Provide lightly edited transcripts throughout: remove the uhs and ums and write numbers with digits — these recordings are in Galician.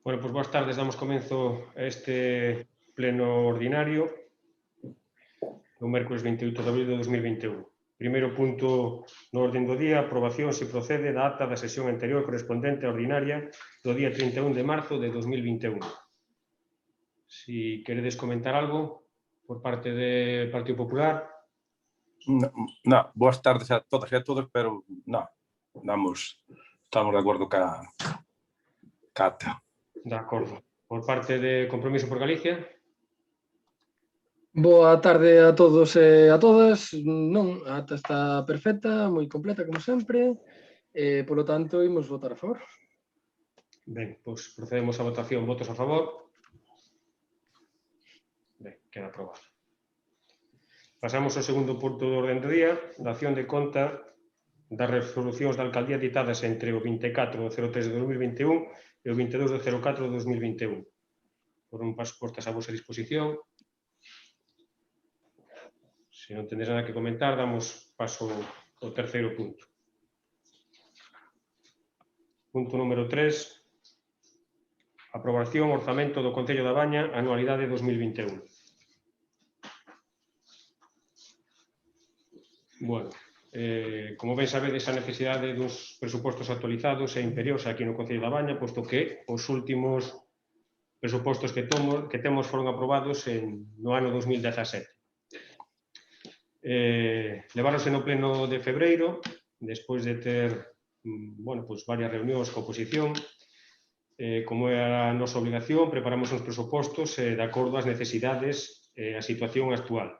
Bueno, pois boas tardes, damos comezo a este pleno ordinario do mércoles 28 de abril de 2021. Primeiro punto no orden do día, aprobación se procede da acta da sesión anterior correspondente á ordinaria do día 31 de marzo de 2021. Si queredes comentar algo por parte do Partido Popular. No, boas tardes a todas e a todos, pero non, estamos de acordo ca acta. De acordo. Por parte de Compromiso por Galicia. Boa tarde a todos e a todas. Non, a ata está perfecta, moi completa como sempre, polo tanto, imos votar a favor. Ben, pois procedemos á votación. Votos a favor? Ben, queda aprobado. Pasamos ao segundo punto do orden do día, dación de conta das resolucións da alcaldía ditadas entre o 24 do 03 de 2021 e o 22 do 04 de 2021. Foron postas a vosa disposición. Se non tendes nada que comentar, damos paso ao terceiro punto. Punto número 3. Aprobación orzamento do Concello da Baña, anualidade 2021. Bueno, como ben sabedes, a necesidade dos presupostos actualizados é imperiosa aquí no Concello da Baña, posto que os últimos presupostos que temos foron aprobados no ano 2017. Leváronse no pleno de febreiro, despois de ter varias reunións coa oposición. Como é a nosa obligación, preparamos os presupostos de acordo ás necesidades e a situación actual.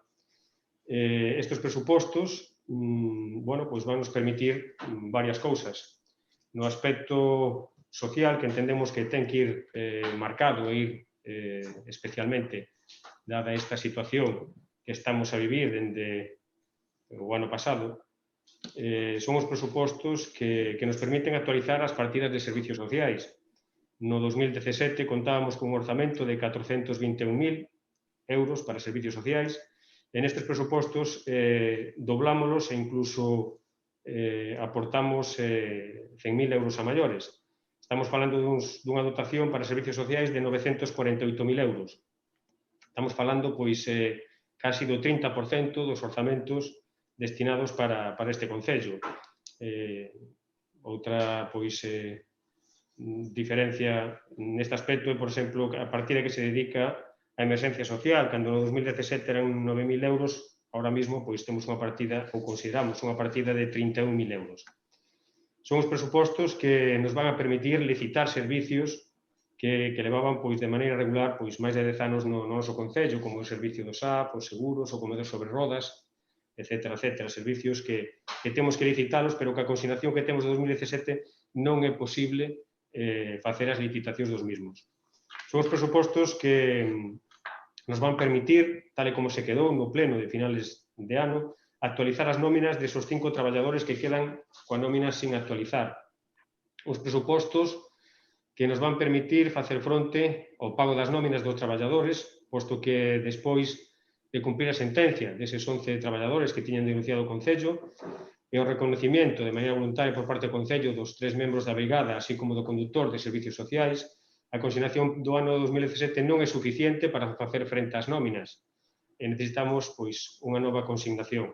Estes presupostos van nos permitir varias cousas. No aspecto social, que entendemos que ten que ir marcado e ir especialmente dada esta situación que estamos a vivir dende o ano pasado, son os presupostos que nos permiten actualizar as partidas de servicios sociais. No 2017 contábamos con un orzamento de 421.000 euros para servicios sociais. En estes presupostos doblámolos e incluso aportamos 100.000 euros a maiores. Estamos falando dunha dotación para servicios sociais de 948.000 euros. Estamos falando, casi do 30% dos orzamentos destinados para este Concello. Outra, diferencia neste aspecto é, por exemplo, a partida que se dedica á emerxencia social. Cando no 2017 eran 9.000 euros, ahora mesmo temos unha partida, ou consideramos unha partida de 31.000 euros. Son os presupostos que nos van a permitir licitar servicios que levaban de maneira regular máis de 10 anos no noso Concello, como o servicio do SAP, os seguros, o comedor sobre rodas, etcétera, etcétera. Servicios que temos que licitalos, pero que a consignación que temos de 2017 non é posible facer as licitacións dos mismos. Son os presupostos que nos van permitir, tal e como se quedou no pleno de finales de ano, actualizar as nóminas desos 5 traballadores que quedan coa nómina sin actualizar. Os presupostos que nos van permitir facer fronte ao pago das nóminas dos traballadores, posto que despois de cumprir a sentencia deses 11 traballadores que tiñan denunciado o Concello e o reconocimiento de maneira voluntaria por parte do Concello dos 3 membros da brigada, así como do conductor de servicios sociais, a consignación do ano 2017 non é suficiente para facer frente ás nóminas e necesitamos unha nova consignación.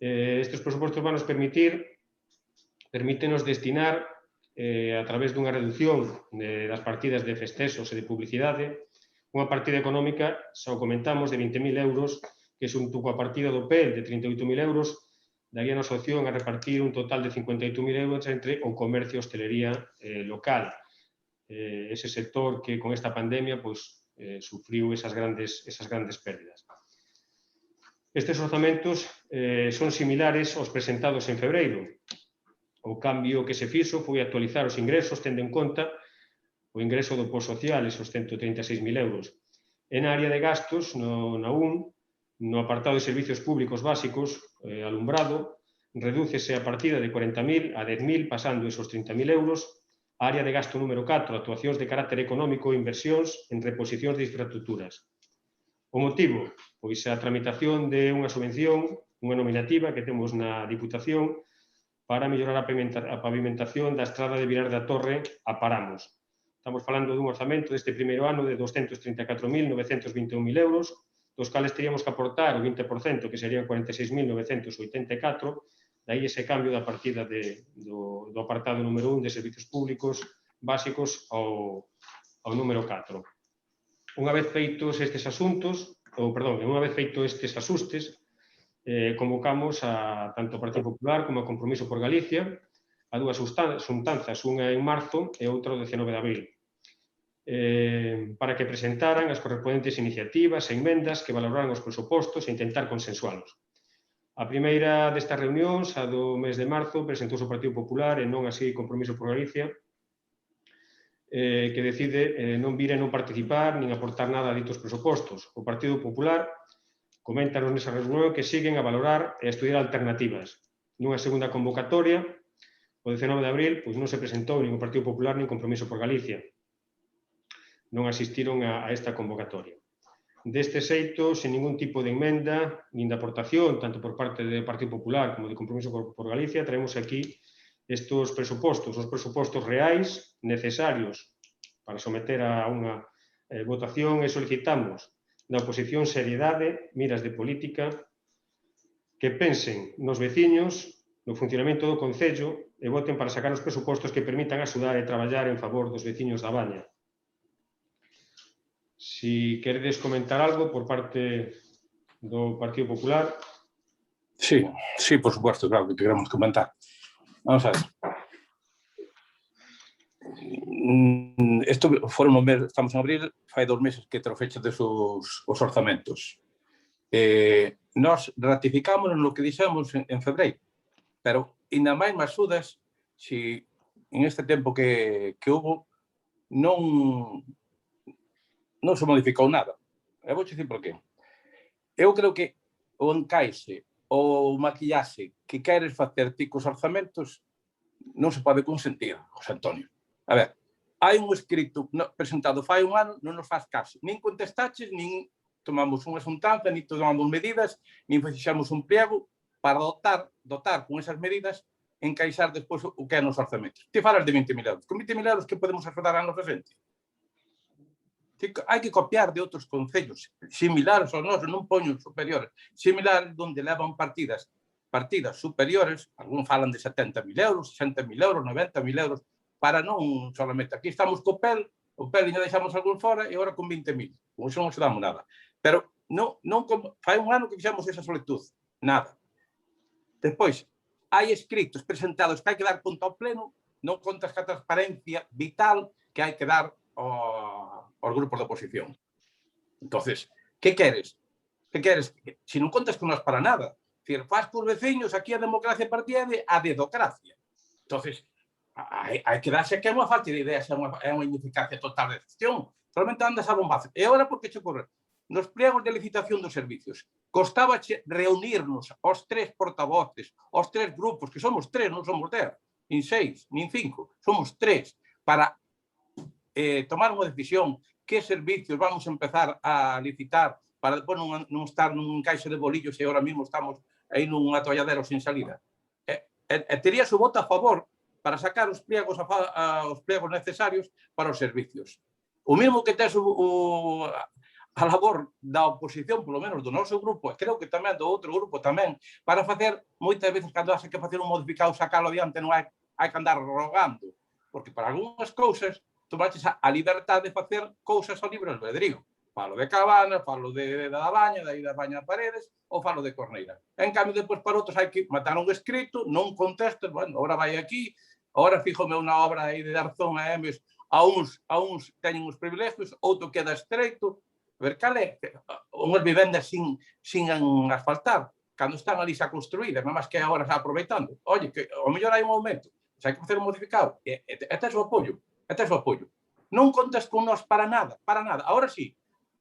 Estes presupostos van nos permítenos destinar a través dunha reducción das partidas de festexos e de publicidade, unha partida económica, xa o comentamos, de 20.000 euros, que xunto coa partida do PEL de 38.000 euros, daría a nosa opción a repartir un total de 58.000 euros entre o comercio e hostelería local. Ese sector que con esta pandemia sufriu esas grandes pérdidas. Estes orzamentos son similares aos presentados en febreiro. O cambio que se fixo foi actualizar os ingresos tendo en conta o ingreso do post social, esos 136.000 euros. En a área de gastos, na 1, no apartado de servicios públicos básicos, alumbrado, redúcese a partida de 40.000 a 10.000, pasando esos 30.000 euros. A área de gasto número 4, actuacións de carácter económico e inversións en reposicións de infraestructuras. O motivo? Pois a tramitación de unha subvención, unha nominativa que temos na Diputación para mellorar a pavimentación da estrada de Vilar da Torre a Paramos. Estamos falando dun orzamento deste primeiro ano de 234.921 euros, dos cales teríamos que aportar o 20%, que serían 46.984, daí ese cambio da partida do apartado número 1 de servicios públicos básicos ao número 4. Unha vez feitos estes asuntos, unha vez feito estes asustes, convocamos a tanto o Partido Popular como a Compromiso por Galicia a dúas xuntanzas, unha en marzo e outra o 19 de abril, para que presentaran as correspondentes iniciativas e enmendas que valoraran os presupostos e intentar consensualos. A primeira destas reunións, a do mes de marzo, presentouse o Partido Popular e non así Compromiso por Galicia, que decide non vir e non participar nin aportar nada a ditos presupostos. O Partido Popular coméntanos nesa reunión que siguen a valorar e a estudiar alternativas. Nunha segunda convocatoria, o 19 de abril, pois non se presentou nin o Partido Popular nin Compromiso por Galicia. Non asistiron a esta convocatoria. Deste xeito, sen ningún tipo de enmenda, nin de aportación, tanto por parte do Partido Popular como de Compromiso por Galicia, traemos aquí estes presupostos, os presupostos reais necesarios para someter a unha votación e solicitamos da oposición seriedade, miras de política, que pensen nos veciños, no funcionamento do Concello e voten para sacar os presupostos que permitan axudar e traballar en favor dos veciños da Baña. Si queredes comentar algo por parte do Partido Popular. Sí, por supuesto, claro que queremos comentar. Vamos a ver. Estamos en abril, fai 2 meses que trofecha os orzamentos. Nós ratificamos no que dixemos en febreiro, pero ainda máis masudas se en este tempo que hubo non se modificou nada. E vou dicir por qué. Eu creo que o encaixe ou maquillaxe que queres facer ti cos orzamentos non se pode consentir, José Antonio. A ver, hai un escrito presentado fai un ano, non nos faz caso. Nin contestaches, nin tomamos unha xuntanza, nin tomamos medidas, nin fixamos un pliego para dotar con esas medidas encaixar despois o que é nos orzamentos. Ti falas de 20.000 euros. Con 20.000 euros que podemos axudar a nosa xente? Hai que copiar de outros concellos similares aos nosos, non poño superiores, similares onde levan partidas superiores, algúns falan de 70.000 euros, 60.000 euros, 90.000 euros, para non solamente aquí estamos co PEL, o PEL e deixamos algún fora e agora con 20.000, con iso non se damos nada. Pero non fai un ano que fixamos esa solicitud, nada. Despois, hai escritos presentados que hai que dar conta ao pleno, non contas que a transparencia vital que hai que dar aos grupos da oposición. Entonces, que queres? Se non contas con nós para nada. Faz cos veciños, aquí a democracia partida a dedocracia. Entonces, hai que darse que é unha falta de ideas, é unha ineficacia total de gestión. Solamente andas a bombazo. E agora, por que che ocorre? Nos pliegos de licitación dos servicios, costábache reunirnos aos 3 portavoces, aos 3 grupos, que somos 3, non somos 10, nin 6, nin 5, somos 3, para tomar unha decisión que servicios vamos a empezar a licitar para depois non estar nun encaixe de bolillos e agora mesmo estamos aí nun atolladero sin salida. Terías o voto a favor para sacar os pliegos necesarios para os servicios. O mesmo que tes a labor da oposición, polo menos do noso grupo, e creo que tamén do outro grupo tamén, para facer, moitas veces, cando haxe que facer un modificado, sacalo adiante, non hai que andar rogando, porque para algunhas cousas tomaches a liberdade de facer cousas ao libre albedrío. Falo de Cabanas, falo da Baña, da Baña de Paredes, ou falo de Corneira. En cambio, depois para outros hai que matar un escrito, non contestes, bueno, agora vai aquí, agora fíjome unha obra aí de Arzón a Emes, a uns teñen os privilegios, outro queda estreito. A ver, cal é? Unhas vivendas sin asfaltar, cando están ali xa construídas, nada máis que agora xa aproveitando. Oye, que ao mellor hai un aumento, xa hai que facer un modificado. E tes o apoio. Non contas con nós para nada. Ahora sí,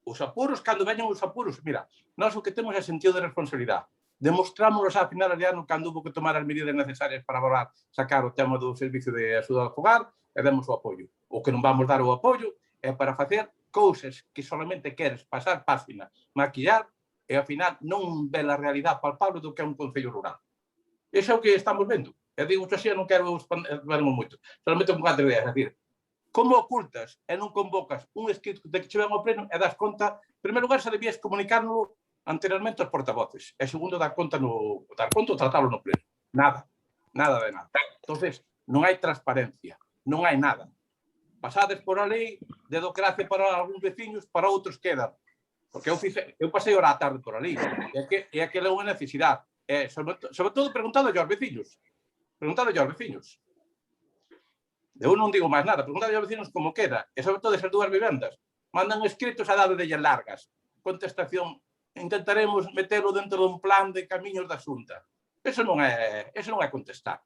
os apuros, cando veñen os apuros, mira, nós o que temos é sentido de responsabilidade. Demostrámonos a finales de ano cando hubo que tomar as medidas necesarias para valorar, sacar o tema do servicio de axuda ao fogar e demos o apoio. O que non vamos dar o apoio é para facer cousas que solamente queres pasar página, maquillar e ao final non ver a realidade palpable do que é un concello rural. Iso é o que estamos vendo. E digo así, non quero vermo moito. Solamente con 4 ideas. É dicir, Como ocultas e non convocas un escrito de que che ven ao pleno e das conta, en primeiro lugar, se debías comunicarlo anteriormente aos portavoces. E segundo, dar conta ou tratalo no pleno. Nada. Nada de nada. Entonces, non hai transparencia. Non hai nada. Pasades por a lei de docracia para algúns veciños, para outros quedan. Porque eu pasei hora a tarde por ali. E aquela é unha necesidade. Sobre todo, preguntado aos veciños. Eu non digo máis nada, preguntar aos vecinos como queda, e sobre todo esas dúas vivendas. Mandan escritos a dado de largas. Contestación, intentaremos metelo dentro dun plan de camiños da Xunta. Eso non é contestar.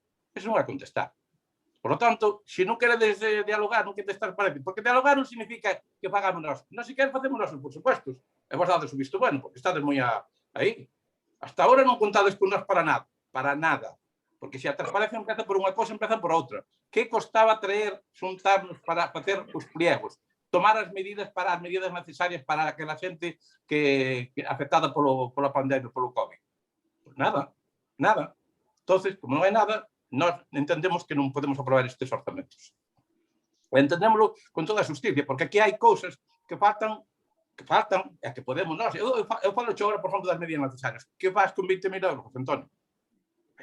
Por lo tanto, se non queredes dialogar, non queredes transparencia, porque dialogar non significa que pagamos nós. Nós si queres facemos nosos presupuestos. E vos dades o visto bueno, porque estades moi aí. Hasta ahora non contades con nós para nada. Porque se a transparencia empeza por unha cosa, empeza por outra. Que costaba xuntarnos para facer os pliegos, tomar as medidas necesarias para aquela xente que afectada pola pandemia, polo COVID? Pues nada. Entonces, como non hai nada, nós entendemos que non podemos aprobar estes orzamentos. Entendémoslo con toda a justicia, porque aquí hai cousas que faltan e que podemos nós. Eu falo agora, por exemplo, das medidas necesarias. Que faz con 20.000 euros, José Antonio?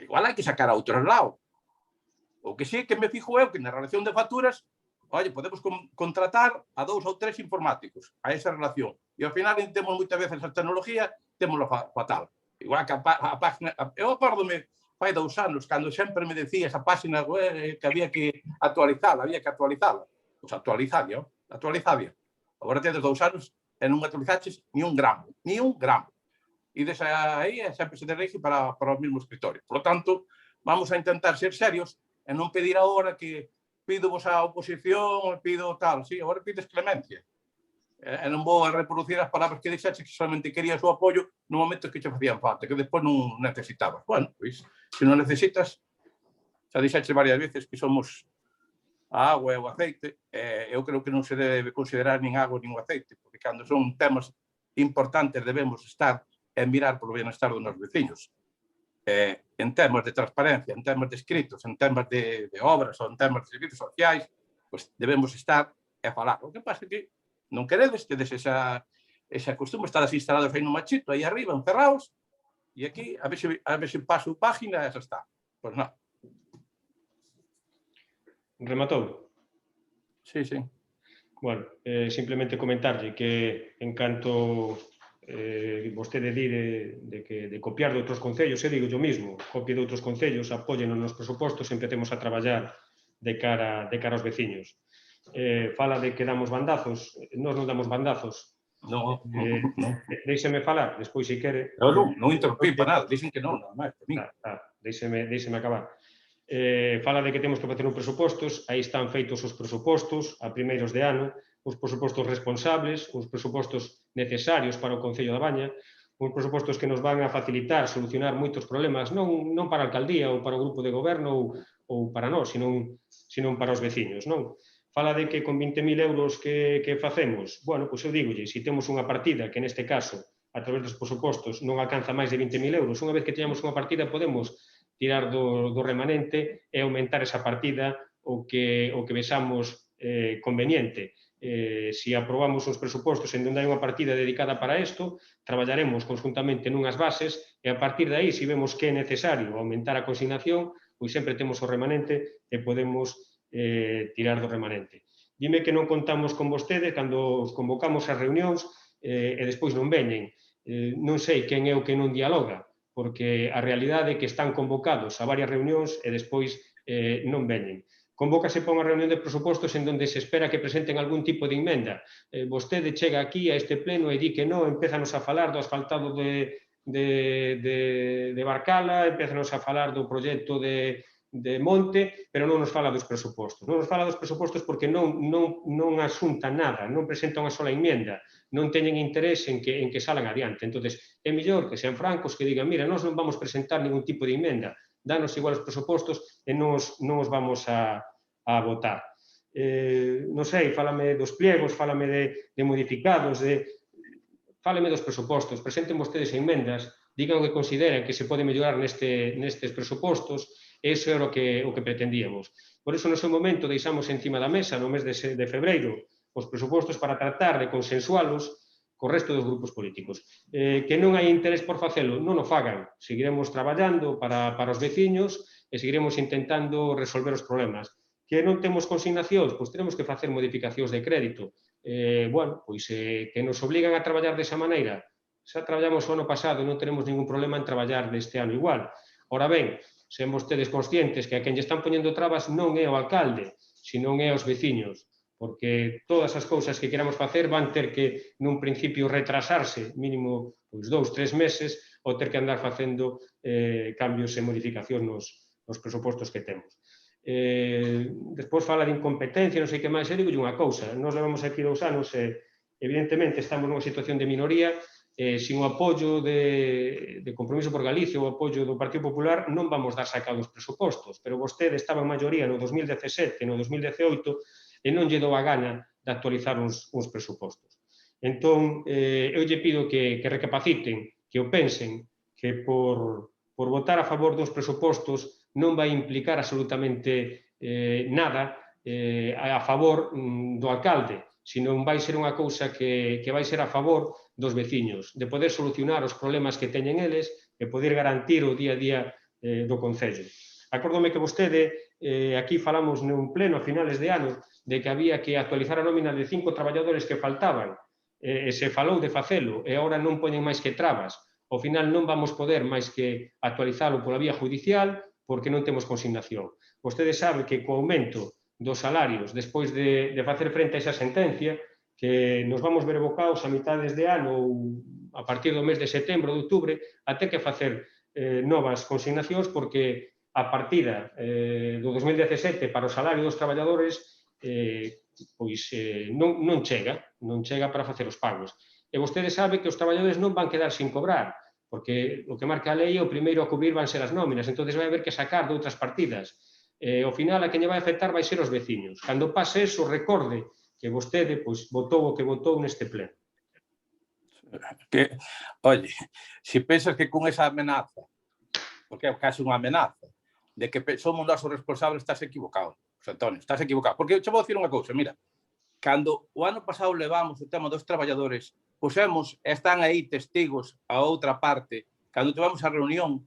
Igual hai que sacar a outro lado. O que sí que me fijo eu que na relación de facturas, podemos contratar a 2 ou 3 informáticos a esa relación. E ao final temos moitas veces a tecnología, temos fatal. Igual que a página... Eu acórdome, fai 2 anos, cando sempre me decía esa página web que había que actualizala. Pois actualizadla. Agora tedes 2 anos e non actualizaches ni un gramo. E desa aí sempre se dirige para o mesmo escritorio. Por lo tanto, vamos a intentar ser serios e non pedir agora que pido vos a oposición, pido tal. Sí, agora pides clemencia. E non vou a reproducir as palabras que dixeches que solamente querías o apoio no momento que che facían falta, que despois non necesitabas. Bueno, pois, se non necesitas, xa dixeches varias veces que somos a agua e o aceite, eu creo que non se debe considerar nin agua nin o aceite, porque cando son temas importantes debemos estar e mirar polo bienestar dos nosos veciños. En temas de transparencia, en temas de escritos, en temas de obras ou en temas de servicios sociais, pues debemos estar e falar. O que pasa é que non queredes, tedes esa costume, estades instalados aí no machito, aí arriba, encerrados, e aquí, a ver se paso página e xa está. Pois non. Rematou? Sí. Bueno, simplemente comentarlle que en canto vostede di de copiar de outros concellos, digo yo mismo, copie de outros concellos, apóllenos nos presupostos, empecemos a traballar de cara aos veciños. Fala de que damos bandazos, nós non damos bandazos. Non. Déixeme falar, despois se quere... Non interrumpí para nada, dixen que non, nada máis. Déixeme acabar. Fala de que temos que facer uns presupostos, aí están feitos os presupostos a primeiros de ano, uns presupostos responsables, uns presupostos necesarios para o Concello da Baña, uns presupostos que nos van a facilitar solucionar moitos problemas, non para a alcaldía ou para o grupo de goberno ou para nós, senón para os veciños, non? Fala de que con 20.000 euros que facemos, bueno, pois eu digolle, se temos unha partida que neste caso, a través dos presupostos, non alcanza máis de 20.000 euros, unha vez que teñamos unha partida podemos tirar do remanente e aumentar esa partida o que vexamos conveniente. Se aprobamos os presupostos en onde hai unha partida dedicada para isto, traballaremos conjuntamente nunhas bases e a partir de aí, se vemos que é necesario aumentar a consignación, pois sempre temos o remanente e podemos tirar do remanente. Dime que non contamos con vostede cando os convocamos as reunións e despois non veñen. Non sei quen é o que non dialoga, porque a realidade é que están convocados a varias reunións e despois non veñen. Convócase para unha reunión de presupostos en donde se espera que presenten algún tipo de emenda. Vostede chega aquí a este pleno e di que non, empézanos a falar do asfaltado de Barcala, empézanos a falar do proxecto de Monte, pero non nos fala dos presupostos. Non nos fala dos presupostos porque non asunta nada, non presenta unha sola enmienda, non teñen interés en que salan adiante. Entón, é mellor que sean francos, que digan, mira, nós non vamos presentar ningún tipo de enmienda, danos igual os presupostos e non os vamos a votar. Non sei, fálame dos pliegos, fálame de modificados, fálame dos presupostos, presenten vostedes enmendas, digan o que consideran que se pode mellorar nestes presupostos Ese era o que pretendíamos. Por iso, no seu momento, deixamos encima da mesa, no mes de febreiro, os presupostos para tratar de consensualos co resto dos grupos políticos. Que non hai interés por facelo, non o fagan. Seguiremos traballando para os veciños e seguiremos intentando resolver os problemas. Que non temos consignacións, pois teremos que facer modificacións de crédito. Bueno, pois que nos obligan a traballar desa maneira. Xa traballamos o ano pasado e non teremos ningún problema en traballar deste ano igual. Ora ben, sen vostedes conscientes que a quen lle están poñendo trabas non é o alcalde, senón é os veciños, porque todas as cousas que queramos facer van ter que, nun principio, retrasarse mínimo 2-3 meses ou ter que andar facendo cambios e modificacións nos presupostos que temos. Despois fala de incompetencia, non sei que máis, e digo unha cousa, nós levamos aquí 2 anos e evidentemente estamos nunha situación de minoría, sin o apoio de Compromiso por Galicia ou o apoio do Partido Popular non vamos dar sacado os presupostos, pero vostede estaba en maioría no 2017 e no 2018 e non lle dou a gana de actualizar uns presupostos. Entón, eu lle pido que recapaciten, que o pensen, que por votar a favor dos presupostos non vai implicar absolutamente nada a favor do alcalde, senón vai ser unha cousa que vai ser a favor dos veciños, de poder solucionar os problemas que teñen eles e poder garantir o día a día do Concello. Acórdome que vostede, aquí falamos nun pleno a finales de ano, de que había que actualizar a nómina de 5 traballadores que faltaban, e se falou de facelo, e agora non poñen máis que trabas. Ao final non vamos poder máis que actualizalo pola vía judicial, porque non temos consignación. Vostede sabe que co aumento dos salarios, despois de facer frente a esa sentencia, que nos vamos ver evocados a mitades de ano ou a partir do mes de setembro, de outubro, a ter que facer novas consignacións, porque a partida do 2017 para o salario dos traballadores pois non chega para facer os pagos. E vostede sabe que os traballadores non van quedar sin cobrar, porque o que marca a lei é o primeiro a cubrir van ser as nóminas, entón vai haber que sacar de outras partidas. Ao final, a quen lle vai afectar vai ser os veciños. Cando pase eso, recorde que vostede votou o que votou neste pleno. Oye, se pensas que con esa amenaza, porque é casi unha amenaza, de que somos nós os responsables, estás equivocado, José Antonio, estás equivocado. Porque eu te vou dicir unha cousa, mira, cando o ano pasado levamos o tema dos traballadores, pusemos, están aí testigos a outra parte, cando tivemos a reunión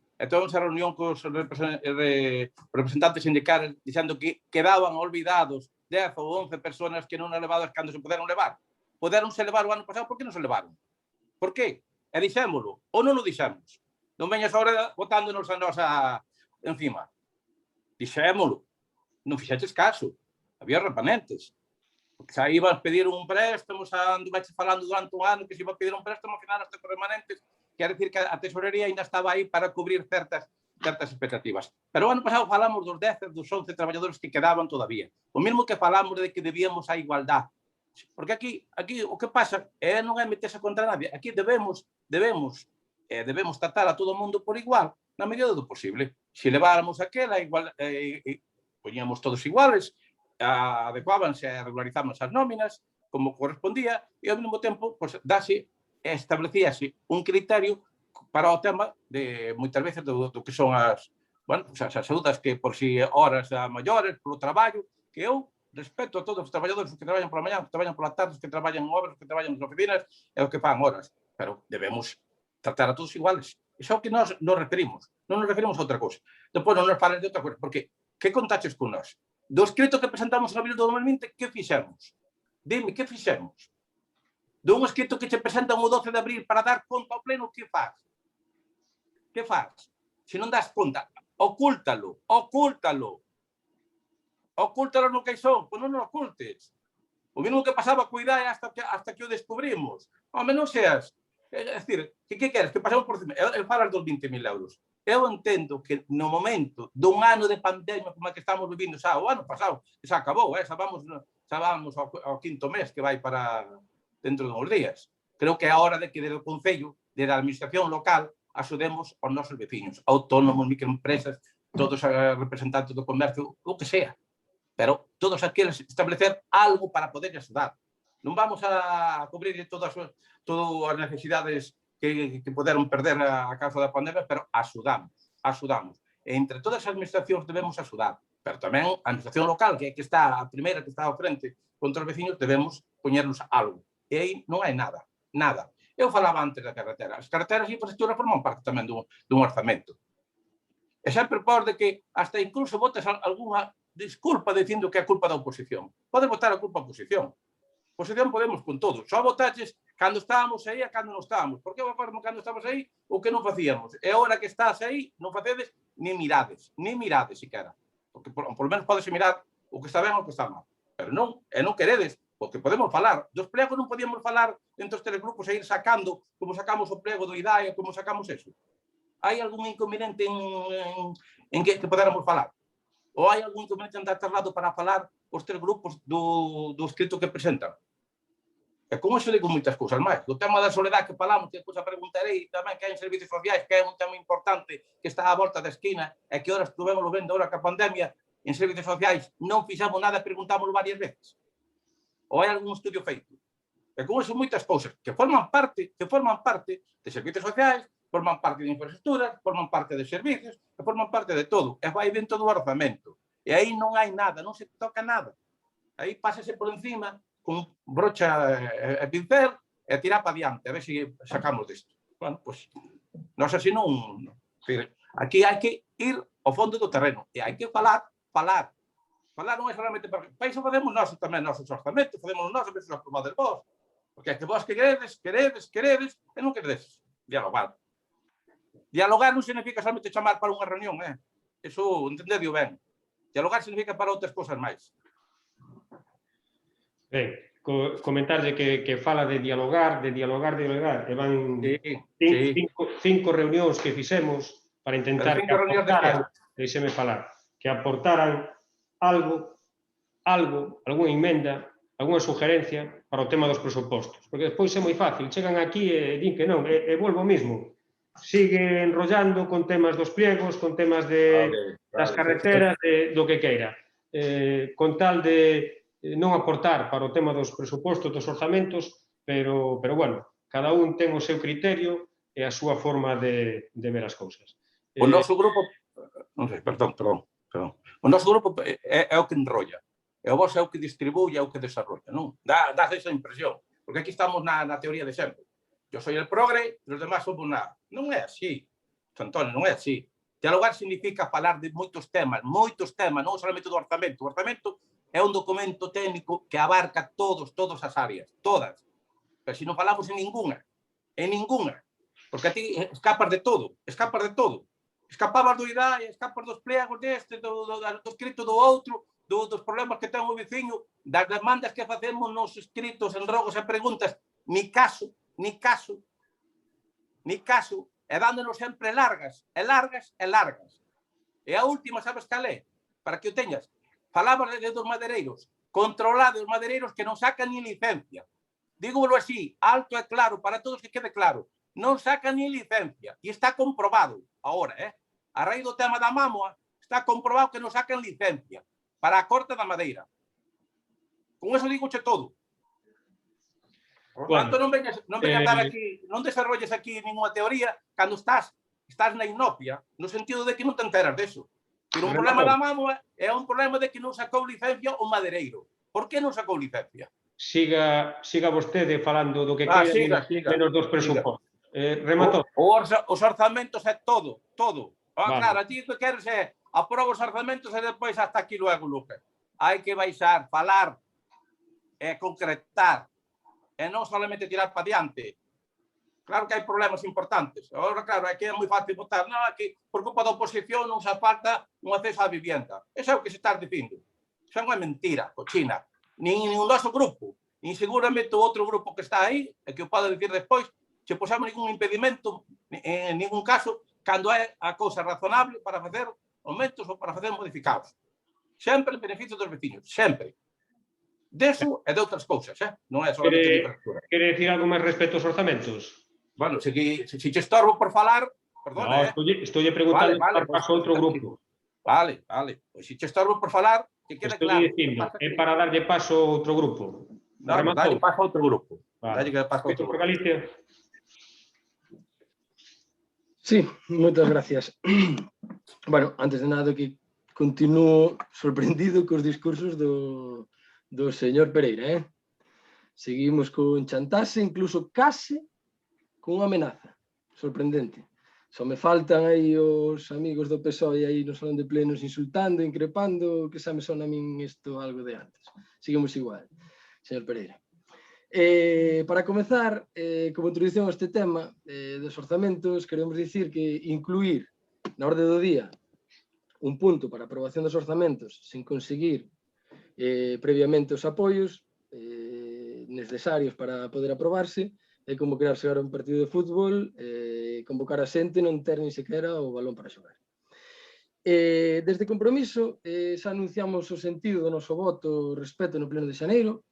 cos representantes sindicales dicindo que quedaban olvidados 10 ou 11 personas que non eran levadas cando se puderon levar. Poderonse levar o ano pasado, por que non se levaron? Por qué? E dixémolo, ou non o dixemos? Non veñas agora botándonos a nosa encima. Dixémolo. Non fixeches caso. Había remanentes. Porque xa ibas pedir un préstamo, xa vais falando durante un ano que se iba a pedir un préstamo, ao final hasta con remanentes, quer decir que a tesorería ainda estaba aí para cubrir certas expectativas. Pero o ano pasado falamos dos 10, dos 11 traballadores que quedaban todavía. O mesmo que falamos de que debíamos a igualdade. Porque aquí o que pasa non é meterse contra nadie. Aquí debemos tratar a todo o mundo por igual, na medida do posible. Se leváramos aquela, poñíamos todos iguales, adecuábanse e regularizábamos as nóminas como correspondía e ao mesmo tempo establecíase un criterio para o tema de moitas veces do que son as axudas que por si horas maiores polo traballo, que eu respeto a todos os traballadores que traballan pola mañá, que traballan pola tarde, que traballan en obras, que traballan nas oficinas e os que fan horas, pero debemos tratar a todos iguales. Iso é o que nos referimos, non nos referimos a outra cousa. Depois non nos falen de outra cousa, porque que contaches con nós? Do escrito que presentamos en abril do 2020, que fixemos? Dime, que fixemos? Dun escrito que che presentan o 12 de abril para dar conta ao pleno, que faz? Que faz? Se non das conta, ocúltalo. Ocúltalo no caixón, pois non o ocultes. O mesmo que pasaba co IDAE hasta que o descubrimos. Home, non seas. É dicir, que queres? Que pasamos por cima. Eu falas dos 20.000 euros. Eu entendo que no momento dun ano de pandemia como a que estamos vivindo xa, o ano pasado, xa acabou, xa vamos ao quinto mes que vai para dentro de uns días. Creo que é a hora de que desde o Concello, desde a administración local, axudemos aos nosos veciños, autónomos, microempresas, todos os representantes do comercio, o que sea. Pero todos aqueles establecer algo para poder axudar. Non vamos a cubrir todas as necesidades que poderon perder a causa da pandemia, pero axudamos. E entre todas as administracións debemos axudar, pero tamén a administración local, que está a primeira que está ao frente contra os veciños, debemos poñernos algo. E aí non hai nada, nada. Eu falaba antes da carretera. As carreteras e infraestructuras forman parte tamén dun orzamento. E sempre por de que hasta incluso votas algunha disculpa dicindo que é culpa da oposición. Podes votar a culpa da oposición. Oposición podemos con todo. Só votaches cando estábamos aí e cando non estábamos. Por que votamos cando estábamos aí o que non facíamos? E agora que estás aí non facedes ni mirades siquera. Porque por lo menos podes mirar o que está ben ou o que está mal. Pero non, e non queredes, porque podemos falar. Dos plegos non podíamos falar entre os telegrupos e ir sacando, como sacamos o plego do IDAE, como sacamos eso. Hai algún inconveniente en que podéramos falar? Ou hai algún inconveniente en dar traslado para falar os tres grupos do escrito que presentan? E con iso digo moitas cousas máis. Do tema da soledade que falamos, que depois a preguntarei tamén que hai en servicios sociais, que é un tema importante que está á volta da esquina e que ahora estuvemos vendo ahora que a pandemia en servicios sociais non fixamos nada e preguntámoslo varias veces. Ou hai algún estudio feito? E con iso moitas cousas que forman parte de servicios sociais, forman parte de infraestructuras, forman parte de servicios, e forman parte de todo. E vai dentro do orzamento. E aí non hai nada, non se toca nada. Aí pásase por encima con brocha e pincel e tirar para diante, a ver se sacamos disto. Bueno, pois, nós así non... Aquí hai que ir ao fondo do terreno e hai que falar. Falar non é solamente para iso facemos nós tamén nosos orzamentos, facemos nós a veces os aprobades vos. Porque é que vos queredes e non queredes dialogar. Dialogar non significa solamente chamar para unha reunión, Eso, entendedio ben. Dialogar significa para outras cousas máis. Ben, comentarlle que fala de dialogar, e van cinco reunións que fixemos para intentar que aportaran, deixeme falar, que aportaran algo, algunha emenda, algunha sugerencia para o tema dos presupostos. Porque despois é moi fácil, chegan aquí e din que non, e volvo mismo. Sigue enrollando con temas dos pliegos, con temas das carreteras, do que queira. Con tal de non aportar para o tema dos presupostos, dos orzamentos, pero bueno, cada un ten o seu criterio e a súa forma de ver as cousas. O noso grupo... Non sei, perdón. O noso grupo é o que enrolla. E o vos é o que distribúe, é o que desarrolla, non? Dá esa impresión. Porque aquí estamos na teoría de sempre. Eu soy el progre, os demás somos nada. Non é así, Antonio, non é así. Dialogar significa falar de moitos temas, non solamente do orzamento. O orzamento é un documento técnico que abarca todas as áreas, todas. Pero se non falamos en ninguna, porque a ti escapas de todo. Escapabas do IDAE, escapas dos plegos deste, do escrito do outro, dos problemas que ten o veciño, das demandas que facemos nos escritos, en rogos e preguntas, ni caso, e dándonos sempre largas. E a última, sabes cal é? Para que o teñas. Falabas dos madeireiros, controlados madeireiros que non sacan ni licencia. Dígolo así, alto e claro, para todos que quede claro. Non sacan ni licencia. E está comprobado agora, A raíz do tema da mámoa, está comprobado que non sacan licencia para a corte da madeira. Con eso digoche todo. Por tanto, non veñas dar aquí, non desarrolles aquí ninguna teoría cando estás na inopia, no sentido de que non te enteras deso. Pero un problema da mámoa é un problema de que non sacou licencia o madeireiro. Por que non sacou licencia? Siga vostede falando do que queira, menos dos presupostos. Rematou. Os orzamentos é todo. Claro, a ti que queres é aprobar os orzamentos e depois hasta aquí luego, Luque. Hai que baixar, falar e concretar. E non solamente tirar para diante. Claro que hai problemas importantes. Agora, claro, aquí é moi fácil votar. Non, aquí, por culpa da oposición, non se falta un acceso á vivienda. Eso é o que se está dicindo. Eso é unha mentira, cochina. Nin o noso grupo, nin seguramente o outro grupo que está aí, e que o pode dicir despois, se posamos ningún impedimento, en ningún caso, cando é a cousa razonable para facer aumentos ou para facer modificados. Sempre en beneficio dos veciños, sempre. Deso e de outras cousas, non é solamente de infraestructura. Quere dicir algo máis respecto aos orzamentos? Bueno, se te estorbo por falar, perdona, Estou preguntando para paso outro grupo. Vale. Pois se te estorbo por falar, que quede claro. Estou dicindo, é para darlle paso a outro grupo. Dalle paso a outro grupo. Dalle paso a outro grupo. Galicia. Sí, moitas gracias. Bueno, antes de nada que continuo sorprendido cos discursos do señor Pereira, Seguimos con chantaxe, incluso case con unha amenaza. Sorprendente. Só me faltan aí os amigos do PSOE aí no salón de plenos insultando, increpando, que xa me sona a min isto algo de antes. Seguimos igual, señor Pereira. Para comezar, como introducción a este tema dos orzamentos, queremos dicir que incluir na orde do día un punto para a aprobación dos orzamentos sin conseguir previamente os apoios necesarios para poder aprobarse é como crearse agora un partido de fútbol, convocar a xente e non ter ni sequera o balón para xogar. Desde Compromiso xa anunciamos o sentido do noso voto respecto no pleno de xaneiro,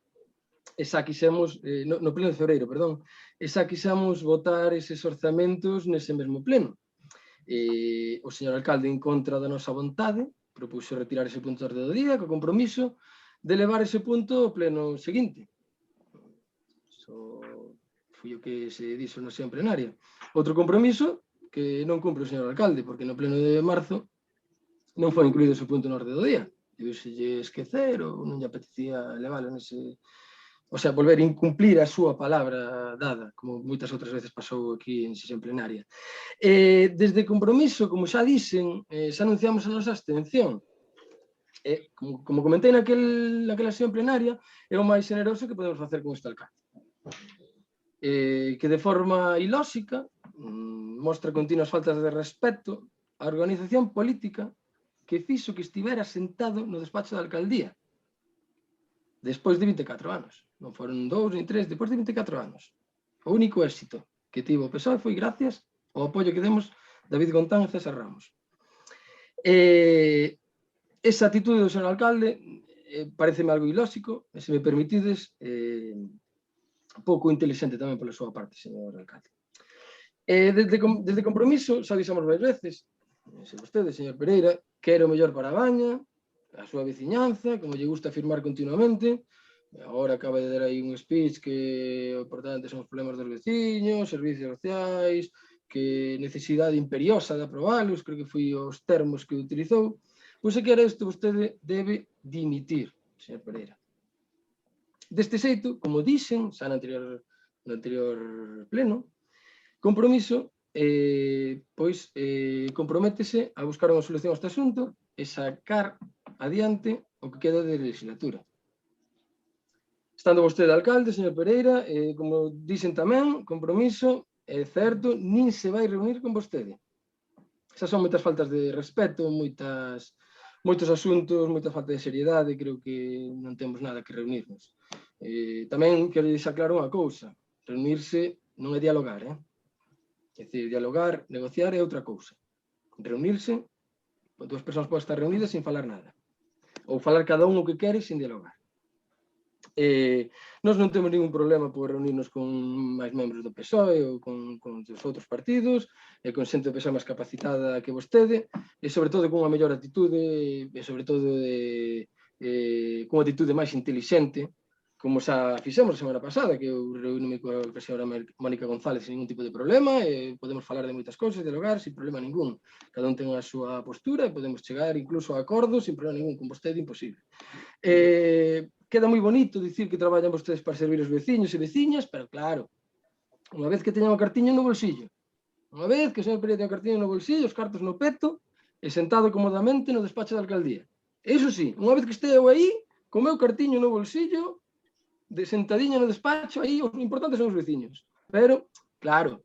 e xa quixemos, no pleno de febreiro, perdón, e xa quixemos votar eses orzamentos nese mesmo pleno. O señor alcalde, en contra da nosa vontade, propuxo retirar ese punto de orde do día, co compromiso de levar ese punto ao pleno seguinte. Foi o que se dixo na sesión plenaria. Outro compromiso que non cumpre o señor alcalde, porque no pleno de marzo non foi incluído ese punto no orde do día. Debíselle esquecer ou non lle apetecía leválo nese... O sea, volver a incumplir a súa palabra dada, como moitas outras veces pasou aquí en sesión plenaria. Desde Compromiso, como xa dixen, xa anunciamos a nosa abstención. Como comentei naquela sesión plenaria, é o máis generoso que podemos facer con este alcalde. Que de forma ilóxica mostra continuas faltas de respeto á organización política que fixo que estivera sentado no despacho da alcaldía despois de 24 anos. Non foron 2 ni 3, despois de 24 anos. O único éxito que tivo o PSOE foi gracias ao apoio que demos David Gontán e César Ramos. Esa atitude do señor alcalde pareceme algo ilóxico, e se me permitides, pouco inteligente tamén pola súa parte, señor alcalde. Desde Compromiso, xa avisamos máis veces, se vostede, señor Pereira, quere o mellor para a Baña, a súa veciñanza, como lle gusta afirmar continuamente. Agora acaba de dar aí un speech que o importante son os problemas dos veciños, servicios sociais, que necesidade imperiosa de aprobalos, creo que foi os termos que utilizou. Pois se quere isto, vostede debe dimitir, señor Pereira. Deste xeito, como dixen, xa no anterior pleno, Compromiso comprométese a buscar unha solución a este asunto e sacar adiante o que queda de legislatura. Estando vostede alcalde, señor Pereira, como dixen tamén, Compromiso, é certo, nin se vai reunir con vostede. Esas son moitas faltas de respeto, moitos asuntos, moita falta de seriedade, creo que non temos nada que reunirnos. Tamén quero deixar claro unha cousa, reunirse non é dialogar, É dicir, dialogar, negociar é outra cousa. Reunirse, dúas persoas poden estar reunidas sin falar nada. Ou falar cada un o que quere sin dialogar. Nós non temos ningún problema por reunirnos con máis membros do PSOE ou con os outros partidos, e con xente do PSOE máis capacitada que vostede, e sobre todo con unha mellor atitude, e sobre todo con unha atitude máis intelixente, como xa fixemos a semana pasada, que eu reúnome coa señora Mónica González sin ningún tipo de problema, e podemos falar de moitas cousas, dialogar, sin problema ningún. Cada un ten a súa postura, e podemos chegar incluso a acordos sin problema ningún, con vostede imposible. Queda moi bonito dicir que traballan vostedes para servir os veciños e veciñas, pero claro, unha vez que teñan o cartiño no bolsillo, unha vez que o señor Pereira ten o cartiño no bolsillo, os cartos no peto, e sentado comodamente no despacho da alcaldía. Iso sí, unha vez que esteo aí, co meu cartiño no bolsillo, de sentadiña no despacho, aí o importante son os veciños. Pero, claro,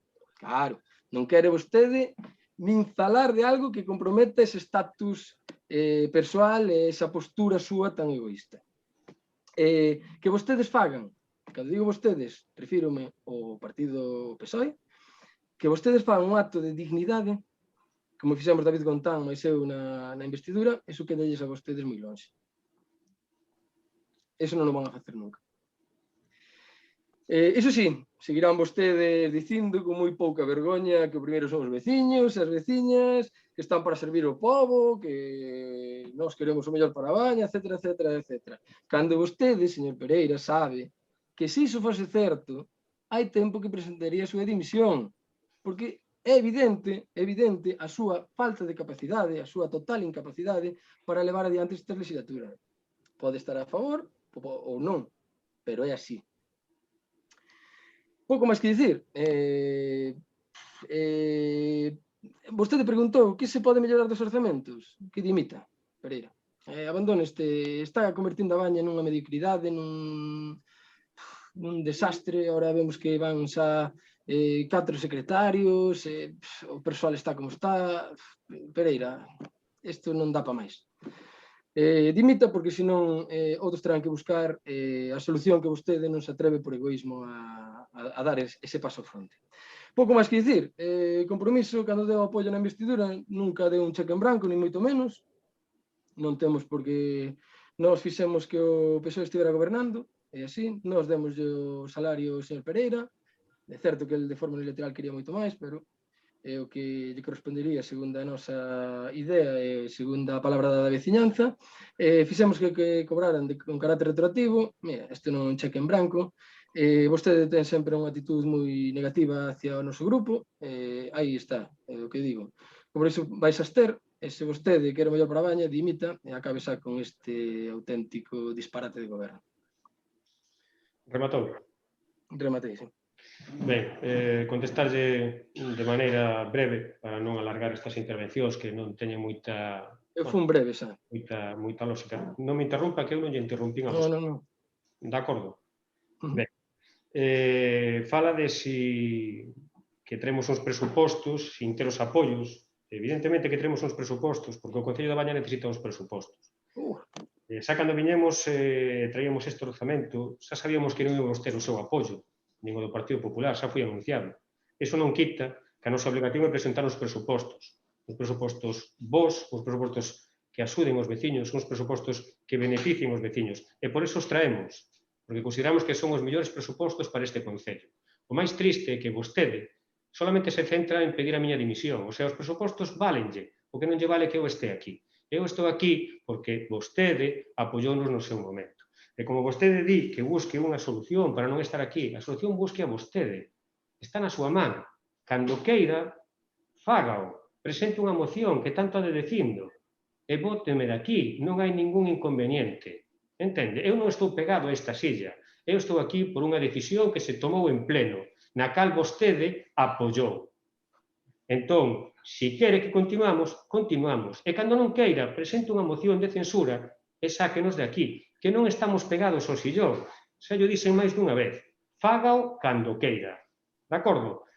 non quere vostede nin falar de algo que comprometa ese estatus persoal e esa postura súa tan egoísta. Que vostedes fagan, cando digo vostedes, refírome ao partido PSOE, que vostedes fagan un acto de dignidade, como fixemos David Gontán máis eu na investidura, eso quedalles a vostedes moi longe. Eso non o van a facer nunca. Iso sí, seguirán vostedes dicindo con moi pouca vergoña que o primeiro son os veciños e as veciñas, que están para servir ao pobo, que nós queremos o mellor para a Baña, etcétera, etcétera, etcétera. Cando vostede, señor Pereira, sabe que se iso fose certo, hai tempo que presentaría a súa dimisión, porque é evidente a súa falta de capacidade, a súa total incapacidade para levar adiante esta legislatura. Pode estar a favor ou non, pero é así. Pouco máis que dicir. Vostede preguntou que se pode mellorar dos orzamentos. Que dimita, Pereira. Abandone está convertindo a Baña nunha mediocridade, nun desastre. Ahora vemos que van xa 4 secretarios, o persoal está como está. Pereira, isto non dá para máis. Dimita porque senón outros terán que buscar a solución que vostede non se atreve por egoísmo a dar ese paso fronte. Pouco máis que dicir. Compromiso, cando deu apoio na investidura, nunca deu un cheque en branco, ni moito menos. Non temos porque nós fixemos que o PSOE estivera gobernando, e así, nós demos o salario ao señor Pereira. É certo que ele de forma unilateral quería moito máis, pero é o que lle correspondería segundo a nosa idea e segundo a palabra da veciñanza. Fixemos que cobraran con carácter retroactivo. Mira, isto non é un cheque en branco. Vostede ten sempre unha actitud moi negativa hacia o noso grupo. Aí está, o que digo. Por iso vais a ter, e se vostede quere o mellor para a Baña, dimita e acabe xa con este auténtico disparate de goberno. Rematou. Rematei, sí. Ben, contestarlle de maneira breve para non alargar estas intervencións que non teñen moita... Eu fui breve, xa. Moita lógica. Non me interrumpa, que eu non lle interrumpín a vos. Non. De acordo? Ben. Fala de si que teremos uns presupostos sin ter os apoios. Evidentemente que teremos uns presupostos, porque o Concello da Baña necesita uns presupostos. Xa cando viñemos traíamos este orzamento, xa sabíamos que non íbamos ter o seu apoio, nin o do Partido Popular, xa foi anunciado. Iso non quita que a nosa obligación é presentar os presupostos vos, os presupostos que axuden os veciños, uns presupostos que beneficien os veciños. E por iso os traemos, porque consideramos que son os mellores presupostos para este Concello. O máis triste é que vostede solamente se centra en pedir a miña dimisión. O sea, os presupostos valenlle, o que non lle vale que eu este aquí. Eu estou aquí porque vostede apoiounos no seu momento. E como vostede di que busque unha solución para non estar aquí, a solución busque a vostede. Está na súa man. Cando queira, fágao. Presente unha moción que tanto ade dicindo. E bóteme daqui. Non hai ningún inconveniente. Entende? Eu non estou pegado a esta silla. Eu estou aquí por unha decisión que se tomou en pleno, na cal vostede apoiou. Entón, se quere que continuamos, continuamos. E cando non queira, presente unha moción de censura e sáquenos de aquí, que non estamos pegados ao sillón. Xa llo dixen máis dunha vez. Fágao cando queira. De acordo?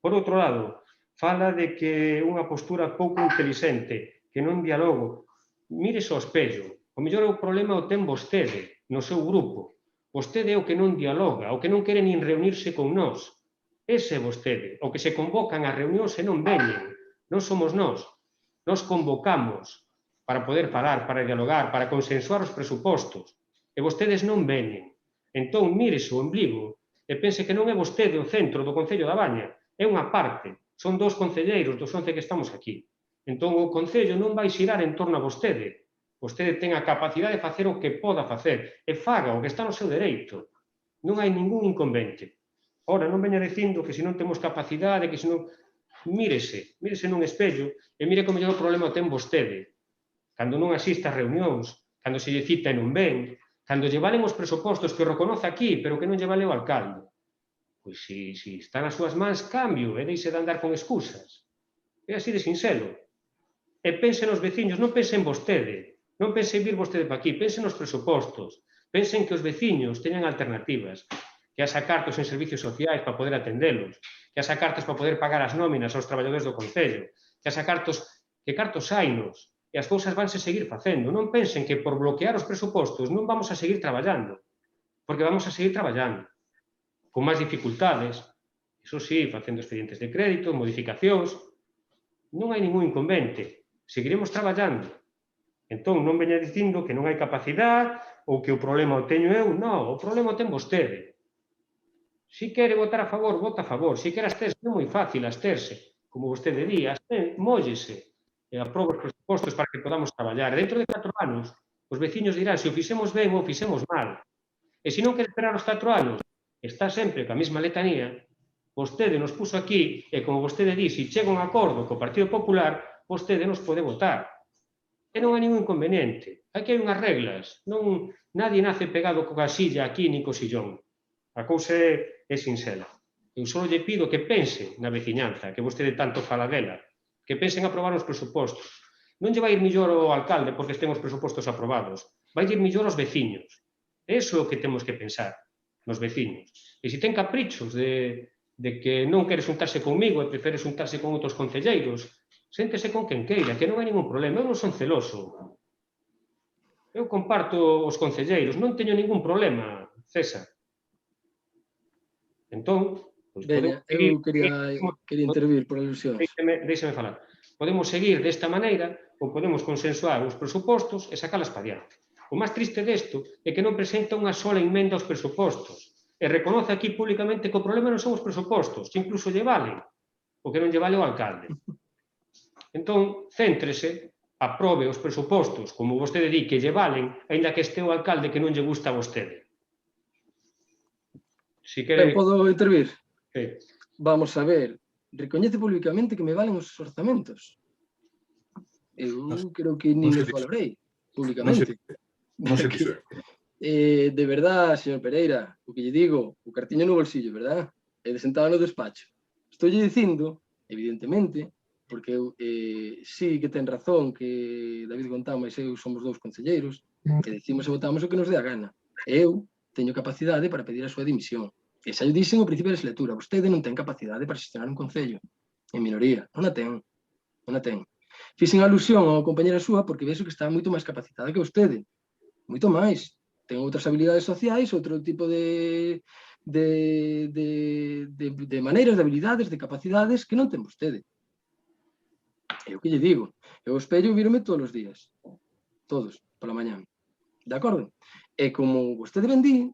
Por outro lado, fala de que unha postura pouco inteligente, que non dialogo. Mírese ao espello. O mellor o problema o ten vostede, no seu grupo. Vostede é o que non dialoga, o que non quere nin reunirse con nós. Ese é vostede, o que se convocan a reunións e non veñen. Non somos nós. Nos convocamos para poder falar, para dialogar, para consensuar os presupostos. E vostedes non veñen. Entón, mírese o ombligo e pense que non é vostede o centro do Concello da Baña. É unha parte. Son 2 concelleiros dos 11 que estamos aquí. Entón, o Concello non vai xirar en torno a vostede. Vostede ten a capacidade de facer o que poda facer e faga o que está no seu dereito. Non hai ningún inconvente. Ora, non veña dicindo que se non temos capacidade, que se non... Mírese nun espello e mire que o mellor problema o ten vostede. Cando non asiste a reunións, cando se lle cita e non ven, cando lle valen os presupostos que o reconoce aquí, pero que non lle vale o alcalde. Pois se está nas súas mans, cambio e deixe de andar con excusas. É así de sinxelo. E pense nos veciños, non pense en vostede. Non pense en vir vostede para aquí, pense nos presupostos, pense en que os veciños teñan alternativas, que haxa cartos en servicios sociais para poder atendelos, que haxa cartos para poder pagar as nóminas aos traballadores do Concello, que haxa cartos, que cartos hainos, e as cousas vanse seguir facendo. Non pensen que por bloquear os presupostos non vamos a seguir traballando, porque vamos a seguir traballando, con máis dificultades, iso sí, facendo expedientes de crédito, modificacións, non hai ningún inconveniente, seguiremos traballando. Entón, non veña dicindo que non hai capacidade ou que o problema o teño eu. Non, o problema o ten vostede. Se quere votar a favor, vota a favor. Se quere absterse, é moi fácil absterse. Como vostede di, móllese e aproba os presupostos para que podamos traballar. Dentro de 4 anos, os veciños dirán se o fixemos ben ou fixemos mal. E se non quere esperar os 4 anos, está sempre coa mesma letanía, Vostede nos puso aquí e, como vostede di, se chega un acordo co Partido Popular, vostede nos pode votar. E non hai ningún inconveniente. Aquí hai unhas reglas. Nadie nace pegado coa silla aquí ni co sillón. A cousa é sinxela. Eu só lle pido que pense na veciñanza, que vostede tanto fala dela, que pense en aprobar os presupostos. Non lle vai ir millor ao alcalde porque estén os presupostos aprobados, vai ir millor aos veciños. Eso é o que temos que pensar, nos veciños. E se ten caprichos de que non quere xuntarse comigo e prefere xuntarse con outros concelleiros, séntese con quen queira, que non hai ningún problema. Eu non son celoso. Eu comparto os concelleiros, non teño ningún problema, César. Entón, Veña, eu quería intervir por alusións. Deixame falar. Podemos seguir desta maneira ou podemos consensuar os presupostos e sacalas para diante. O máis triste desto é que non presenta unha sola emenda aos presupostos e reconoce aquí públicamente que o problema non son os presupostos, que incluso lle valen o que non lle vale ao alcalde. Entón, céntrese, aprobe os presupostos, como vostede di, que lle valen, aínda que este o alcalde que non lle gusta a vostede. Si quere... Podo intervir? Sí. Vamos a ver, recoñece públicamente que me valen os orzamentos. Eu creo que nin os valorei públicamente. Non se dixo. De verdad, señor Pereira, o que lle digo, o cartiño no bolsillo, verdad? E de sentado no despacho. Estou lle dicindo, evidentemente, porque eu sí que ten razón que David Gontama e eu somos dous concelleiros, e decimos e votamos o que nos dé a gana. Eu teño capacidade para pedir a súa dimisión. E xa lle dixen ao principio da legislatura, vostede non ten capacidade para xestionar un concello. En minoría, non a ten. Non a ten. Fixen alusión ao compañera súa porque vexo que está moito máis capacitada que vostede. Moito máis. Ten outras habilidades sociais, outro tipo de maneiras, de habilidades, de capacidades que non ten vostede. É o que lle digo. Eu espello vírome todos os días. Todos, pola mañá. De acordo? E como vostede ben di,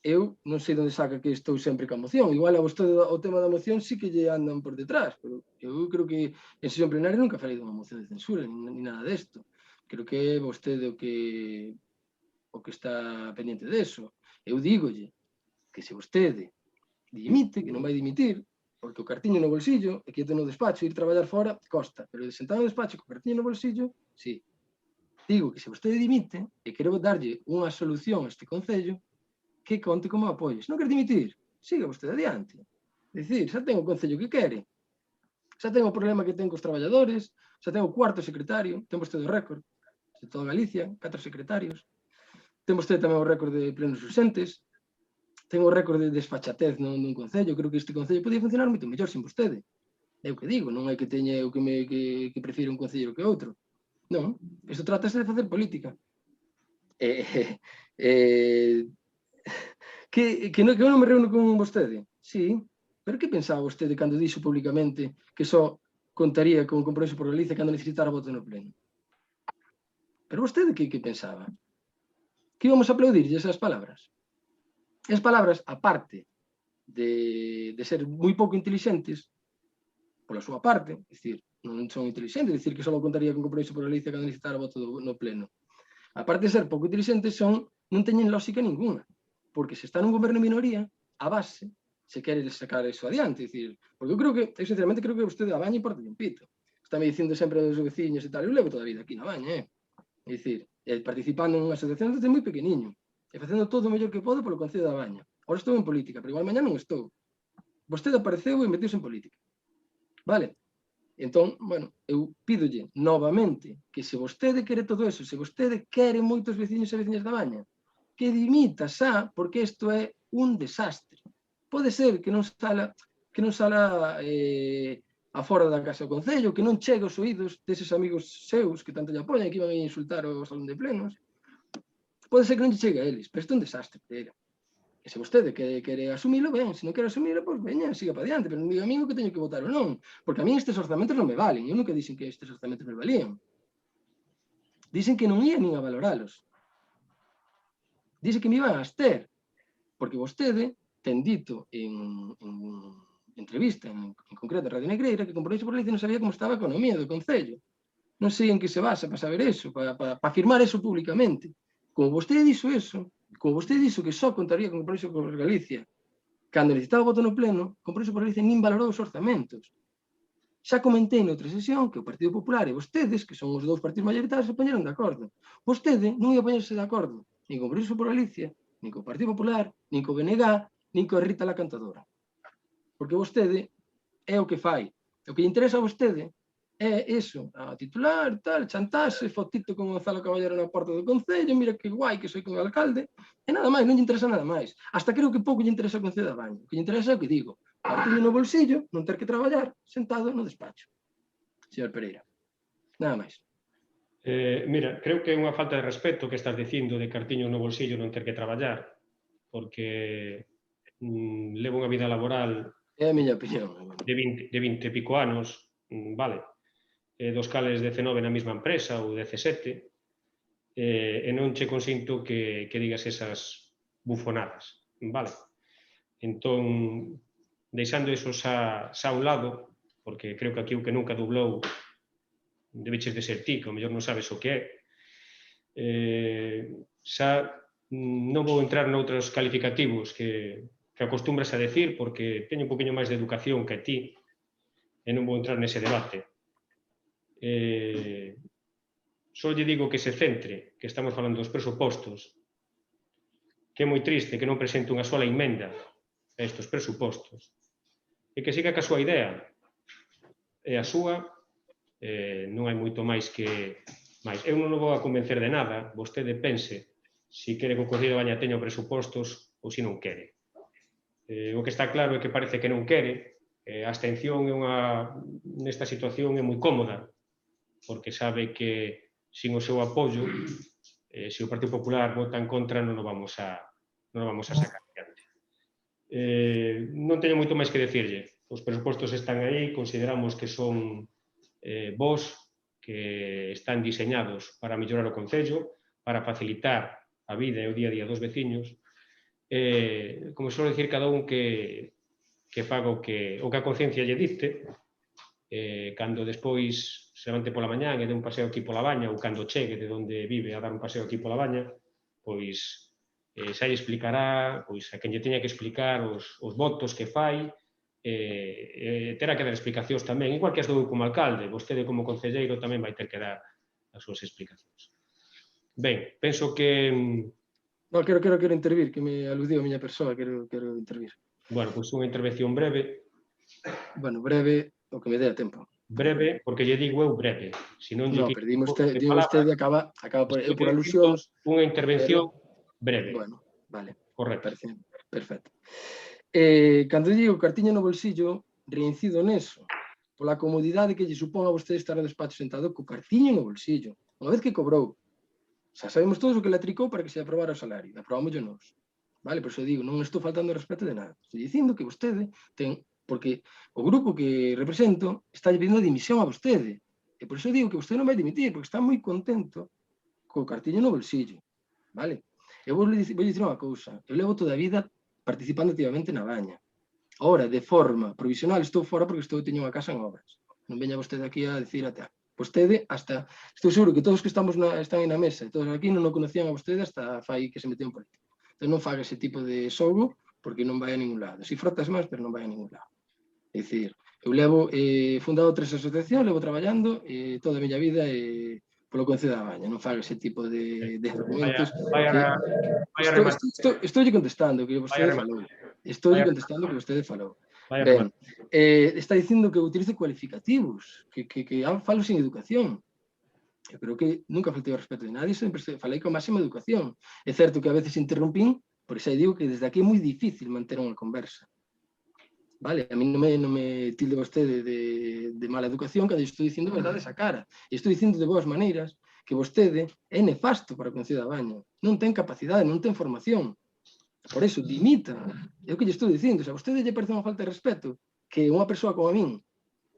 eu non sei onde saca que estou sempre ca moción. Igual a vostede o tema da moción sí que lle andan por detrás, pero eu creo que en sesión plenaria nunca falei dunha moción de censura, ni nada desto. Creo que é vostede o que está pendiente deso. Eu dígolle que se vostede dimite, que non vai dimitir, porque o cartiño no bolsillo, e quieto no despacho, ir traballar fora, costa, pero de sentar no despacho co cartiño no bolsillo, sí. Digo que se vostede dimite, e quero darlle unha solución a este concello, que conte como apoio. Se non quer dimitir, siga vostede adiante. Dicir, xa ten o concello que quere. Xa ten o problema que ten cos traballadores, xa ten o cuarto secretario, ten vostede o récord de toda Galicia, 4 secretarios. Ten vostede tamén o récord de plenos ausentes, ten o récord de desfachatez nun concello. Creo que este concello podía funcionar moito mellor sin vostede. É o que digo, non é que teña o que prefira un concello que outro. Non, isto trátase de facer política. Que eu non me reúno con vostede? Sí, pero que pensaba vostede cando dixo públicamente que só contaría con compromiso por Galicia cando necesitara voto no pleno? Pero vostede que pensaba? Que íbamos a aplaudirlle esas palabras? As palabras, aparte de ser moi pouco inteligentes, pola súa parte, é dicir, non son inteligentes, dicir que só contaría con compromiso por Galicia cando necesitara voto no pleno. Aparte de ser pouco inteligentes, non teñen lógica ninguna, porque se está nun goberno de minoría, a base, se quere sacar eso adiante, é dicir, porque eu sinceramente creo que vostede a baña importa un pito. Está me dicindo sempre dos veciños e tal, eu levo toda a vida aquí na baña, é dicir, participando en unha asociación desde moi pequeniño, e facendo todo o mellor que podo polo Concello da Baña. Ahora estou en política, pero igual mañá non estou. Vostede apareceu e metiuse en política. Vale? Entón, bueno, eu pídolle novamente que se vostede quere todo eso, se vostede quere moitos veciños e veciñas da Baña, que dimita xa, porque isto é un desastre. Pode ser que non sala a fora da Casa do Concello, que non chegue aos oídos deses amigos seus que tanto lle apoian, que iban a insultar ao salón de plenos. Pode ser que non lle chegue a eles, pero isto é un desastre, Pereira. E se vostede quere asumilo, ben, se non quere asumilo, pois veña, siga para diante, pero non diga a mí o que teño que votar ou non, porque a mí estes orzamentos non me valen, eu nunca dixen que estes orzamentos me valían. Dixen que non ia nin a valoralos. Dixen que me iban a abster, porque vostede ten dito en entrevista, en concreto, en Radio Negreira, que compromiso por Galicia non sabía como estaba a economía do Concello. Non sei en que se basa para saber eso, para afirmar eso públicamente. Como vostede dixo eso, como vostede dixo que só contaría con compromiso por Galicia cando necesitaba o voto no pleno, Compromiso por Galicia nin valorou os orzamentos. Xa comentei noutra sesión que o Partido Popular e vostedes, que son os dous partidos mayoritarios, se poñeron de acordo. Vostede non ia poñerse de acordo, nin con Compromiso por Galicia, nin co Partido Popular, nin co BNG, nin co Rita la Cantadora. Porque vostede é o que fai. O que lle interesa a vostede é iso, a titular, tal, chantaxe, fotito con Gonzalo Caballero na porta do Concello, mira que guai que soy con o alcalde, e nada máis, non lle interesa nada máis. Hasta creo que pouco lle interesa o Concello da Baña. O que lle interesa é o que digo, partido no bolsillo, non ter que traballar sentado no despacho. Señor Pereira, nada máis. Mira, creo que é unha falta de respeto que estás dicindo de cartiño no bolsillo non ter que traballar, porque levo unha vida laboral É a miña opinión. de 20 e pico anos, vale, dos cales 19 na mesma empresa ou 17, e non che consinto que digas esas bufonadas, vale? Entón, deixando eso xa a un lado, porque creo que aquí o que nunca dublou debeches de ser ti, que ao mellor non sabes o que é, xa non vou entrar noutros calificativos que acostumbras a decir, porque teño un poquinho máis de educación que ti, e non vou entrar nese debate. Só lle digo que se centre, que estamos falando dos presupostos, que é moi triste que non presente unha sola emenda a estes presupostos, e que siga ca súa idea. É a súa, non hai moito máis que... Eu non o vou a convencer de nada, vostede pense se quere que o Concello da Baña teña presupostos ou se non quere. O que está claro é que parece que non quere. A abstención nesta situación é moi cómoda, porque sabe que sin o seu apoio, se o Partido Popular vota en contra, non o vamos a sacar adiante. Non teño moito máis que decirlle. Os presupostos están aí, consideramos que son bons, que están diseñados para mellorar o Concello, para facilitar a vida e o día a día dos veciños. Como suelo dicir, cada un que faga o que a conciencia lle dicte, cando despois se levante pola mañán e dé un paseo aquí pola Baña, ou cando chegue de onde vive a dar un paseo aquí pola Baña, pois xa lle explicará a quen lle teña que explicar os votos que fai, terá que dar explicacións tamén, igual que as dou como alcalde, vostede como concelleiro tamén vai ter que dar as súas explicacións. Ben, penso que... No, quero intervir, que me aludiu a miña persoa, quero intervir. Bueno, pois unha intervención breve. Bueno, breve, o que me dé a tempo. Breve, porque lle digo eu breve. No, pero dime usted acaba por alusións... Unha intervención breve. Bueno, vale. Correcto. Perfecto. Cando digo cartiña no bolsillo, reincido neso, pola comodidade que lle supón a vostede estar no despacho sentado co cartiño no bolsillo, unha vez que cobrou. Xa sabemos todos o que latricou para que se aprobara o salario, aprobámoslo nós. Vale, por iso digo, non estou faltando o respeto de nada. Estou dicindo que vostede ten, porque o grupo que represento está pedindo dimisión a vostede. E por iso digo que vostede non vai dimitir, porque está moi contento co cartiño no bolsillo. Vale? Eu vou dicir unha cousa. Eu levo toda a vida participando activamente na Baña. Ora, de forma provisional, estou fora porque teño unha casa en obras. Non veña vostede aquí a decir até. Vostede, hasta, estou seguro que todos que están aí na mesa, todos aquí non o conocían a vostede hasta fai que se meteu en política. Entón non faga ese tipo de xogo porque non vai a ningún lado. Si frotas máis, pero non vai a ningún lado. É dicir, eu levo fundado 3 asociacións, levo traballando toda a miña vida polo Concello da Baña. Non faga ese tipo de argumentos. Estou contestando que vostede falou. Estou contestando que vostede falou. Ben, está dicindo que utilice cualificativos, que falo sin educación. Eu creo que nunca faltei o respeto de nadie, sempre falei con máxima educación. É certo que a veces interrumpín, por iso digo que desde aquí é moi difícil manter unha conversa. Vale, a mí non me tilde vostede de mala educación, cando estou dicindo verdade esa cara. E estou dicindo de boas maneiras que vostede é nefasto para o Concello da Baña. Non ten capacidade, non ten formación. Por iso, dimita. É o que lle estou dicindo. Se a vostede lle parece unha falta de respeto que unha persoa como a min,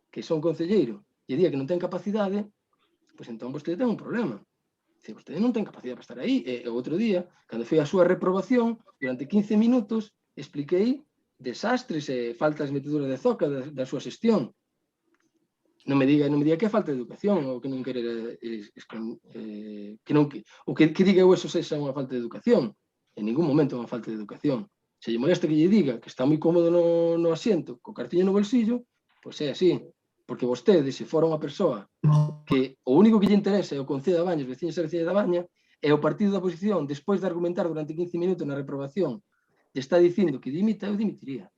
que son concelleiro, lle diga que non ten capacidade, pois entón vostede ten un problema. Se vostede non ten capacidade para estar aí. E o outro día, cando foi a súa reprobación, durante 15 minutos, expliquei desastres e faltas meteduras de zoca da súa xestión. Non me diga que é falta de educación ou que non querer que diga eu eso sexa unha falta de educación. En ningún momento é unha falta de educación. Se lle molesta que lle diga que está moi cómodo no asiento, co cartiño no bolsillo, pois é así. Porque vostede, se fora unha persoa que o único que lle interesa é o Concello da Baña, os veciños e veciñas da Baña, e o partido da oposición, despois de argumentar durante 15 minutos na reprobación, lle está dicindo que dimita, eu dimitiría.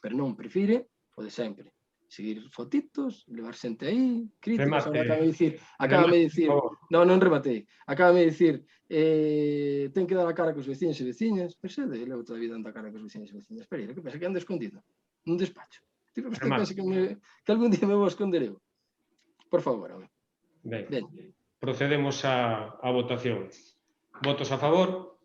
Pero non, prefire o de sempre. Seguir fotitos, levar xente aí, críticas, agora acábame de dicir, non rematei, acábame de dicir, ten que dar a cara cos veciños e veciñas, pois é, levo toda a vida dando a cara cos veciños e veciñas, espera, que pensa que ando escondido, nun despacho. Tipo, vostede pensa que algún día me vou esconder eu. Por favor, home. Ben, procedemos a votación. Votos a favor?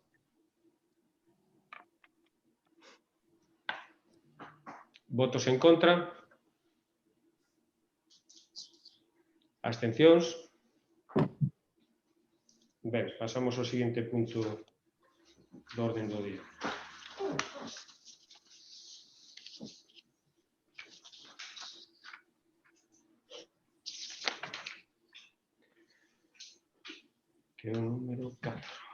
Votos en contra? Abstencións? Ben, pasamos ao seguinte punto do orden do día. Que é o número 4.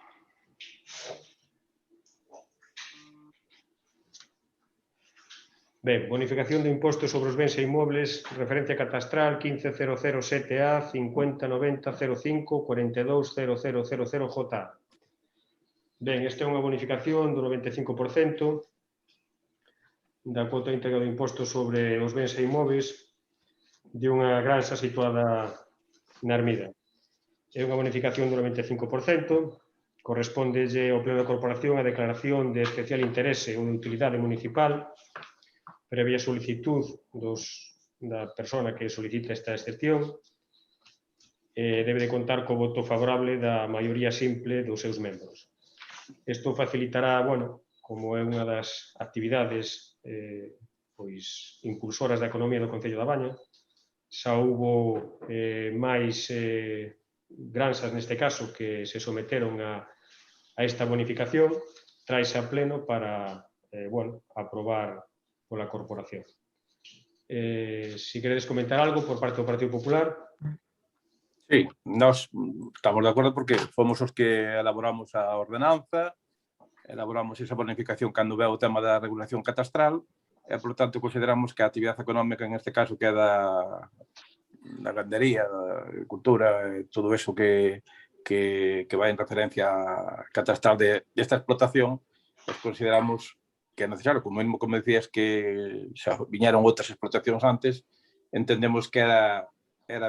Ben, bonificación de impostos sobre os bens e inmobles, referencia catastral 15007A 509005 420000J. Ben, esta é unha bonificación do 95% da cuota íntegra do imposto sobre os bens e inmobles de unha granxa situada na Armida. É unha bonificación do 95%, correspóndelle ao pleno da corporación a declaración de especial interese ou de utilidade municipal previa solicitud da persona que solicita esta excepción, debe de contar co voto favorable da maioría simple dos seus membros. Isto facilitará, bueno, como é unha das actividades pois impulsoras da economía do Concello da Baña, xa houbo máis granxas neste caso que se someteron a esta bonificación, traise a pleno para, bueno, aprobar pola corporación. Si queredes comentar algo por parte do Partido Popular. Sí, nós estamos de acordo porque fomos os que elaboramos a ordenanza, elaboramos esa bonificación cando veu o tema da regulación catastral e, por tanto, consideramos que a actividade económica, en este caso, que é da gandería, da agricultura, todo eso que vai en referencia a catastral desta explotación, pues consideramos que é necesario, como decías que xa viñeron outras explotacións antes, entendemos que era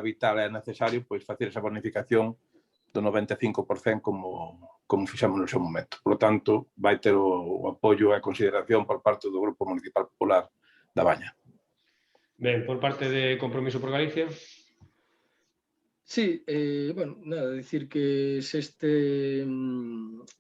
vital e necesario pois facer esa bonificación do 95% como fixemos no seu momento. Por lo tanto, vai ter o apoio e a consideración por parte do Grupo Municipal Popular da Baña. Ben, por parte de Compromiso por Galicia. Sí, bueno, nada, decir que se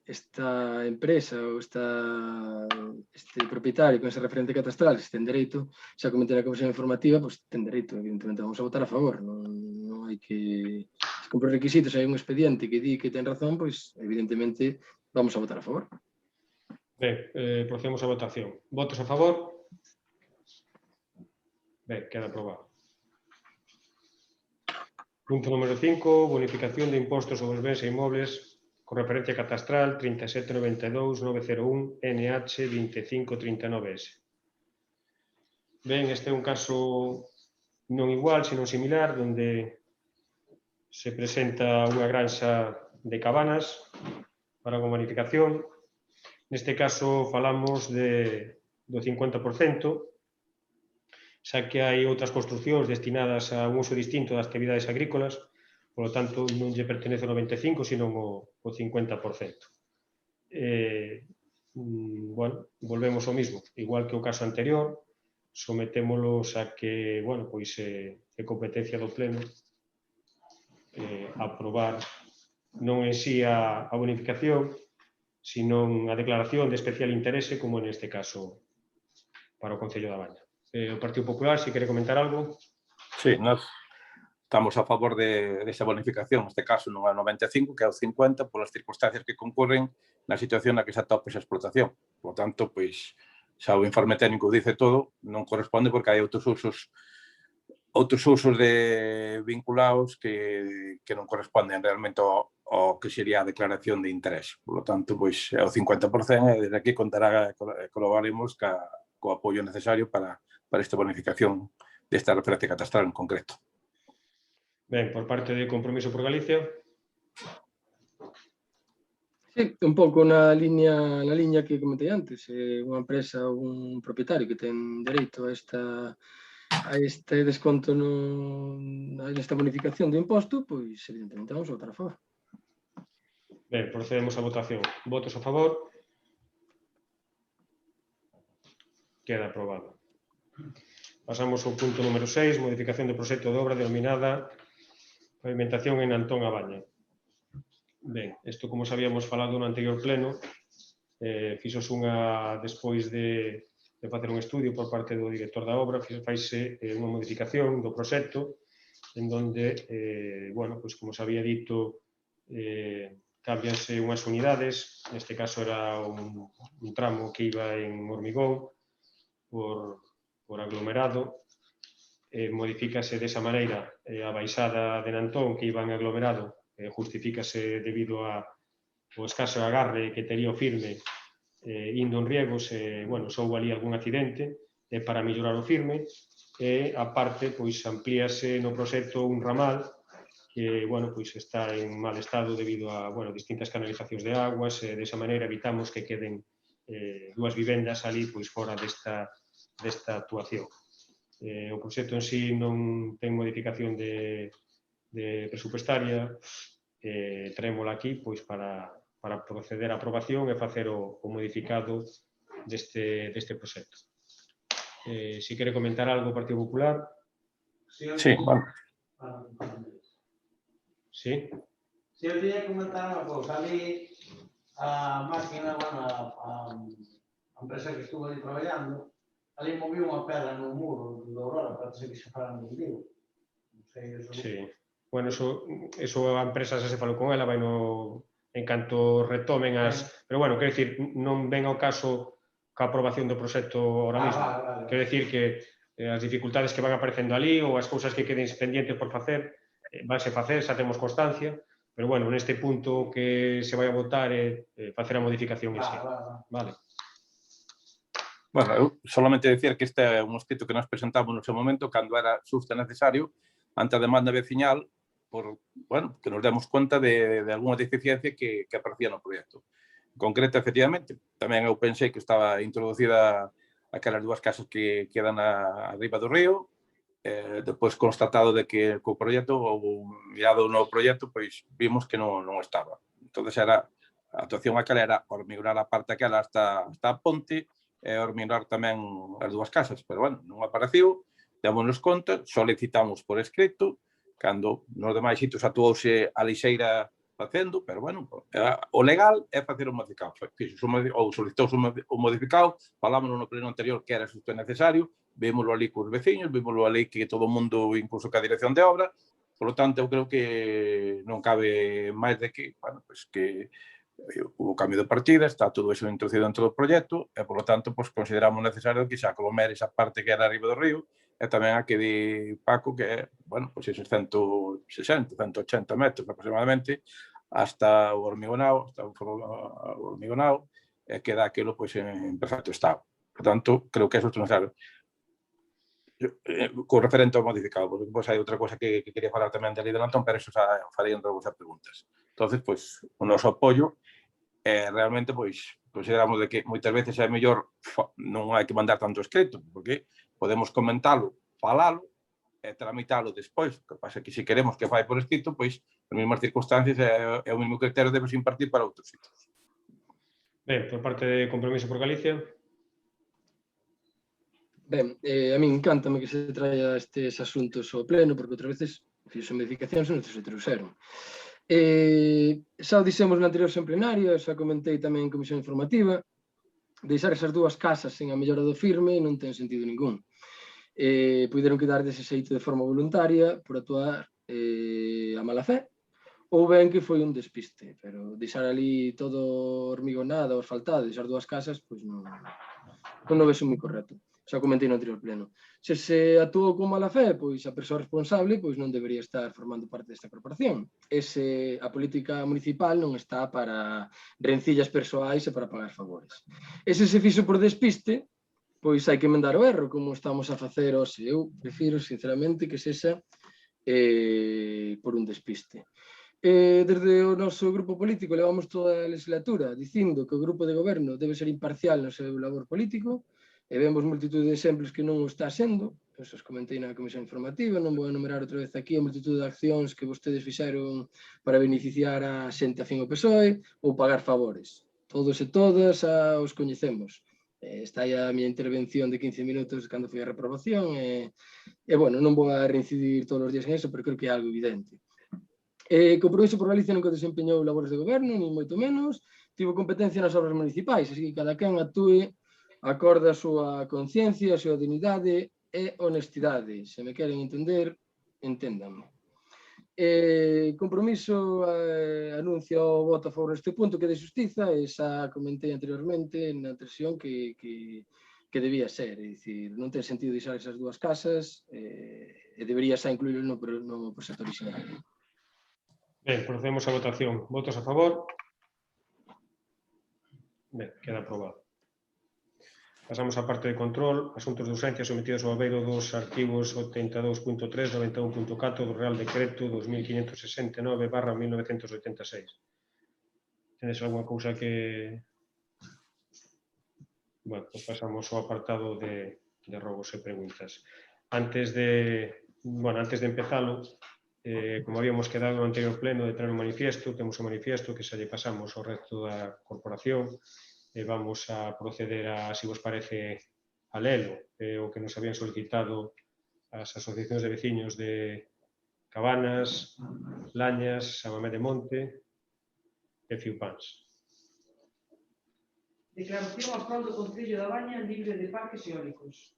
esta empresa ou este propietario con ese referente catastral se ten dereito, xa comentei na comisión informativa, pois ten dereito, evidentemente vamos a votar a favor, non hai que... Se compre os requisitos, hai un expediente que di que ten razón, pois evidentemente vamos a votar a favor. Ben, procedemos a votación. Votos a favor? Ben, queda aprobado. Punto número 5, bonificación de impostos sobre os bens e inmobles con referencia catastral 3792-901 NH 2539S. Ben, este é un caso non igual, sino similar, onde se presenta unha granxa de cabanas para unha bonificación. Neste caso falamos do 50%, xa que hai outras construcións destinadas a un uso distinto das actividades agrícolas, polo tanto, non lle pertenece o 95%, sino o 50%. Bueno, volvemos ao mismo. Igual que o caso anterior, sometémolos a que, bueno, pois é competencia do Pleno aprobar non en sí a bonificación, sino a declaración de especial interese, como neste caso para o Concello da Baña. O Partido Popular, se quere comentar algo. Sí, nós estamos a favor desa bonificación, neste caso non é o 95, que é o 50, polas circunstancias que concurren na situación na que se atopa esa explotación. Por tanto, pois, xa o informe técnico dice todo, non corresponde porque hai outros usos outros usos vinculados que non corresponden realmente ao que sería a declaración de interés. Por lo tanto, pois, é o 50% e desde aquí contará colaboraremos co apoio necesario para esta bonificación desta referencia catastral en concreto. Ben, por parte de Compromiso por Galicia. Sí, un pouco na liña que comentei antes, unha empresa ou un propietario que ten dereito a este desconto a esta bonificación do imposto, pois evidentemente vamos a votar a favor. Ben, procedemos a votación. Votos a favor. Queda aprobado. Pasamos ao punto número 6, modificación do proxecto de obra denominada pavimentación en Antón Abaña. Ben, isto como sabíamos falado no anterior pleno, fixos despois de facer un estudio por parte do director da obra, faise unha modificación do proxecto en donde, bueno, pois como se había dito, cámbianse unhas unidades, neste caso era un tramo que iba en hormigón por aglomerado, modifícase desa maneira a baixada de Nantón que iba en aglomerado, justifícase debido ao escaso agarre que tería o firme indo en riegos, bueno, soubo ali algún accidente para mellorar o firme e, aparte, pois amplíase no proxecto un ramal que, bueno, pois está en mal estado debido a, bueno, distintas canalizacións de aguas, desa maneira evitamos que queden dúas vivendas ali pois fora desta actuación. O proxecto en sí non ten modificación de presupuestaria, traémola aquí pois para proceder á aprobación e facer o modificado deste proxecto. Si quere comentar algo o Partido Popular. Sí, bueno. Sí? Si eu quería comentar unha cousa, ali a máquina, bueno, a empresa que estuvo ali traballando, ali moviu unha pedra no muro do Aurora, para que se faran un lío. Non sei, eso... Sí. Bueno, eso a empresa xa se falou con ela, vai en canto retomen Pero bueno, quero dicir, non ven ao caso ca aprobación do proxecto ahora mismo. Vale. Quero dicir que as dificultades que van aparecendo ali ou as cousas que queden pendientes por facer, vanse facer, xa temos constancia, pero bueno, neste punto que se vai a votar é facer a modificación en sí. Vale. Bueno, eu solamente decir que este é un escrito que nos presentamos no seu momento cando era xusto necesario ante a demanda veciñal bueno, que nos demos conta de algunha deficiencia que aparecía no proxecto. En concreto, efectivamente, tamén eu pensei que estaba introducida aquelas dúas casas que quedan arriba do río, depois constatado de que co proxecto, ou mirado no proxecto, pois vimos que non estaba. Entón, a actuación aquela era hormigonar a parte aquela hasta a ponte e hormigonar tamén as dúas casas, pero bueno, non apareceu, démonos conta, solicitamos por escrito, cando nos demais sitios actuouse a lixeira facendo, pero bueno, o legal é facer o modificado. Ou solicitouse o modificado, falámoslo no pleno anterior que era xusto necesario, vímoslo ali cos veciños, vímoslo ali que todo o mundo, incluso ca dirección de obra, por lo tanto, eu creo que non cabe máis de que, bueno, pues que hubo cambio de partida, está todo eso introducido dentro do proxecto e, por lo tanto, pues, consideramos necesario que se aglomere esa parte que era arriba do río e tamén a que di Paco que é, bueno, pues esos 160, 180 metros aproximadamente hasta o hormigonao, e queda aquilo pues, en perfecto estado. Por tanto, creo que eso é necesario. Co referente ao modificado, porque pues, hai outra cosa que quería falar tamén de ali de Antón, pero eso xa farei entre vos as preguntas. Entonces, pues, o noso apoio realmente, pois, consideramos de que moitas veces é mellor non hai que mandar tanto escrito, porque podemos comentalo, falalo e tramitalo despois. O que pasa é que se queremos que fai por escrito, pois, as mesmas circunstancias e o mesmo criterio debes impartir para outros sitios. Ben, por parte de Compromiso por Galicia. Ben, a min encántame que se traia estes asuntos ao pleno, porque outras veces fixo modificacións e non se trouxeron. Xa o dixemos na anterior en plenario, xa comentei tamén en comisión informativa, deixar esas dúas casas sen a mellora do firme non ten sentido ningún. Puideron quedar dese xeito de forma voluntaria por actuar a mala fe, ou ben que foi un despiste, pero deixar ali todo hormigonado, asfaltado, deixar dúas casas, pois non o vexo moi correcto. xa comentei no anterior pleno. Se actuou con mala fe, pois a persoa responsable pois non debería estar formando parte desta corporación. A política municipal non está para rencillas persoais e para pagar favores. Se fixo por despiste, pois hai que emendar o erro, como estamos a facer hoxe. Eu prefiro, sinceramente, que sexa por un despiste. Desde o noso grupo político levamos toda a legislatura dicindo que o grupo de goberno debe ser imparcial no seu labor político e vemos multitud de exemplos que non o está sendo. Os comentei na comisión informativa, non vou enumerar outra vez aquí a multitud de accións que vostedes fixeron para beneficiar a xente afín ao PSOE ou pagar favores. Todos e todas os coñecemos. Está aí a miña intervención de 15 minutos cando foi a reprobación e bueno, non vou a reincidir todos os días en eso, pero creo que é algo evidente. Compromiso por Galicia nunca desempeñou labores de goberno, nin moito menos, tivo competencia nas obras municipais, así que cada quen actúe acorde a súa conciencia, a súa dignidade e honestidade. Se me queren entender, enténdanme. Compromiso anuncia o voto a favor deste punto que é de xustiza e xa comentei anteriormente na sesión que debía ser, é dicir, non ten sentido deixar esas dúas casas e debería xa incluílo no proxecto original. Ben, procedemos a votación. Votos a favor? Ben, queda aprobado. Pasamos á parte de control. Asuntos de urxencia sometidos ao abeiro dos arquivos 82.3 e 91.4 do Real Decreto 2569/1986. Tedes alguna cousa que... Bueno, pues pasamos ao apartado de rogos e preguntas. Antes de empezalo, como habíamos quedado no anterior pleno de traer un manifiesto, temos un manifiesto que xa lle pasamos ao resto da corporación e vamos a proceder a, se vos parece, a lelo, o que nos habían solicitado as asociacións de veciños de Cabanas, Lañas, San Mamés de Monte e Fiupáns. Declaración a prol do Concello da Baña libre de parques eólicos.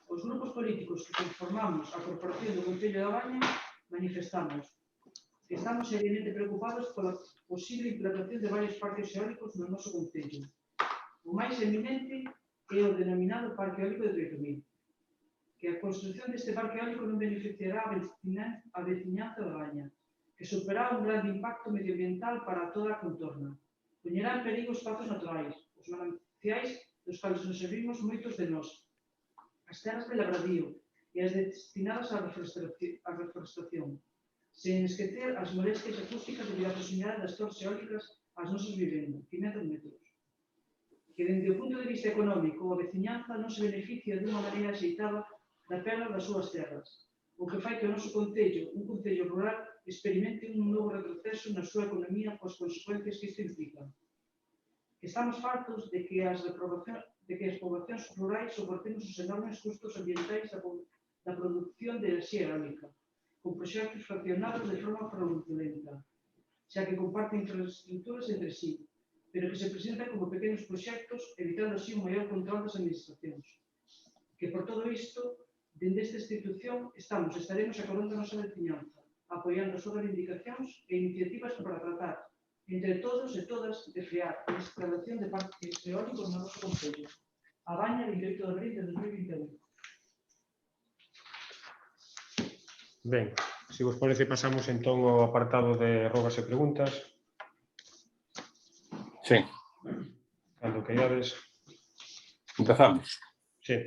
Os grupos políticos que conformamos a Corporación do Concello da Baña manifestamos que estamos seriamente preocupados pola posible implantación de varios parques eólicos no noso concello. O máis eminente é o denominado Parque Eólico de Troitomil, que a construción deste parque eólico non beneficiará a veciñanza da Baña, que superará un grande impacto medioambiental para toda a contorna. Poñerá en perigo espazos naturais, os mananciais dos cales nos servimos moitos de nós, as terras de labradío e as destinadas á reforestación, sen esquecer as molestias acústicas debido á proximidade das torres eólicas ás nosas vivendas, 500 metros. Que, dende o punto de vista económico, a veciñanza non se beneficia dunha maneira axeitada da perda das súas terras, o que fai que o noso concello, un concello rural, experimente un novo retroceso na súa economía coas consecuencias que isto implica. Estamos fartos de que as poboacións rurais soportemos os enormes custos ambientais da produción de enerxía eólica, con proxectos fraccionados de forma fraudulenta, xa que comparten infraestructuras entre sí, pero que se presentan como pequenos proxectos, evitando así un maior control das administracións. Que por todo isto, dende esta institución, estaremos acordando a nosa veciñanza, apoiando as súas reivindicacións e iniciativas para tratar, entre todos e todas, de frear a instalación de parques eólicos no noso concello. A Baña, 28 de abril de 2021. Ben, se vos parece, pasamos entón ao apartado de rogas e preguntas. Sí. Cando queirades. Empezamos. Sí.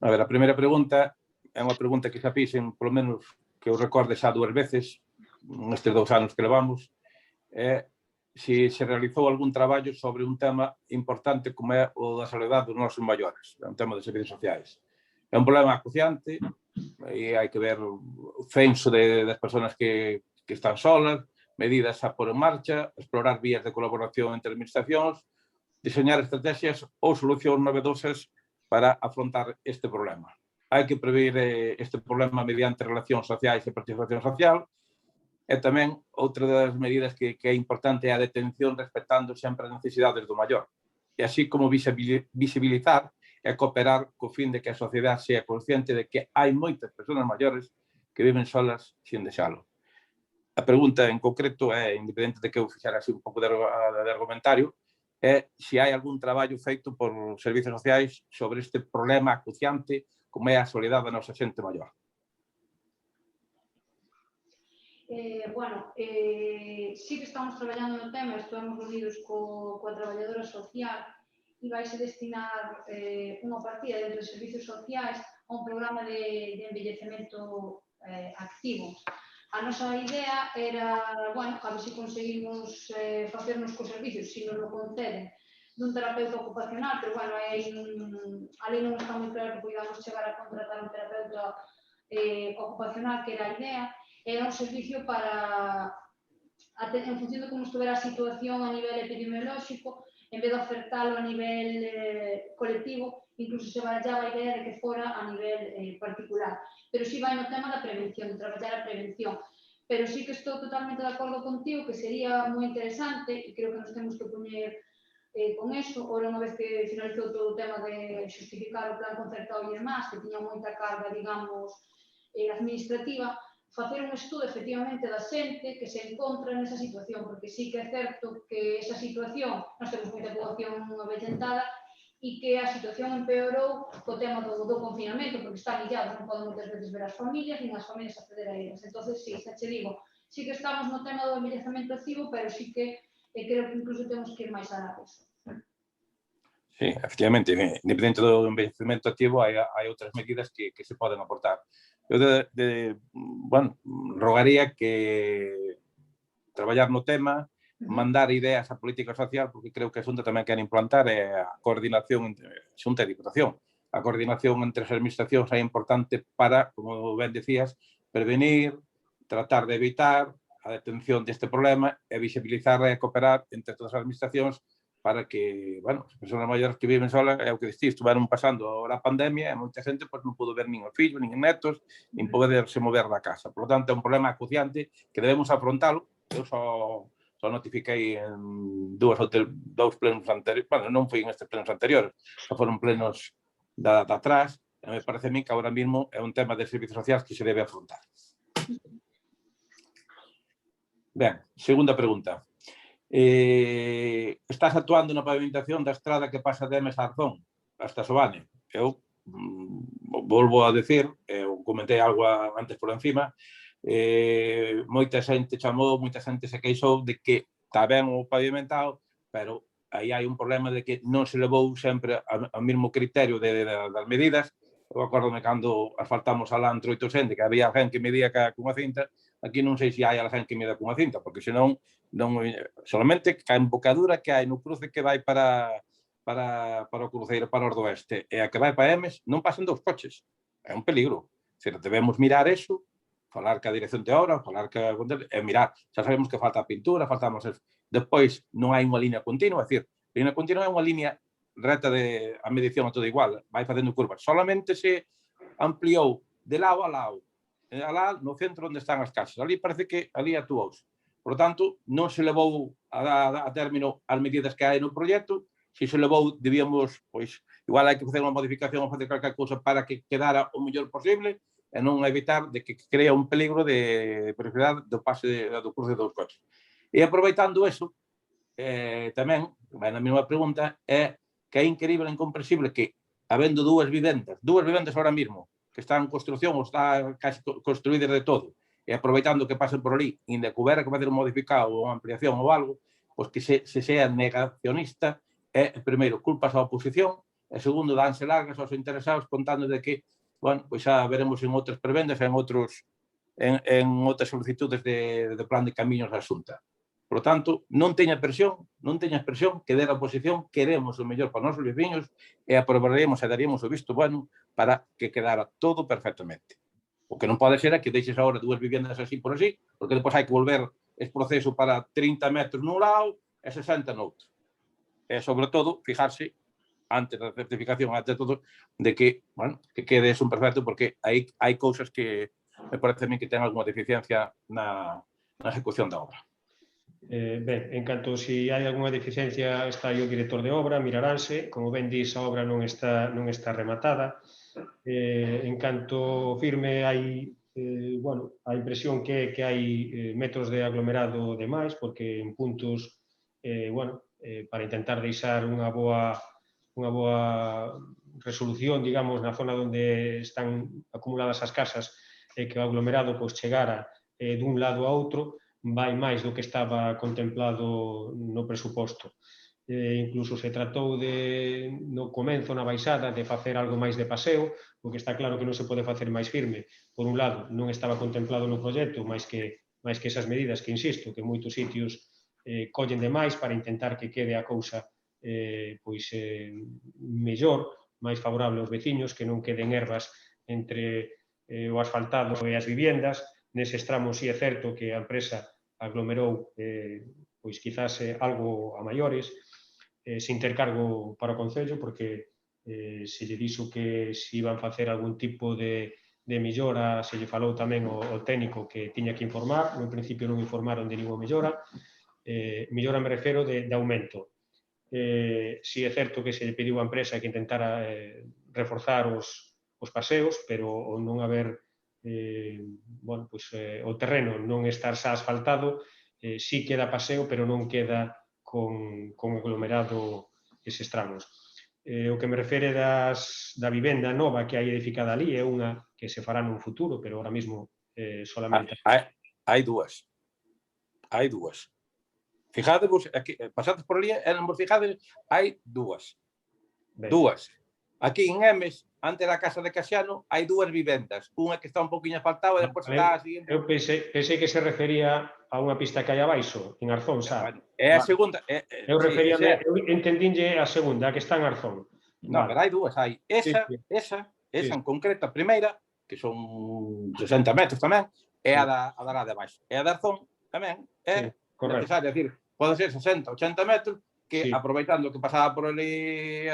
A ver, a primeira pregunta é unha pregunta que xa fixen, polo menos que eu recorde xa 2 veces, nestes 2 anos que levamos, é se realizou algún traballo sobre un tema importante como é o da soledade dos nosos maiores, é un tema de servicios sociais. É un problema acuciante e hai que ver o censo das persoas que están solas, medidas a pôr en marcha, explorar vías de colaboración entre administracións, diseñar estrategias ou solucións novedosas para afrontar este problema. Hai que prever este problema mediante relacións sociais e participación social e tamén outra das medidas que é importante é a detención respectando sempre as necesidades do maior e así como visibilizar e cooperar co fin de que a sociedade sea consciente de que hai moitas persoas maiores que viven solas sin deixalo. A pregunta en concreto é, independente de que eu fixera así un pouco de argumentario, é se hai algún traballo feito por servizos sociais sobre este problema acuciante como é a soledade da nosa xente maior. Sí que estamos traballando no tema, estamos unidos coa traballadora social e vais a destinar unha partida dentro de servizos sociais a un programa de envellecemento activo. A nosa idea era, a ver se conseguimos facernos cos servicios, se nos lo conceden, dun terapeuta ocupacional, pero, a lei non está moi claro que podamos chegar a contratar un terapeuta ocupacional, que era a idea. Era un servicio para, en función de como estuviera a situación a nivel epidemiolóxico, en vez de ofertalo a nivel colectivo, incluso se barallaba a idea de que fora a nivel particular. Pero sí vai no tema da prevención, de traballar a prevención. Pero sí que estou totalmente de acordo contigo que sería moi interesante, e creo que nos temos que poñer con eso, ora unha vez que finalizou todo o tema de justificar o plan concertado e demás, que tiña moita carga, digamos, administrativa, facer un estudo efectivamente da xente que se encontra nesa situación, porque sí que é certo que esa situación, nós temos moita poboación avellentada, e que a situación empeorou co tema do confinamento, porque están illados, non poden moitas veces ver as familias, nin as familias acceder a elas. Entón, sí, xa che digo, sí que estamos no tema do envellecemento activo, pero sí que creo que incluso temos que ir máis alá disso. Sí, efectivamente, independente do envellecemento activo, hai outras medidas que se poden aportar. Eu, rogaría que traballar no tema, mandar ideas á política social, porque creo que a Xunta tamén quer implantar a coordinación entre Xunta e Diputación. A coordinación entre as administracións é importante para, como ben decías, prevenir, tratar de evitar a detención deste problema e visibilizar e cooperar entre todas as administracións para que, as persoas maiores que viven solas, é o que dicís, estuveron pasando agora a pandemia e moita xente non pudo ver nin os fillos, nin os netos, nin poderse mover da casa. Por lo tanto, é un problema acuciante que debemos afrontalo. Eu só notifiquei en dous plenos anteriores, non foi en estes plenos anteriores, só foron plenos de atrás, e me parece a mí que ahora mismo é un tema de servicios sociais que se debe afrontar. Ben, segunda pregunta. Estás actuando na pavimentación da estrada que pasa de Emes a Arzón, hasta Sobane. Eu volvo a decir, eu comentei algo antes por encima, moita xente chamou, moita xente se queixou de que está ben o pavimentado, pero aí hai un problema de que non se levou sempre ao mesmo criterio das medidas. Eu acordome cando asfaltamos a Lantro 800, que había alguén que medía cunha cinta, aquí non sei se hai alguén que mida cunha cinta, porque senón, solamente a embocadura que hai no cruce que vai para o cruceiro, para o Ordoeste, e a que vai para Emes, non pasan dous coches. É un peligro. Debemos mirar eso, falar que a dirección de obra, falar que e mirar. Xa sabemos que falta pintura, faltamos eso. Depois, non hai unha línea continua, é dicir, a línea continua é unha línea reta de a medición a todo igual, vai facendo curvas. Solamente se ampliou de lado a lado, alá no centro onde están as casas. Ali parece que ali actuouse. Por tanto, non se levou a término as medidas que hai no proxecto. Se se levou, debíamos, pois, igual hai que facer unha modificación ou facer calquer cousa para que quedara o mellor posible e non evitar de que crea un peligro de perigosidade do pase do cruce dos coches. E aproveitando eso, tamén, vai na mesma pregunta, é que é increíble e incomprensible que, habendo dúas vivendas ahora mismo, que están en construcción ou está casi construídas de todo, e aproveitando que pasen por ali, inda que houbera que fazer un modificado ou unha ampliación ou algo, pois que se sea negacionista, primeiro, culpas á oposición, e segundo, danse largas aos interesados contando de que, pois xa veremos en outras prebendas, en outras solicitudes de plan de camiños da Xunta. Por tanto, non teña presión, que der a oposición, queremos o mellor para os nosos veciños e aprobaremos e daríamos o visto bueno para que quedara todo perfectamente. O que non pode ser é que deixes agora dúas vivendas así por así, porque depois hai que volver ese proceso para 30 metros nun lado e 60 noutro. E, sobre todo, fijarse, antes da certificación, antes de todo, de que quede eso perfecto, porque hai cousas que me parece a mí que ten alguna deficiencia na ejecución da obra. Ben, en canto se hai algunha deficiencia, está aí o director de obra, miraránse, como ben dís, a obra non está rematada. En canto firme hai, a impresión que hai metros de aglomerado de máis, porque en puntos, para intentar deixar unha boa resolución, digamos, na zona onde están acumuladas as casas, e que o aglomerado chegara dun lado a outro, vai máis do que estaba contemplado no presuposto. Incluso se tratou no comenzo, na baixada, de facer algo máis de paseo, o que está claro que non se pode facer máis firme. Por un lado, non estaba contemplado no proxecto, máis que esas medidas que, insisto, que en moitos sitios collen demais para intentar que quede a cousa mellor, máis favorable aos veciños, que non queden ervas entre o asfaltado e as vivendas. Neses tramos, sí é certo que a empresa aglomerou quizás algo a maiores, sin ter cargo para o Concello, porque se lle dixo que se iban facer algún tipo de mellora, se lle falou tamén ao técnico que tiña que informar. No principio non informaron de ninguna mellora. Mellora me refero de aumento. Si é certo que se lle pediu á empresa que intentara reforzar os paseos, pero o non haber o terreno non estar xa asfaltado, si queda paseo, pero non queda con aglomerado eses tramos. O que me refere da vivenda nova que hai edificada ali é unha que se fará nun futuro, pero ahora mismo solamente... Hai dúas. Fijadevos, pasades por ali, vos fijades, hai dúas. Aquí en Emes, ante da casa de Casiano, hai dúas vivendas. Unha que está un poquinho asfaltada e depois está a siguiente. Eu pensei que se refería a unha pista que hai abaixo, en Arzón, xa. É a segunda. Eu entendínlle a segunda, a que está en Arzón. Non, pero hai dúas, hai. Esa en concreto, a primeira, que son 60 metros tamén, é a da de abaixo. E a da Arzón tamén é necesaria, decir, pode ser 60, 80 metros, que aproveitando que pasaba por ali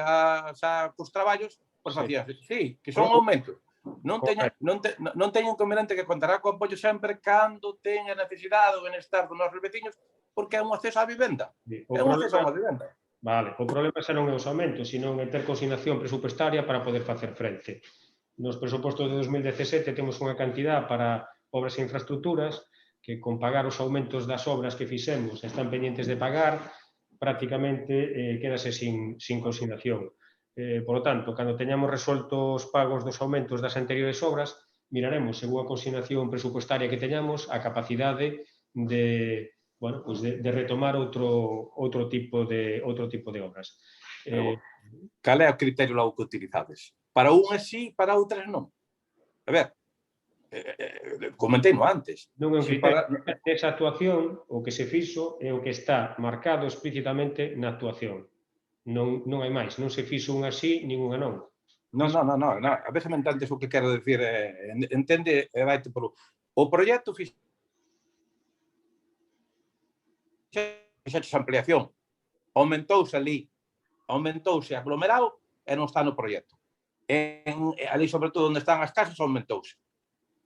xa cos traballos, pois facía, sí, que son aumentos. Non teño inconveniente que contará co apoio sempre cando teña necesidade ou benestar dos nosos veciños, porque é un acceso á vivenda. É un acceso á vivenda. Vale, o problema xa non é os aumentos, sino é ter consignación presupuestaria para poder facer frente. Nos presupostos de 2017 temos unha cantidad para obras e infraestructuras que, con pagar os aumentos das obras que fixemos, están pendientes de pagar, prácticamente quedase sin consignación. Por lo tanto, cando teñamos resoltos os pagos dos aumentos das anteriores obras, miraremos, según a consignación presupuestaria que teñamos, a capacidade de retomar outro tipo de obras. Cal é o criterio logo que utilizades? Para unhas sí, para outras non. A ver, comentei no antes. Non é un criterio. Esa actuación, o que se fixo é o que está marcado explícitamente na actuación. Non hai máis. Non se fixo unha sí, ninguna non. Non. A veces me entendes o que quero decir. Entende, vaite por o proxecto fixeches ampliación. Aumentouse ali, aumentouse aglomerado e non está no proxecto. Ali, sobre todo, onde están as casas, aumentouse.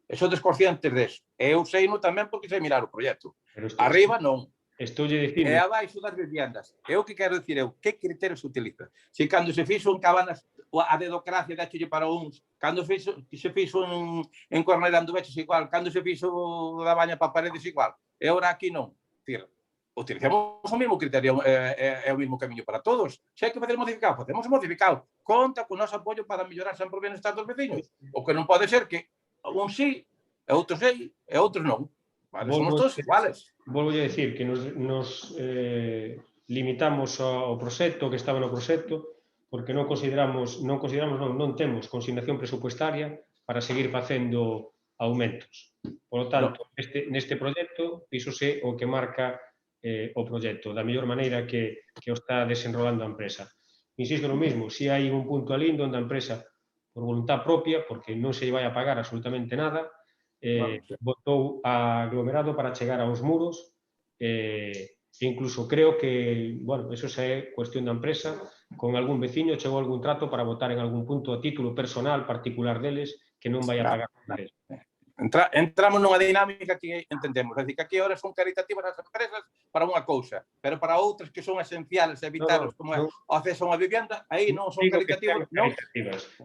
E sodes conscientes deso. E eu sei tamén porque sei mirar o proxecto. Arriba non. Estoulle dicindo. E abaixo das viviendas. E o que quero dicir eu, que criterios se utiliza? Se cando se fixo en Cabanas a dedocracia dacholle para uns, cando se fixo en Cornellán do Beches igual, cando se fixo da Baña para Paredes igual. E ora aquí non. Utilicemos o mesmo criterio, é o mesmo camiño para todos. Se hai que facer modificado, facemos modificado. Conta con o noso apoio para mellorar sempre o benestar dos veciños. O que non pode ser que un sí, e outros sí, e outros non. Vale, somos todos iguales. Volvo a decir que nos limitamos ao proxecto, que estaba no proxecto, porque non temos consignación presupuestaria para seguir facendo aumentos. Por lo tanto, neste proxecto, fíxose o que marca o proxecto, da mellor maneira que o está desenrolando a empresa. Insisto no mesmo, se hai un punto ali onde a empresa, por voluntad propia, porque non se vai a pagar absolutamente nada, botou a aglomerado para chegar aos muros, e incluso creo que, eso xa é cuestión da empresa, con algún veciño chegou algún trato para votar en algún punto a título personal, particular deles, que non vai a pagar nada. Entramos nunha dinámica que entendemos, é dicir, que aquí ahora son caritativas as empresas para unha cousa, pero para outras que son esenciales evitarlos, como é o acceso a unha vivenda, aí non son caritativas.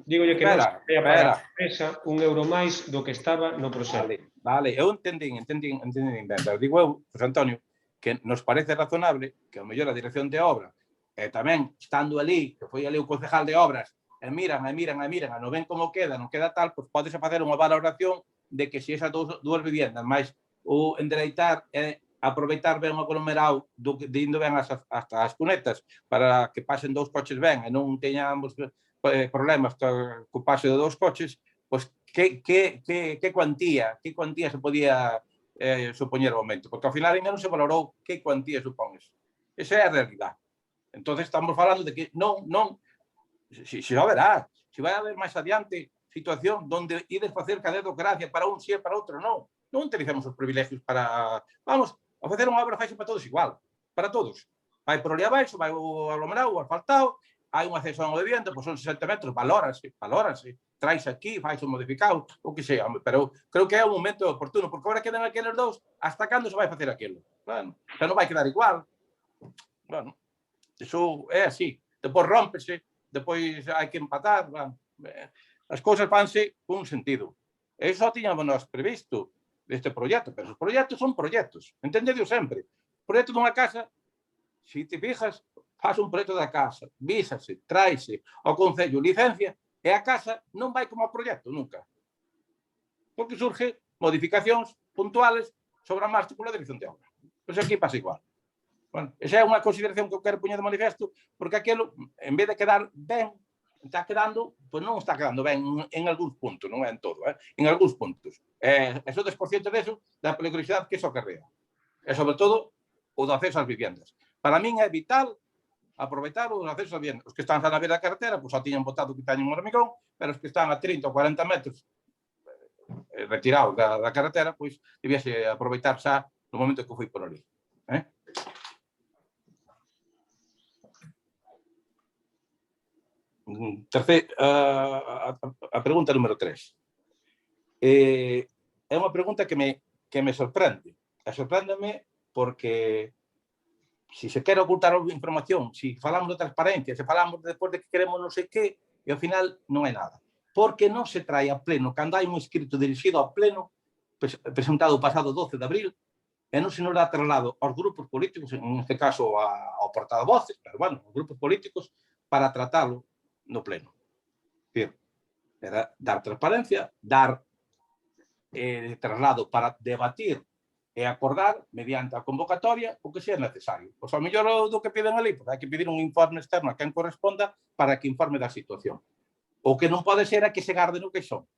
Dígolle que non se vai a pagar a empresa €1 máis do que estaba no proxecto. Vale, eu entendín ben, pero digo eu, José Antonio, que nos parece razonable que ao mellor a dirección de obra e tamén estando ali, que foi ali o concejal de obras, e miran, non ven como queda, non queda tal, pois podes facer unha valoración de que se esas dúas viviendas máis o endereitar e aproveitar ben o aglomerado de indo ben hasta as cunetas para que pasen 2 coches ben e non teñamos problemas co paso de 2 coches, pois que cuantía se podía supoñer o aumento, porque ao final ainda non se valorou que cuantía supón eso. Esa é a realidade. Entón, estamos falando de que non, si haberá, si vai haber máis adiante situación onde ides facer cadedocracia para un si e para outro non. Non utilicemos os privilegios para... Vamos, a facer unha obra faixe para todos igual, para todos. Vai por ali abaixo, vai o aglomerado, o asfaltado, hai un acceso a unha vivienda, pois son 60 metros, valórase, traes aquí, fais un modificado, o que sea, pero creo que é un momento oportuno, porque agora quedan aqueles dous, hasta cando se vai facer aquilo? Bueno, xa non vai quedar igual. Bueno, iso é así. Depois rómpese, depois hai que empatar, bueno, as cousas vanse con un sentido. E iso tiñamos nós previsto deste proxecto, pero os proxectos son proxectos, entendedio sempre. O proxecto dunha casa, se te fijas, faz un proxecto da casa, vísase, tráese ao Concello licencia, e a casa non vai como a proxecto, nunca. Porque surge modificacións puntuales sobre a marcha pola dirección de obra. Pois aquí pasa igual. Bueno, esa é unha consideración que eu quero poñer de manifesto, porque aquilo, en vez de quedar ben, está quedando, pois non está quedando ben en algúns puntos, non é en todo, en algúns puntos. E só 10% deso da peligrosidade que iso acarrea. E, sobre todo, o do acceso ás viviendas. Para min é vital aproveitar os accesos a viviendas. Os que están na beira da carretera, pois só tiñan botado que teñen un hormigón, pero os que están a 30 ou 40 metros retirados da carretera, pois debiase aproveitar xa no momento que fui por ali. A pregunta número 3. É unha pregunta que me sorprende. Sorpréndeme porque se se quere ocultar información, se falamos de transparencia, se falamos despois de que queremos non sei que, e ao final non é nada. Porque non se trae a pleno, cando hai un escrito dirixido a pleno, presentado o pasado 12 de abril, e non se nos dá traslado aos grupos políticos, en este caso ao portavoces, pero bueno, aos grupos políticos, para tratalo no pleno. Era dar transparencia, dar traslado para debatir e acordar mediante a convocatoria o que sea necesario. Pois ao mellor do que piden ali, hai que pedir un informe externo a quen corresponda para que informe da situación. O que non pode ser é que se garde no queixón.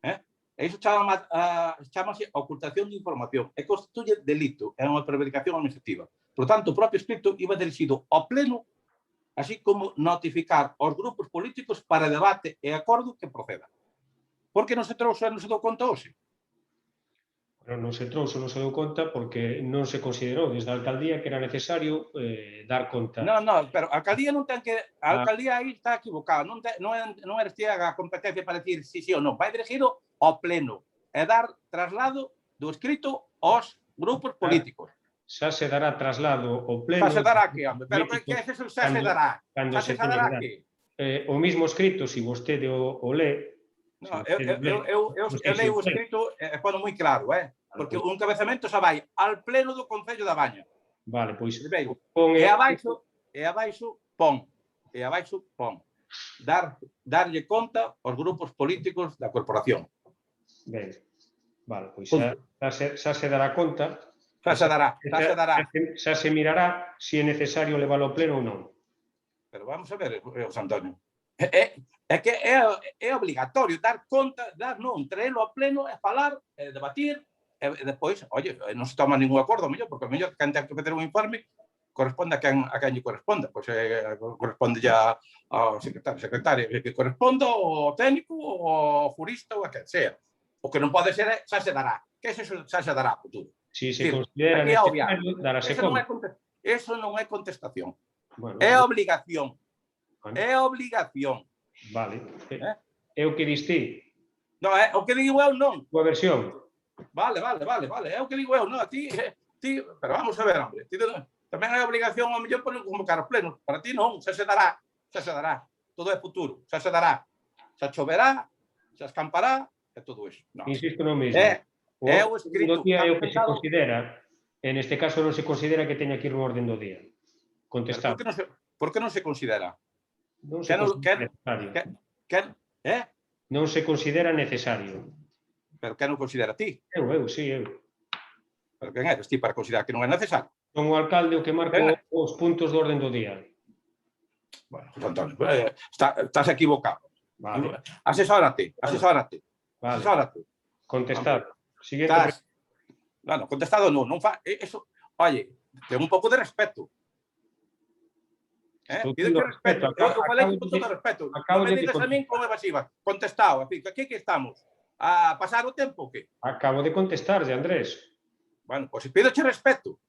E iso chamase ocultación de información e constituye delito, é unha prevaricación administrativa. Por tanto, o propio escrito iba dirixido ao pleno, así como notificar aos grupos políticos para debate e acordo que proceda. Por que non se trouxe e non se dou conta hoxe? Bueno, non se trouxe, non se dou conta porque non se considerou desde a alcaldía que era necesario dar conta. Non, pero a alcaldía non ten que... A alcaldía aí está equivocada. Non eres ti a competencia para decir si ou non. Vai dirigido ao pleno e dar traslado do escrito aos grupos políticos. Xa se dará traslado ao pleno. Xa se dará que, home, pero que é eso xa se dará? Xa se dará que? O mismo escrito, se vostede o lé... Eu leio o escrito e pono moi claro, porque o encabezamento xa vai al pleno do Concello da Baña. Vale, pois... E abaixo pon. Darlle conta aos grupos políticos da corporación. Ben, vale, pois xa se dará conta. Xa se dará. Xa se mirará se é necesario leválo ao pleno ou non. Pero vamos a ver, José Antonio. É que é obligatorio dar conta, traelo ao pleno e falar, debatir, e depois, oye, non se toma ningún acordo, porque o mellor quen ten que facer un informe corresponde a quen lle corresponda. Pois corresponde ya ao secretario, que corresponda ao técnico, ao jurista ou a quen sea. O que non pode ser é xa se dará. Que eso xa se dará a futuro. Si se considera necesario, darase conta. Eso non é contestación. É obligación. É obligación. Vale. É o que dis ti? Non, é o que digo eu non. Tua versión. Vale. É o que digo eu, non. Ti, pero vamos a ver, hombre. Tamén hai obligación ao mellor por convocar os plenos. Para ti non, xa se dará. Todo é futuro, xa se dará. Xa choverá, xa escampará, e todo iso. Insisto no mesmo. É o escrito. É o que se considera E neste caso non se considera que teña que ir no orden do día. Contestar. Por que non se considera? Non se considera necesario. Non se considera necesario. Pero que non considera ti? Sí, eu. Pero quen eres ti para considerar que non é necesario? Son o alcalde o que marca os puntos do orden do día. Bueno, Antonio, estás equivocado. Vale. Asesórate. Vale. Contestar. Siguiente pregunta. No, contestado non fa eso. Oye, ten un pouco de respeto. Pídete respeto. Eu falei con todo respeto. Non me digas a min como evasivas. Contestado. Aquí que estamos. A pasar o tempo o que? Acabo de contestarlle, Andrés. Bueno, pois pídoche respeto.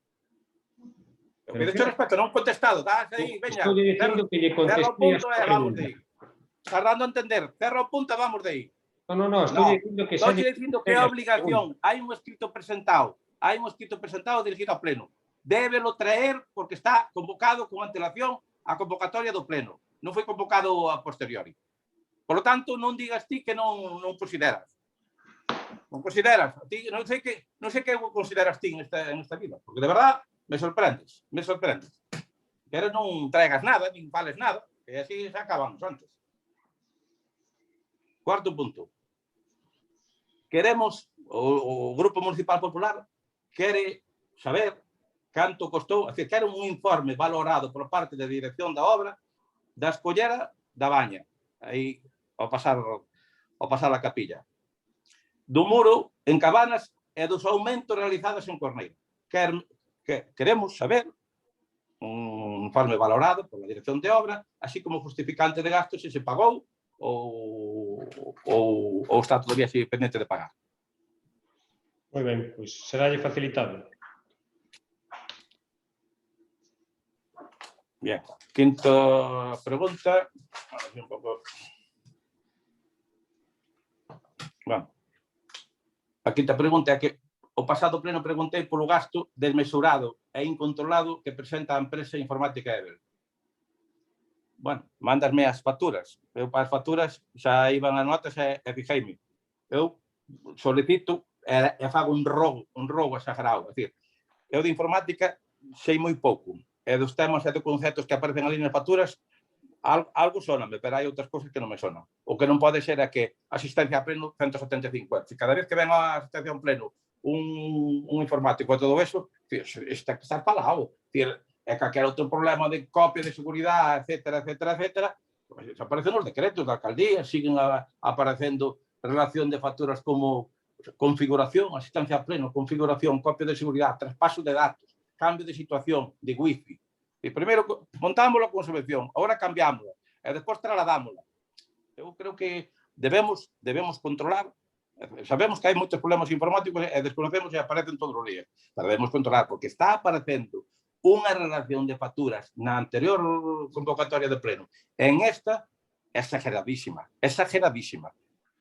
Pídoche respeto, non contestado. Estás aí, veña. Estou dicindo que lle contesté a vamos de aí. Estás dando a entender. Cerra o punto e vamos de aí. No, estou dicindo que Estou dicindo que é obligación. Hai un escrito presentado. Dirigido ao pleno. Débelo traer porque está convocado con antelación a convocatoria do pleno. Non foi convocado a posteriori. Por lo tanto, non digas ti que non consideras. Non consideras. Non sei que consideras ti en esta vida. Porque de verdad me sorprendes. Que eres non traigas nada, nin fales nada. E así se acabamos antes. Cuarto punto. Queremos, o Grupo Municipal Popular quere saber canto costou, é dicir, quere un informe valorado por parte da dirección da obra da escollera da Baña, aí ao pasar a capilla. Do muro en Cabanas e dos aumentos realizados en Corneira. Queremos saber un informe valorado pola dirección de obra, así como justificante de gastos se pagou ou está todavía así pendente de pagar. Moi ben, pois serálle facilitado. Bien, quinta pregunta. Un pouco. Bueno, a quinta pregunta é que o pasado pleno preguntei polo gasto desmesurado e incontrolado que presenta a empresa informática Ebel. Bueno, mándasme as facturas. Eu para as facturas xa iban as notas e fixeime. Eu solicito e fago un rogo exagerado. É dicir, eu de informática sei moi pouco. E dos temas e dos conceptos que aparecen ali nas facturas, algo soname, pero hai outras cousas que non me sonan. O que non pode ser é que asistencia a pleno 175 euros. Cada vez que ven a asistencia a pleno un informático e todo eso, está que estar palado. É calquer outro problema de copia de seguridade, etcétera, pues aparecen os decretos da alcaldía, siguen aparecendo relación de facturas como configuración, asistencia a pleno, configuración, copia de seguridade, traspaso de datos, cambio de situación, de wifi. E primeiro montámoslo con subvención, agora cambiámosla, e despois trasladámosla. Eu creo que debemos controlar. Sabemos que hai moitos problemas informáticos e desconocemos e aparecen todos os días. Pero debemos controlar, porque está aparecendo unha relación de facturas na anterior convocatoria de pleno. En esta, exageradísima,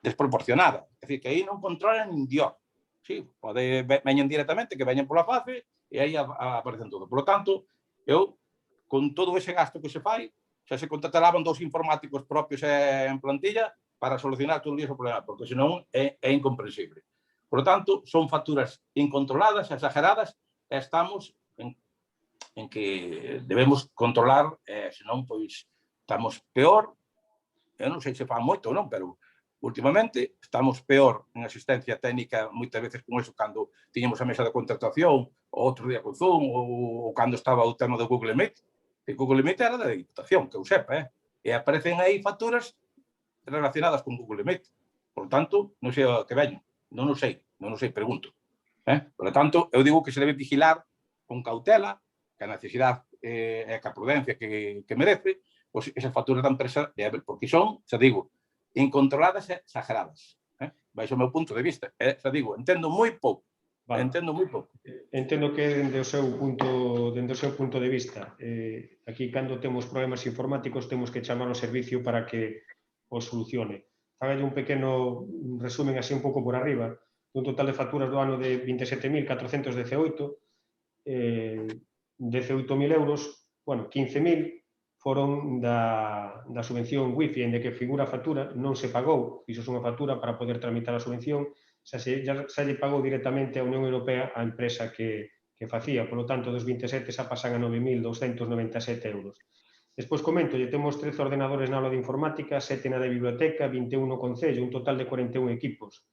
desproporcionada. É dicir, que aí non controlan nin Dios. Sí, pode veñen directamente, que veñen pola face, e aí aparecen todo. Por lo tanto, eu, con todo ese gasto que se fai, xa se contrataban 2 informáticos propios en plantilla para solucionar todo o problema, porque senón é incomprensible. Por lo tanto, son facturas incontroladas, exageradas, e estamos en que debemos controlar, senón, pois, estamos peor, eu non sei se fan moito ou non, pero últimamente estamos peor en asistencia técnica moitas veces con eso cando tiñamos a mesa de contratación, ou outro día con Zoom, ou cando estaba o tema do Google Meet. E Google Meet era da Diputación, que eu sepa, e aparecen aí facturas relacionadas con Google Meet. Por tanto, non sei o que veño, non o sei, pregunto. Por tanto, eu digo que se debe vigilar con cautela, que a necesidade e que a prudencia que merece, pois esas facturas da empresa de Ebel, porque son, xa digo, incontroladas e exageradas. Baixo o meu punto de vista. Xa digo, entendo moi pouco. Vale. Entendo moi pouco. Entendo que dende o seu punto de vista. Aquí, cando temos problemas informáticos, temos que chamar ao servicio para que os solucione. Fágalle un pequeno resumen así un pouco por arriba. Un total de facturas do ano de 27.418, 18.000 euros, bueno, 15.000 foron da subvención Wi-Fi, en que figura a factura, non se pagou, fixos unha factura para poder tramitar a subvención, xa lle pagou directamente a Unión Europea a empresa que facía, polo tanto, dos 27 xa pasan a 9.297 euros. Despois comento, temos 13 ordenadores na aula de informática, 7 na de biblioteca, 21 no Concello, un total de 41 equipos.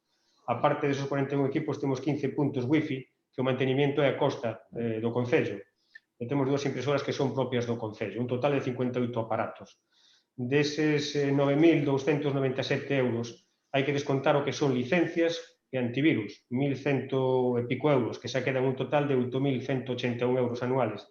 A parte desos 41 equipos, temos 15 puntos wifi, que o mantenimiento é a costa do Concello. E temos 2 impresoras que son propias do Concello, un total de 58 aparatos. Deses 9.297 euros, hai que descontar o que son licencias e antivirus, 1.100 e pico euros, que xa quedan un total de 8.181 euros anuales.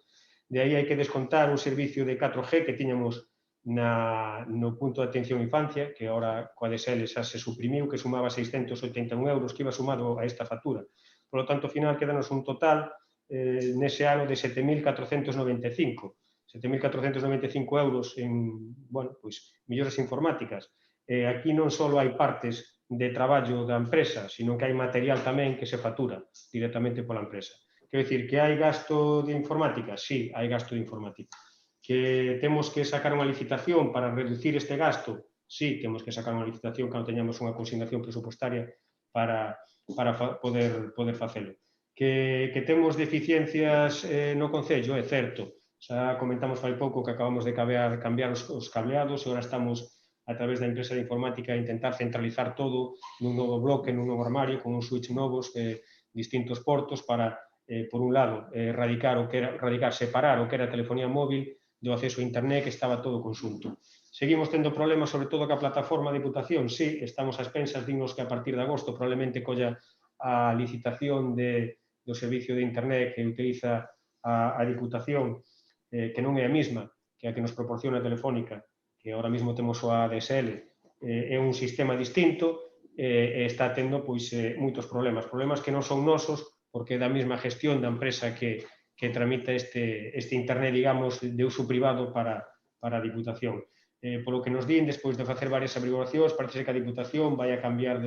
De aí hai que descontar un servicio de 4G que tiñamos no punto de atención infancia, que agora coa DSL xa se suprimiu, que sumaba 681 euros, que iba sumado a esta factura. Por lo tanto, ao final, quedanos un total nese ano de 7.495. 7.495 euros en, bueno, pois, millores informáticas. Aquí non só hai partes de traballo da empresa, sino que hai material tamén que se factura directamente pola empresa. Quero dicir, que hai gasto de informática? Sí, hai gasto de informática. Que temos que sacar unha licitación para reducir este gasto? Sí, temos que sacar unha licitación cando teñamos unha consignación presupostaria para poder facelo. Que temos deficiencias no Concello, é certo. Xa comentamos fai pouco que acabamos de cambiar os cableados e agora estamos a través da empresa de informática a intentar centralizar todo nun novo bloque, nun novo armario, con uns switch novos, distintos portos para, por un lado, separar o que era a telefonía móvil do acceso a internet, que estaba todo conxunto. Seguimos tendo problemas, sobre todo, ca plataforma de Diputación. Sí, estamos ás pensas, dignos que a partir de agosto probablemente colla a licitación do servicio de internet que utiliza a Diputación, que non é a mesma que a que nos proporciona a Telefónica, que ahora mesmo temos o ADSL, é un sistema distinto e está tendo moitos problemas que non son nosos, porque é da mesma gestión da empresa que tramita este internet, digamos, de uso privado para a Diputación. Polo que nos din, despois de facer varias averiguacións, parece que a Diputación vai a cambiar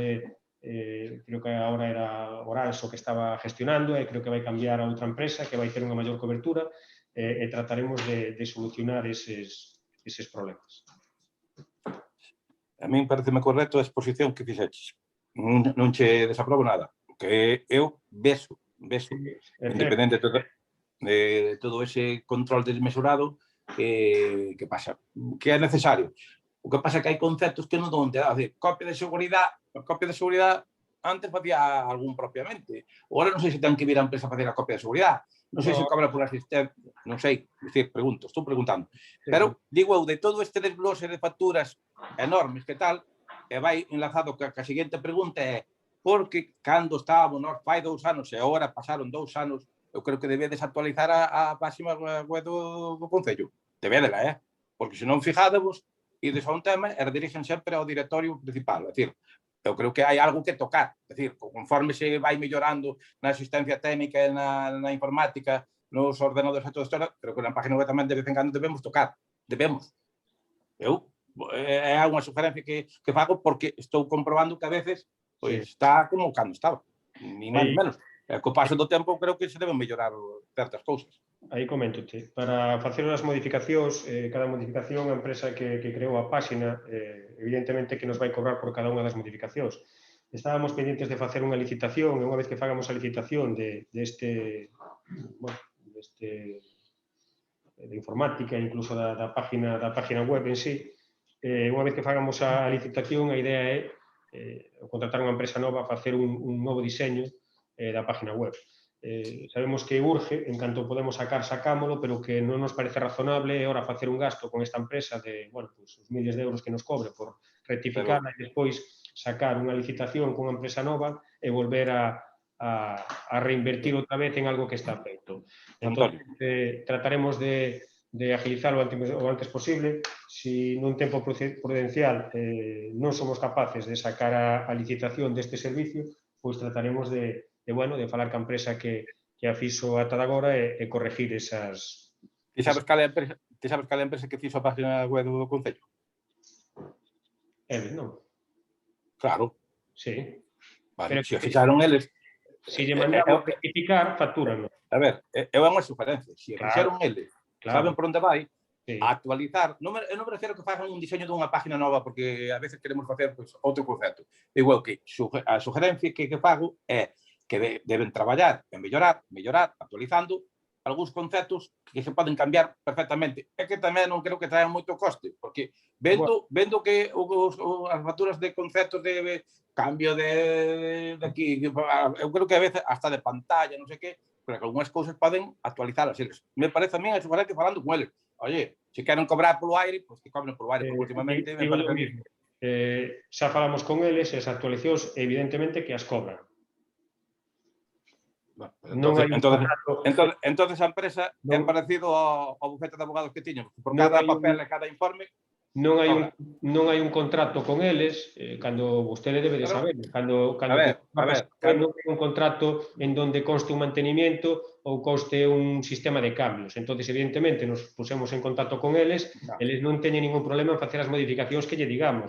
creo que agora era Oranxo que estaba gestionando, e creo que vai cambiar a outra empresa que vai ter unha maior cobertura, e trataremos de solucionar eses problemas. A min pareceme correcto a exposición que fixeches. Non che desaprobo nada, que eu beso, independente de todo ese control desmesurado que pasa, que é necesario. O que pasa é que hai conceptos que non donde dá, copia de seguridade, antes facía algún propiamente. Agora non sei se ten que vir a empresa a facer a copia de seguridade, non sei se cobra por asistencia, non sei, estou preguntando. Pero, digo eu, de todo este desglose de facturas enormes que tal, e vai enlazado que a seguinte pregunta é porque cando estábamos nós fai 2 anos e agora pasaron 2 anos, eu creo que debedes actualizar a página web do Concello. Debedela, porque se non fijádevos, ides a un tema e redirigen sempre ao directorio principal. É dicir, eu creo que hai algo que tocar. É dicir, conforme se vai mellorando na asistencia técnica e na informática, nos ordenadores e todo isto, creo que na página web tamén de vez en cando debemos tocar. Debemos. É unha sugerencia que fago porque estou comprobando que a veces está como cando estaba. Ni máis ni menos. Co paso do tempo creo que se deben mellorar certas cousas. Aí coméntote. Para facer as modificacións, cada modificación, a empresa que creou a páxina, evidentemente que nos vai cobrar por cada unha das modificacións. Estábamos pendientes de facer unha licitación, e unha vez que fagamos a licitación de informática, incluso da página web en sí, unha vez que fagamos a licitación, a idea é contratar unha empresa nova a facer un novo diseño da página web. Sabemos que urge, en canto podemos sacámolo, pero que non nos parece razonable ahora facer un gasto con esta empresa de, os miles de euros que nos cobre por rectificarla e despois sacar unha licitación con unha empresa nova e volver a reinvertir outra vez en algo que está feito. Entón, trataremos de agilizarlo o antes posible. Si nun tempo prudencial non somos capaces de sacar a licitación deste servicio, pois trataremos de falar ca empresa que a fixo ata de agora e corregir esas... Ti sabes cal é a empresa que fixo a página web do Concello? Eles, non? Claro. Sí. Vale, se fixaron eles... Se lle mandamos rectificar, factúranos. A ver, é unha sugerencia. Se fixaron eles, saben por onde vai, a actualizar. Eu non me refiro que fagan un diseño dunha página nova, porque a veces queremos facer outro concepto. Igual que a sugerencia que fago é que deben traballar e mellorar, actualizando algúns conceptos que se poden cambiar perfectamente. É que tamén non creo que traen moito coste, porque vendo que as facturas de conceptos de cambio de aquí, eu creo que a veces hasta de pantalla, non sei que, pero que algunhas cousas poden actualizalas eles. Me parece a mí, é sugerente falando con eles. Oye, se queren cobrar polo aire, pois que cobren polo aire, porque últimamente me parece a mí. Xa falamos con eles, as actualizacións, evidentemente, que as cobran. Entonces a empresa é parecido ao bufete de abogados que tiñamos, por cada papel e cada informe non hai un contrato con eles, cando vostede debe de saber, cando non hai un contrato en donde conste un mantenimiento ou conste un sistema de cambios. Entonces, evidentemente, nos pusemos en contacto con eles, eles non teñen ningún problema en facer as modificacións que lle digamos.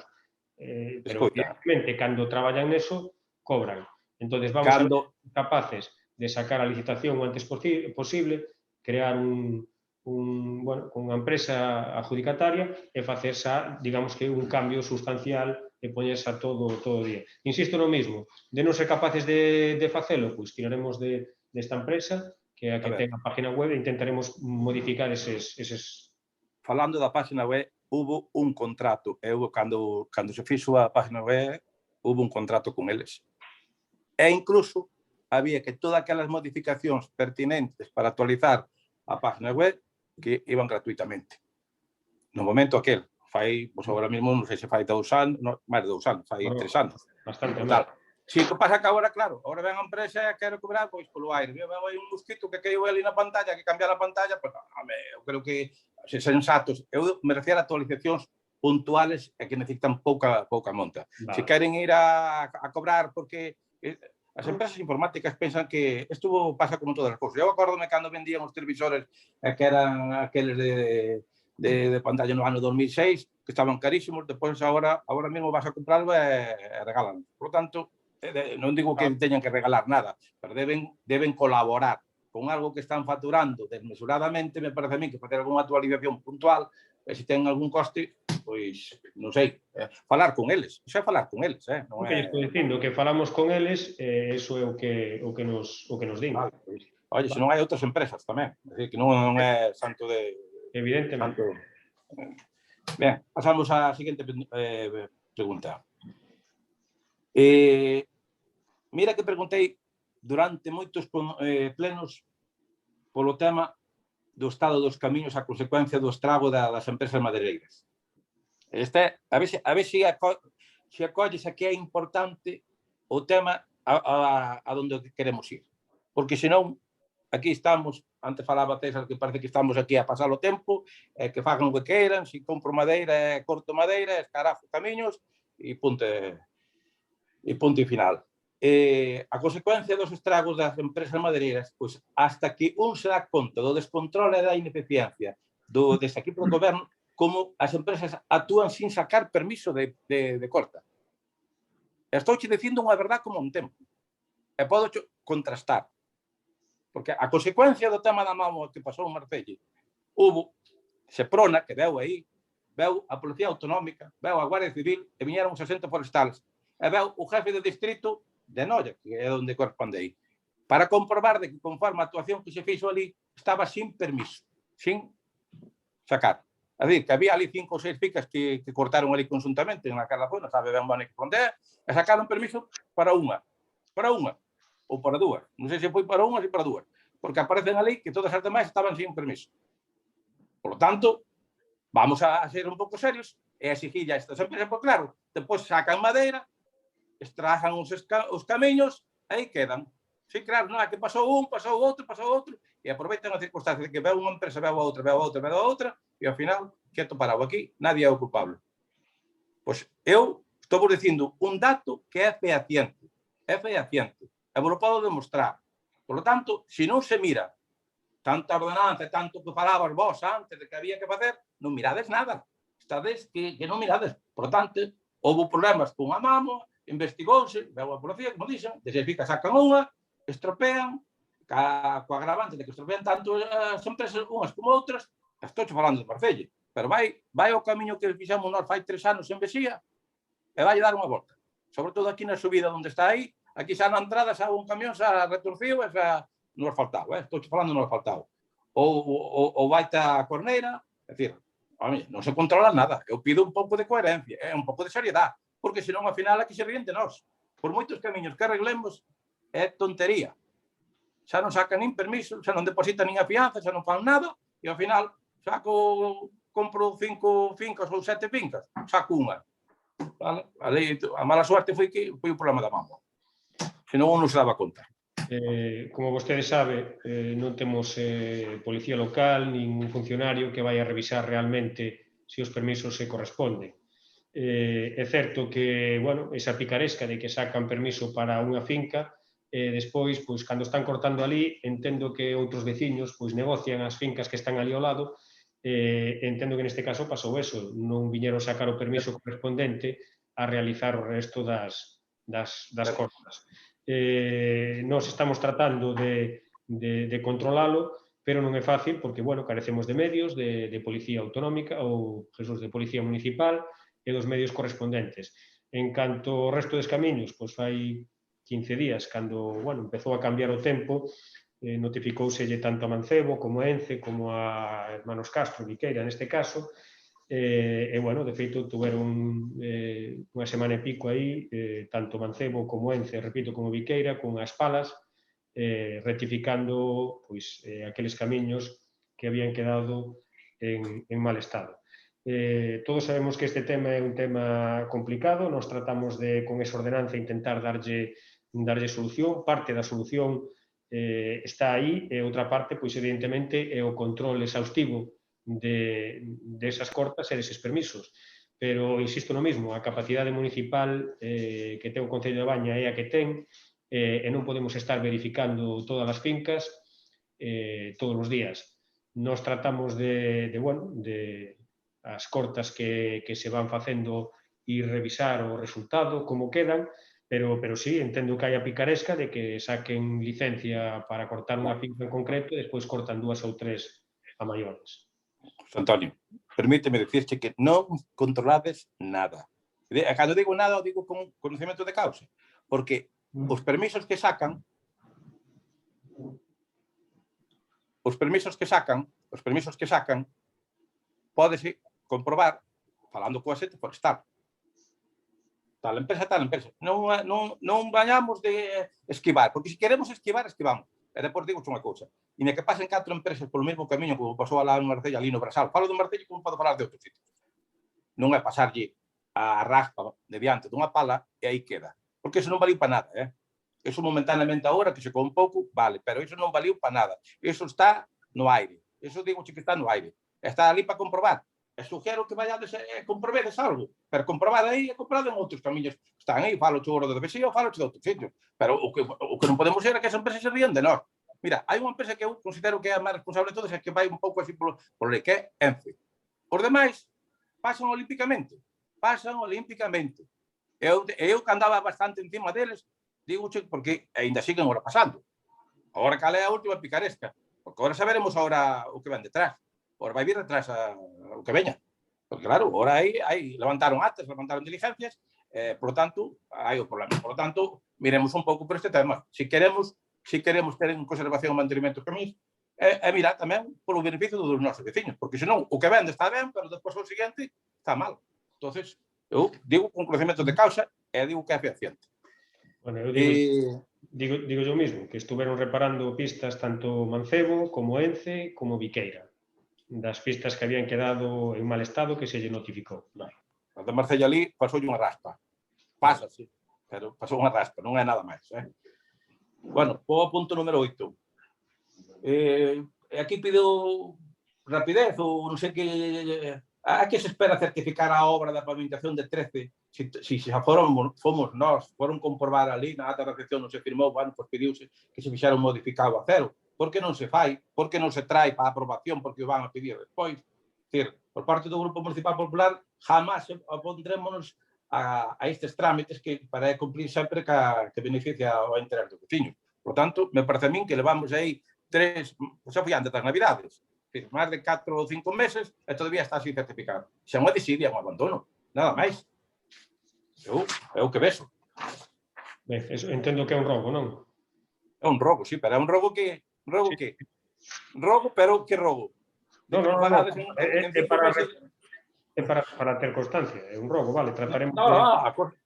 Pero, evidentemente, cando traballan neso, cobran. Entonces, vamos a ser capaces de sacar a licitación o antes posible, crear unha empresa adjudicataria e facer xa, digamos que un cambio sustancial e poñerse a todo o día. Insisto no mismo, de non ser capaces de facelo, pois tiraremos desta empresa, que é a que ten a página web, e intentaremos modificar eses... Falando da página web, hubo un contrato, cando se fixo a página web, hubo un contrato con eles. E incluso había que todas aquelas modificacións pertinentes para actualizar a página web que iban gratuitamente. No momento aquel, fai, pois agora mesmo, non sei se fai 2 anos, máis de 2 anos, fai 3 anos. Bastante mal. Si, que pasa que agora, claro, agora ven a empresa e quero cobrar, pois, polo aire. Hai un mosquito que caiu ali na pantalla, que cambiar a pantalla, pois, eu creo que, se sensatos, eu me refiero a actualizacións puntuales e que necesitan pouca monta. Se queren ir a cobrar porque... As empresas informáticas pensan que isto pasa como todas as cousas. Eu acórdome cando vendían os televisores que eran aqueles de pantalla no ano 2006, que estaban carísimos, depois agora mesmo vas a comprarlo e regalan. Por lo tanto, non digo que teñan que regalar nada, pero deben colaborar con algo que están facturando desmesuradamente. Me parece a mí que facer algunha actualización puntual, e se ten algún coste, pois, non sei, falar con eles. Iso é falar con eles, non é... Estou dicindo que falamos con eles, iso é o que nos din. Oye, se non hai outras empresas tamén, que non é santo de... Evidentemente. Ben, pasamos á seguinte pregunta. Mira que preguntei durante moitos plenos polo tema do estado dos camiños a consecuencia do estrago das empresas madeireiras. A ver se acolles a que é importante o tema a onde queremos ir. Porque senón, aquí estamos, antes falaba César que parece que estamos aquí a pasar o tempo, que fagan o que queiran, se compro madeira, corto madeira, escarafo camiños e punto e final. A consecuencia dos estragos das empresas madeireiras, pois hasta que un se dá conta do descontrol e da ineficiencia deste equipo do goberno, como as empresas actúan sin sacar permiso de corta. Estou che dicindo unha verdade como un tempo. E podo contrastar. Porque a consecuencia do tema da Mamo que pasou en Marcelle, hubo Seprona, que veu aí, veu a Policía Autonómica, veu a Guardia Civil, e viñeron os agentes forestales, e veu o jefe de distrito de Noia, que é onde corresponde aí, para comprobar de que conforme a actuación que se fixo ali estaba sin permiso, sin sacar. É dicir, que había ali 5 ou 6 ficas que cortaron ali conjuntamente naquela zona, sabe ben bone que onde é, e sacaron permiso para unha, ou para 2. Non sei se foi para unha ou para 2, porque aparecen ali que todas as demais estaban sin permiso. Por lo tanto, vamos a ser un pouco serios e exigir a estas empresas, porque claro, depois sacan madeira, estrajan os camiños, aí quedan. Sí, claro, non é que pasou un, pasou outro, e aproveitan a circunstancia de que veu unha empresa, veu a outra, e ao final, quieto parado aquí, nadie é o culpable. Pois eu estou dicindo un dato que é fehaciente, e vos lo podo demostrar. Por lo tanto, se non se mira tanta ordenanza, tanto que falabas vos antes de que había que facer, non mirades nada. Estades que non mirades. Por lo tanto, houve problemas con a Mamo, investigouse, veu a policía, como dixen, desde sacan unha, estropean, co agravante de que estropean tanto as empresas unhas como outras, estou falando de Marcelle, pero vai o camiño que fixamos nós fai 3 anos en Vexía e vai dar unha volta. Sobre todo aquí na subida onde está aí, Aquí xa na entrada xa un camión xa retorcido e xa no asfaltado, estou falando no asfaltado. Ou vai a Corneira, é dicir, non se controla nada. Eu pido un pouco de coherencia, un pouco de seriedade, porque senón, ao final, aquí se ríen de nós. Por moitos camiños que arreglemos, é tontería. Xa non sacan nin permiso, xa non depositan nin a fianza, xa non fan nada, e ao final compro 5 fincas ou 7 fincas, saco unha. A mala suerte foi o problema da mamo. Senón non se daba conta. Como vostede sabe, non temos policía local nin un funcionario que vai a revisar realmente se os permisos se corresponden. É certo que, bueno, esa picaresca de que sacan permiso para unha finca, despois, pois, cando están cortando ali, entendo que outros veciños pois negocian as fincas que están ali ao lado. Entendo que neste caso pasou eso, non viñeron sacar o permiso correspondente a realizar o resto das cortas. Nós estamos tratando de controlalo, pero non é fácil porque, bueno, carecemos de medios, de policía autonómica ou, de policía municipal e dos medios correspondentes. En canto ao resto dos camiños, pois fai 15 días, cando, bueno, empezou a cambiar o tempo, notificouselle tanto a Mancebo como a Ence, como a Hermanos Castro, Viqueira, neste caso, e, bueno, de feito, tuveron unha semana e pico aí, tanto Mancebo como Ence, repito, como Viqueira, con as palas, rectificando pois, aqueles camiños que habían quedado en mal estado. Todos sabemos que este tema é un tema complicado, nos tratamos de, con esa ordenanza, intentar darlle solución. Parte da solución está aí, e outra parte, pois, evidentemente, é o control exhaustivo de esas cortas e deses permisos. Pero, insisto no mismo, a capacidade municipal que ten o Concello de Baña é a que ten, e non podemos estar verificando todas as fincas todos os días. Nos tratamos de as cortas que se van facendo e revisar o resultado, como quedan, pero sí, entendo que hai a picaresca de que saquen licencia para cortar unha finca en concreto e despois cortan 2 ou 3 a maiores. Antonio, permíteme dicirche que non controlades nada. E cando digo nada, o digo con conocimiento de causa. Porque os permisos que sacan pódese comprobar falando coa xente forestal. Tal empresa. Non vañamos de esquivar, porque se queremos esquivar, esquivamos. E depois digo unha cousa. E me que pasen 4 empresas polo mesmo camiño como pasou alá en Marcella, ali no Brasal. Falo do Marcella como podo falar de outros sitios. Non é pasarlle a raspa de diante dunha pala e aí queda. Porque iso non valiu para nada, Eso momentaneamente agora, que se con un pouco, vale, pero iso non valiu para nada. Iso está no aire. Iso digo que está no aire. Está ali para comprobar. E suxero que vayades e comprobedes algo. Pero comprobar aí é comprado en outros camiños. Están aí, falo choro de vecino, falo de outros sitios. Pero o que non podemos ser é que as empresas se rían de nós. Mira, hai unha empresa que eu considero que é a máis responsable de todas, é que vai un pouco así por lei, que é Ence. Os demais pasan olímpicamente. Eu que andaba bastante encima deles, digo, porque ainda siguen ahora pasando. Agora cal é a última picaresca. Porque agora saberemos agora o que ven detrás. Agora vai vir detrás o que veña. Porque claro, agora aí levantaron actas, levantaron diligencias, por lo tanto, hai o problema. Por lo tanto, miremos un pouco por este tema. Si queremos ter en conservación o mantenimento camiños, e mirar tamén polo beneficio dos nosos veciños, porque senón o que vende está ben, pero depois o seguinte está mal. Entonces, eu digo con conocimiento de causa e digo que é fehaciente. Bueno, eu digo yo mismo, que estuveron reparando pistas tanto Mancebo como Ence como Viqueira, das pistas que habían quedado en mal estado que se lle notificou. A de Marcella ali pasou unha raspa. Pásase, pero pasou unha raspa, non é nada máis. Bueno, o punto número 8. Aquí pido rapidez ou non sei que... A que se espera certificar a obra da pavimentación de 13? Si xa fomos nós, foron comprobar ali, na ata de recepción non se firmou, bueno, pois pediuse que se fixera un modificado a cero. Por que non se fai? Por que non se trae para aprobación? Porque o van a pedir despois. Decir, por parte do Grupo Municipal Popular, jamás opondrémonos a estes trámites que para cumplir sempre que beneficia ao interés dos veciños. Por tanto, me parece a min que levamos aí 3, xa foi antes das Navidades, máis de 4 ou 5 meses e todavía está así certificado. Xa unha desidia, un abandono, nada máis. Eu que vexo. Ben, entendo que é un robo, non? É un robo, sí, pero é un robo que... Robo que? Robo, pero que robo? De que non pagades en 5 meses... É para ter constancia, é un robo, vale, trataremos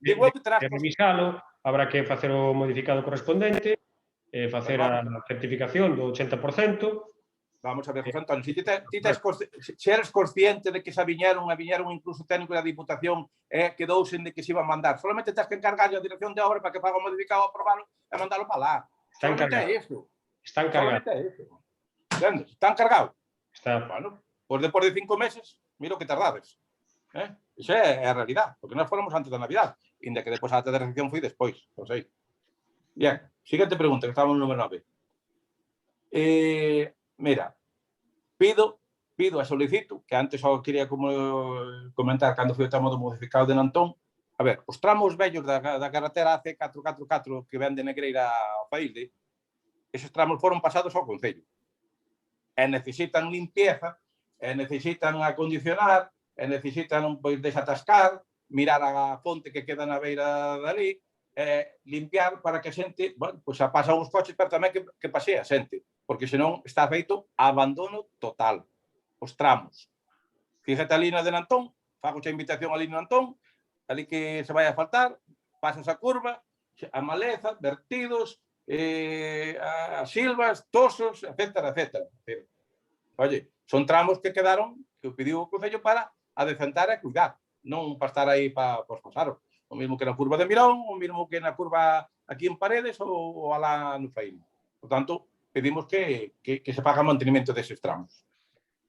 digo que terás de revisalo, habrá que facer o modificado correspondente, facer a certificación do 80%. Vamos a ver, José Antonio, se eres consciente de que se viñeron incluso técnico da Diputación quedouse de que se iba a mandar, solamente tens que encargar a dirección de obra para que faga o modificado, aprobalo e mandalo para lá. Está encargado. Está encargado. Entendes? Está encargado. Está. Bueno, pois depois de 5 meses, mira o que tardades. Iso é a realidad, porque nós fóramos antes da Navidad, inda que depois a ata de recepción foi despois, non sei. Bien, siguiente pregunta, que estamos no número 9. Mira, pido e solicito, que antes só quería comentar cando foi o tramo do modificado de Nantón. A ver, os tramos vellos da carretera AC444 que ven de Negreira ao Faílde, esos tramos foron pasados ao Concello. E necesitan limpieza, e necesitan acondicionar, e necesitan desatascar, mirar a fonte que queda na beira dali, limpiar para que a xente, bueno, pois a pasa uns coches, pero tamén que pasea a xente, porque senón está feito abandono total. Os tramos. Fíjate a línea de Nantón, fago xa invitación a línea de Nantón, ali que se vai a faltar, pasas a curva, a maleza, vertidos, as silvas, tosos, etcétera, etcétera. Oye, son tramos que quedaron, que o pediu o Concello para adecentar e cuidar, non para estar aí para os pasaros. O mesmo que na curva de Mirón, o mesmo que na curva aquí en Paredes ou alá no Faín. Por tanto, pedimos que se paga o mantenimento deses tramos.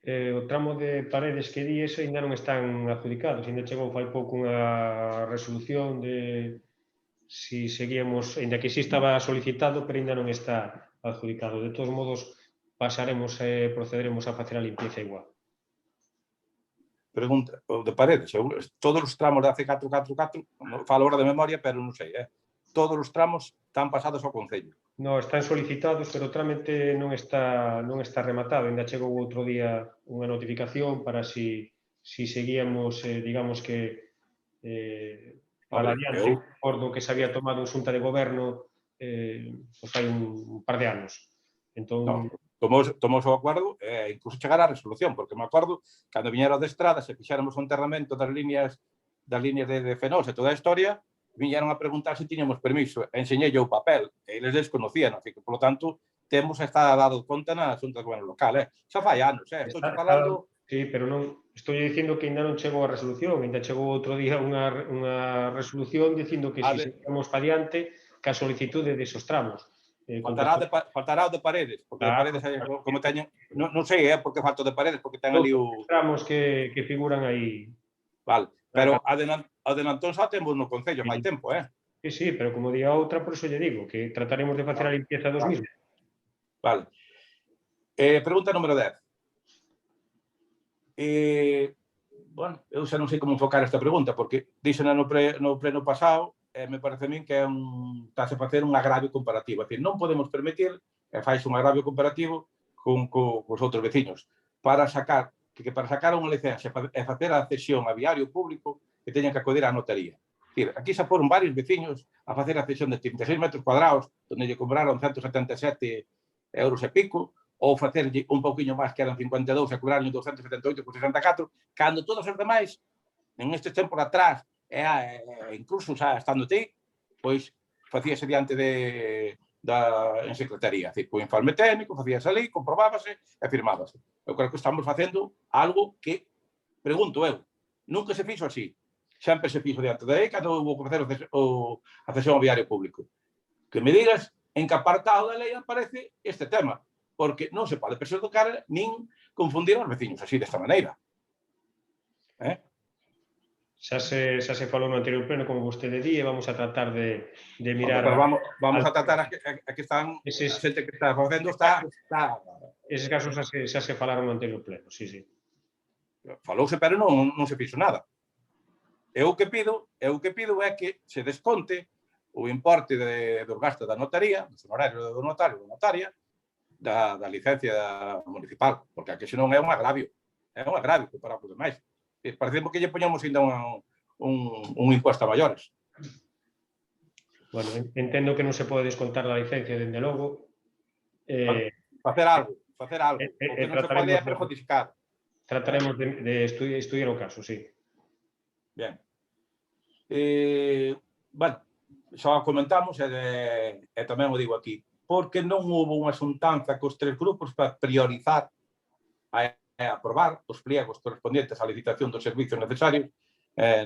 O tramo de Paredes que di ese ainda non están adjudicados, ainda chegou fai pouco unha resolución de si seguíamos, ainda que si estaba solicitado, pero ainda non está adjudicado. De todos modos, pasaremos e procederemos a facer a limpieza igual. Pregunta, o de Paredes, todos os tramos da C444, falo ahora de memoria, pero non sei, todos os tramos están pasados ao Concello. Non, están solicitados, pero o trámite non está rematado. Ainda chegou outro día unha notificación para si seguíamos, digamos que, para adiante, por do que se había tomado en Xunta de Goberno hai un par de anos. Entón... Tomou o acordo e incluso chegar á resolución, porque me acordo cando viñeron de Estrada se fixéramos o enterramento das líneas de Fenosa e toda a historia, viñeron a preguntar se tiñamos permiso, enseñei o papel, e eles desconocían, así que, por lo tanto, temos estado dado conta na Xunta de Goberno local, xa fai anos, estou falando... Sí, pero non, estou dicindo que ainda non chegou a resolución, ainda chegou outro día unha resolución dicindo que se seguimos pa diante ca solicitude desos tramos. Faltará o de Paredes, porque de Paredes, como teñen, non sei, porque falta o de Paredes, porque ten ali o... tramos que figuran aí. Vale, pero a de Nantón xa temos no Concello, hai tempo, Sí, pero como di a outra, por iso lle digo, que trataremos de facer a limpieza dos mismos. Vale. Pregunta número 10. Bueno, eu xa non sei como enfocar esta pregunta, porque dixen no pleno pasado, me parece a min que está a facer un agravio comparativo. É dicir, non podemos permitir que faise un agravio comparativo cos outros veciños. Para sacar unha licencia e facer a cesión a viario público, que teñan que acudir á notaría. Aquí xa foron varios veciños a facer a cesión de 36 metros cuadrados, onde lle cobraron 177 euros e pico, ou facerlle un pouquiño máis, que eran 52, e cobraron 278,64, cando todos os demais, en estes tempos atrás, incluso xa estando ti, pois facíase diante en secretaría, co informe técnico, facíase ali, comprobábase e firmábase. Eu creo que estamos facendo algo que, pregunto eu, nunca se fixo así. Sempre se fixo diante de aí, cando houve a cesión ao viario público. Que me digas en que apartado da lei aparece este tema, porque non se pode perxudicar nin confundir os veciños así, desta maneira. Xa se falou no anterior pleno, como vostede di, e vamos a tratar de mirar... Vamos a tratar a que están... A xente que está facendo está... Eses casos xa se falaron no anterior pleno, sí. Falouse, pero non se fixo nada. Eu o que pido é que se desconte o importe dos gastos da notaría, dos honorarios do notario ou notaria, da licencia municipal, porque aquí senón é un agravio comparado con os demais. Parecemos que lle poñamos ainda un imposto a maiores. Bueno, entendo que non se pode descontar a licencia, dende logo. Facer algo. O que non se pode é trataremos perjudicar. Trataremos de estudiar o caso, sí. Bien. Bueno, xa comentamos e tamén o digo aquí, porque non houve unha xuntanza cos tres grupos para priorizar e aprobar os pliegos correspondientes á licitación dos servicios necesarios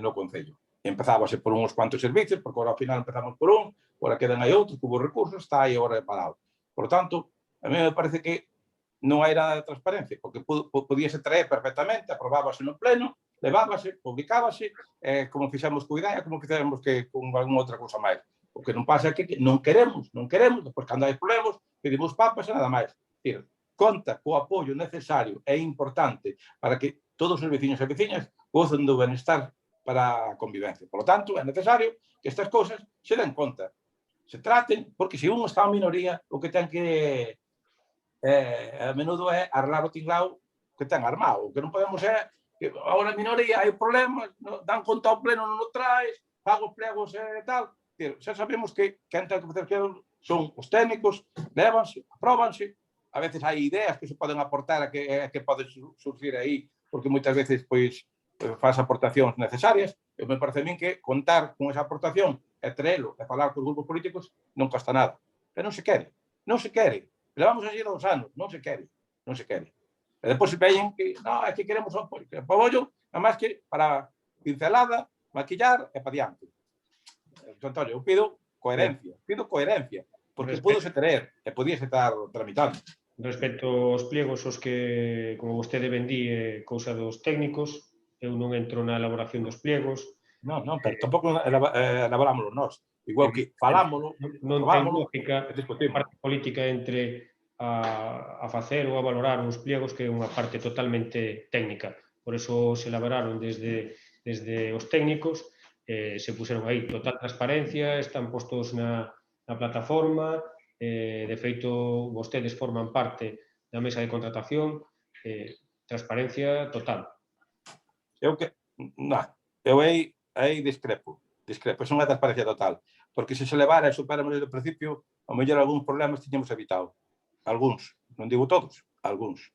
no Concello. Empezábase por uns cuantos servicios, porque agora ao final empezamos por un, agora quedan aí outros, que hubo recursos, está aí agora parado. Por tanto, a mí me parece que non hai nada de transparencia, porque podíase traer perfectamente, aprobábase no pleno, levábase, publicábase, como fixemos co IDEA, como fixemos que con alguna outra cousa máis. O que non pasa é que non queremos, depois cando hai problemas, pedimos papas e nada máis. Decir, conta co apoio necesario e importante para que todos os veciños e veciñas gocen do benestar para a convivencia. Por lo tanto, é necesario que estas cousas se den conta, se traten, porque se un está en minoría, o que ten que a menudo é arreglar o tinglao que ten armado. O que non podemos é que agora a minoría hai problemas, dan conta ao pleno, non o traes, paga os plegos e tal. Xa sabemos que quen ten que facer que son os técnicos, levanse, apróbanse, a veces hai ideas que se poden aportar a que poden surgir aí, porque moitas veces pois faz aportacións necesarias. Eu me parece a min que contar con esa aportación e traelo e falar cos grupos políticos non costa nada. Pero non se quere. Levamos así 2 anos, non se quere. E depois se veñen que, non, é que queremos o apoio, nada máis que para pincelada, maquillar e para diante. Antonio, eu pido coherencia, porque púdose ter e podíase estar tramitando. Respecto aos pliegos os que, como vostede vendí, cousa dos técnicos, eu non entro na elaboración dos pliegos. Non, pero tampouco elaborámoslo nós. Igual que falámoslo, non ten probámoslo, lógica e discutimos. parte política entre a facer ou a valorar uns pliegos que é unha parte totalmente técnica. Por eso se elaboraron desde os técnicos, se puseron aí total transparencia, están postos na plataforma, de feito, vostedes forman parte da mesa de contratación, transparencia total. Eu aí discrepo, é unha transparencia total, porque se levara e superamos desde o principio, ao mellor algúns problemas tiñamos evitado. Algúns, non digo todos, algúns.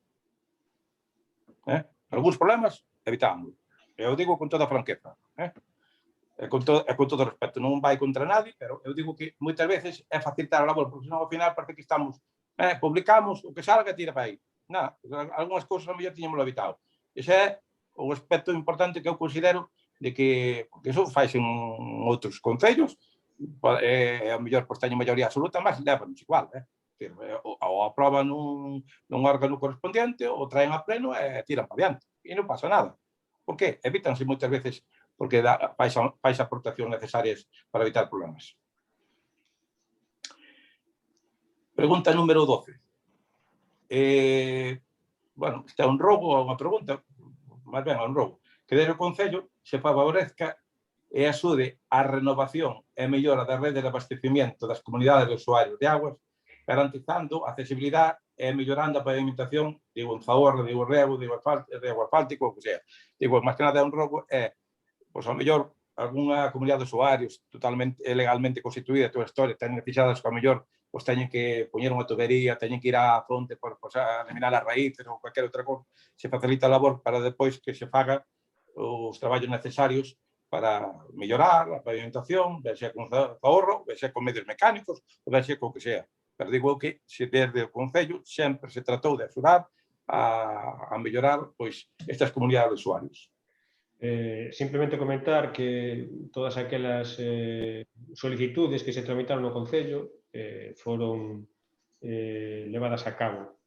Algúns problemas evitámoslo. Eu digo con toda a franqueza. E con todo o respeto. Non vai contra nadie, pero eu digo que moitas veces é facilitar a labor, porque senón ao final parece que estamos, publicamos, o que salga tira para aí. Nada, algunhas cousas ao mellor tiñamos evitado. Ese é o aspecto importante que eu considero de que iso faise en outros concellos, e ao mellor pois teñen maioría absoluta, mas levanos igual, ou aproban nun órgano correspondiente, ou traen a pleno e tiran para diante. E non pasa nada. Por que? Evítanse moitas veces porque fais aportacións necesarias para evitar problemas. Pregunta número 12. Bueno, este é un rogo ou unha pregunta, máis ben é un rogo, que desde o Concello se favorezca e axude a renovación e mellora da rede de abastecimiento das comunidades de usuarios de aguas, garantizando a accesibilidade e mellorando a pavimentación, digo, en favor, digo, rego, digo, asfáltico, o que sea. Digo, máis que nada é un rogo, pois, ao mellor, algunha comunidade de usuarios totalmente legalmente constituída, toda a historia, teñen fixadas que ao mellor pois teñen que poñer unha tubería, teñen que ir á fonte para eliminar as raíces ou cualquier outra cousa, se facilita a labor para depois que se faga os traballos necesarios para mellorar a pavimentación, ben sea con ahorro, ben sea con medios mecánicos, ou ben sea con que sea. Pero digo que se desde o Concello sempre se tratou de axudar a mellorar pois estas comunidades de usuarios. Simplemente comentar que todas aquelas solicitudes que se tramitaron no Concello foron levadas a cabo.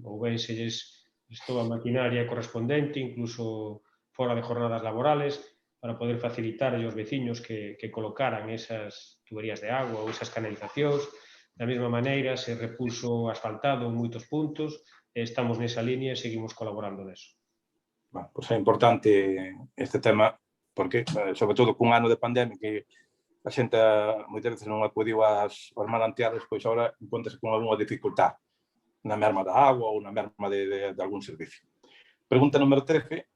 Ou ben se lles prestou a maquinaria correspondente, incluso fora de jornadas laborales, para poder facilitar aos veciños que colocaran esas tuberías de agua ou esas canalizacións. Da mesma maneira, se repulso asfaltado en moitos puntos, estamos nesa línea e seguimos colaborando neso. Bueno, pois é importante este tema, porque, sobre todo, cun ano de pandemia que a xente moitas veces non acudiu aos manantiales, pois agora encontrase con algunha dificultad na merma da agua ou na merma de algún servicio. Pregunta número 13.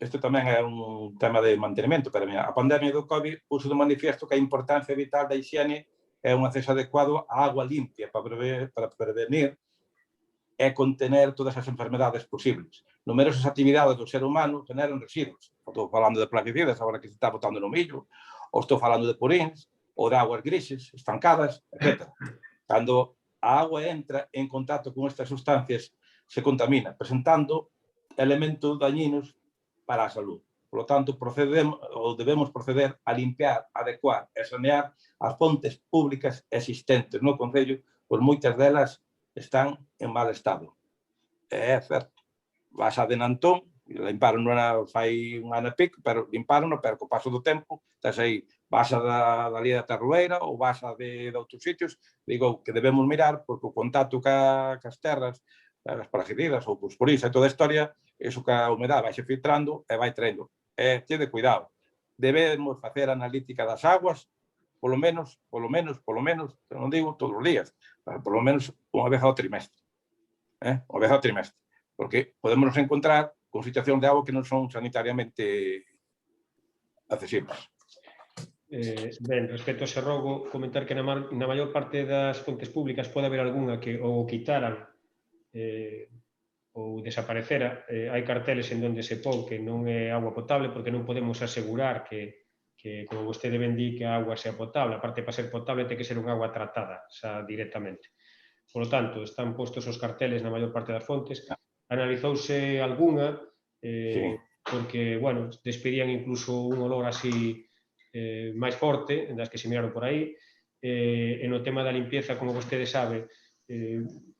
Este tamén é un tema de mantenimento, pero mira, a pandemia do COVID puso de manifiesto que a importancia vital da higiene é un acceso adecuado á agua limpia para prevenir e contener todas as enfermedades posibles. Numerosas actividades do ser humano generan residuos. Estou falando de plaguicidas, agora que se está botando no millo, ou estou falando de purins, ou de aguas grises, estancadas, etc. Cando a agua entra en contacto con estas sustancias, se contamina, presentando elementos dañinos para a salud. Por lo tanto, debemos proceder a limpiar, adecuar e sanear as fontes públicas existentes no Concello, pois moitas delas están en mal estado. É certo. Vas a de Nantón, limparon fai un ano e pico, pero limparon, pero co paso do tempo, estás aí, vas a da Lía da Tarrueira ou vas a de outros sitios, digo que debemos mirar, porque o contacto cas terras, as plaguicidas ou por iso, toda a historia, iso que a humedade vai se filtrando e vai traendo. Tede cuidado. Debemos facer analítica das aguas, polo menos, non digo todos os días, polo menos unha vez ao trimestre. Unha vez ao trimestre. Porque podemos nos encontrar con situacións de agua que non son sanitariamente accesibles. Ben, respecto a ese rogo, comentar que na maior parte das fontes públicas pode haber algunha que ou quitaran ou desaparecera. Hai carteles en donde se pon que non é agua potable porque non podemos asegurar que como vostede ben di, que a agua sea potable. Aparte, para ser potable, ten que ser unha agua tratada xa directamente. Por lo tanto, están postos os carteles na maior parte das fontes. Analizouse algunha porque, bueno, despedían incluso un olor así máis forte, das que se miraron por aí. E no tema da limpieza, como vostede sabe,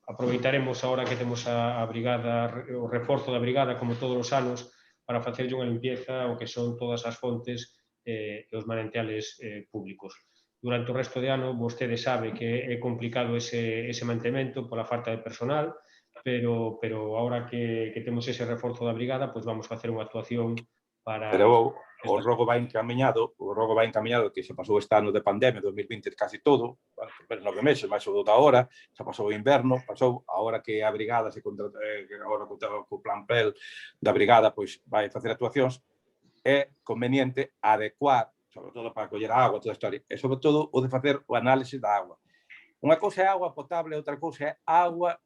aproveitaremos ahora que temos a brigada, o reforzo da brigada, como todos os anos, para facerlle unha limpieza o que son todas as fontes e os manantiales públicos. Durante o resto de ano, vostede sabe que é complicado ese mantemento pola falta de personal, pero ahora que temos ese reforzo da brigada, pois vamos facer unha actuación para... Pero o rogo vai encaminhado que se pasou este ano de pandemia, 2020 casi todo, bueno, 9 meses, máis o da hora, se pasou o inverno, pasou, agora que a brigada se contrata, agora co plan PEL da brigada, pois vai facer actuacións, é conveniente adecuar, sobre todo para coller a agua, toda a historia, e sobre todo o de facer o análise da agua. Unha cousa é agua potable, outra cousa é a agua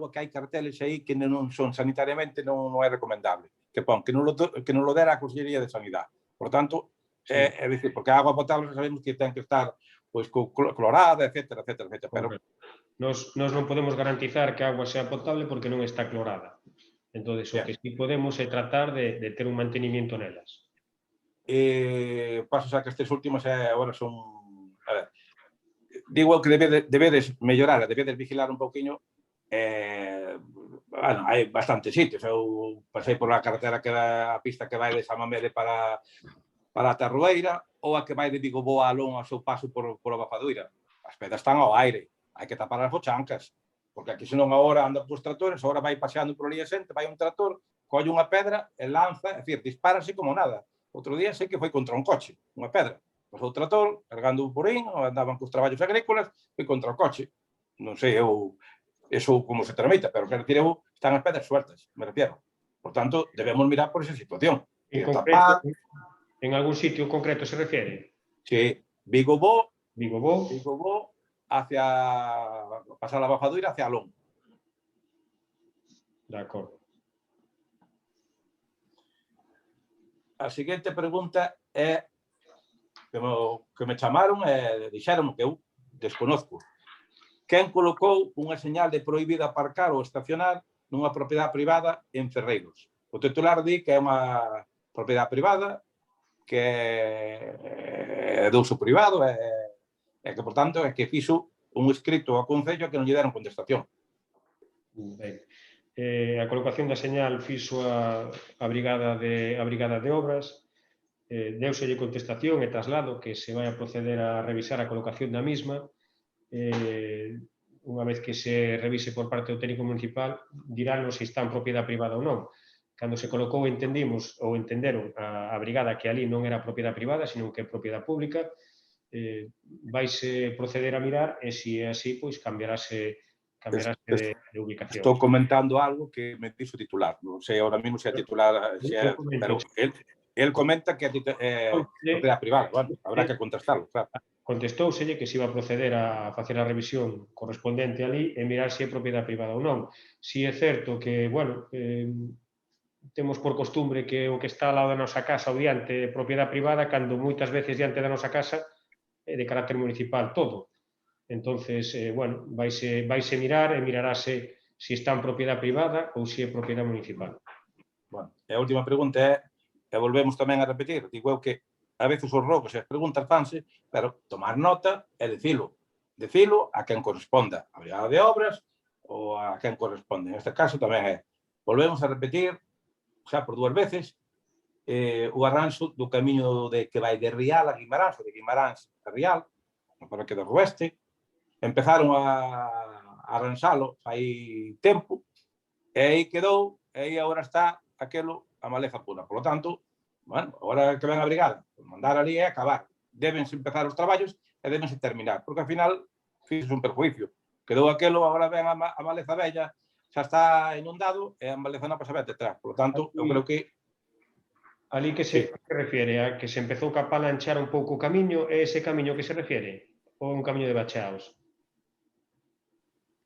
que hai carteles aí que non son sanitariamente, non é recomendable. Que pon, que non lo dera a Consellería de Sanidade. Por tanto, é dicir, porque a agua potable sabemos que ten que estar pois clorada, etcétera. Pero Nos non podemos garantizar que a agua sea potable porque non está clorada. Entón, o que sí podemos é tratar de ter un mantenimiento nelas. Pasos a que estes últimos agora son... A ver, digo que debedes mellorar, debedes vigilar un pouquiño. Bueno, hai bastantes sitios. Eu pasei por a carretera que dá a pista que vai de Samamede para a Tarrueira ou a que vai de Vigobó a Alón ao seu paso por a Bafadoira. As pedras están ao aire. Hai que tapar as bochancas. Porque aquí senón agora andan os tratores, agora vai paseando por ali a xente, vai un trator, colle unha pedra e lanza, é dicir, dispárase como nada. Outro día sei que foi contra un coche, unha pedra. Pasou o trator, cargando un purín, andaban cos traballos agrícolas, foi contra o coche. Non sei eu eso como se tramita, pero quero dicir eu, están as pedras sueltas, me refiero. Por tanto, debemos mirar por esa situación. En concreto, en algún sitio concreto se refiere? Sí, Vigobó hacia pasar a Bafadoira hacia Alón. De acordo. A seguinte pregunta é que me chamaron e dixeron que eu desconozco. Quen colocou unha señal de prohibido aparcar ou estacionar nunha propiedade privada en Ferreiros? O titular di que é unha propiedade privada, que é de uso privado e que, por tanto, é que fixo un escrito ao Concello que non lle deron contestación. Ben. A colocación da señal fixo a Brigada de Obras, deuselle contestación e traslado que se vai a proceder a revisar a colocación da misma. Unha vez que se revise por parte do técnico municipal, dirános se está en propiedade privada ou non. Cando se colocou, entenderon a brigada que ali non era propiedade privada, sino que é propiedade pública, vaise proceder a mirar e se é así, pois cambiarase cambiarase de ubicación. Estou comentando algo que me dixo titular. Non sei ahora mismo se é titular, pero él comenta que é propiedade privada. Bueno, habrá que contestarlo, claro. Contestóuselle que se iba a proceder a facer a revisión correspondente ali e mirar se é propiedade privada ou non. Si é certo que, bueno, temos por costumbre que o que está ao lado da nosa casa ou diante é propiedade privada, cando moitas veces diante da nosa casa é de carácter municipal todo. Entonces, bueno, vaise mirar e mirarase se está en propiedade privada ou se é propiedade municipal. Bueno, e a última pregunta é, e volvemos tamén a repetir, digo eu que a veces os rogos e as preguntas fanse, pero tomar nota e dicilo a quen corresponda, a brigada de obras ou a quen corresponde. En este caso tamén é, volvemos a repetir, xa por 2 veces, o arranxo do camiño que vai de Rial a Guimarães, ou de Guimarães a Rial, na parroquia do Oeste. Empezaron a arranxalo hai tempo, e aí quedou, e aí agora está aquelo a maleza pura. Por lo tanto, bueno, agora que ven a brigada, mandar ali é acabar. Débense empezar os traballos e débense terminar, porque ao final fixes un perjuicio. Quedou aquelo, agora ven a maleza bella, xa está inundado e a maleza non pasa ben detrás. Por lo tanto, eu creo que ali que se refiere a que se empezou a palanchar un pouco o camiño, é ese camiño que se refiere? Ou un camiño de bacheados?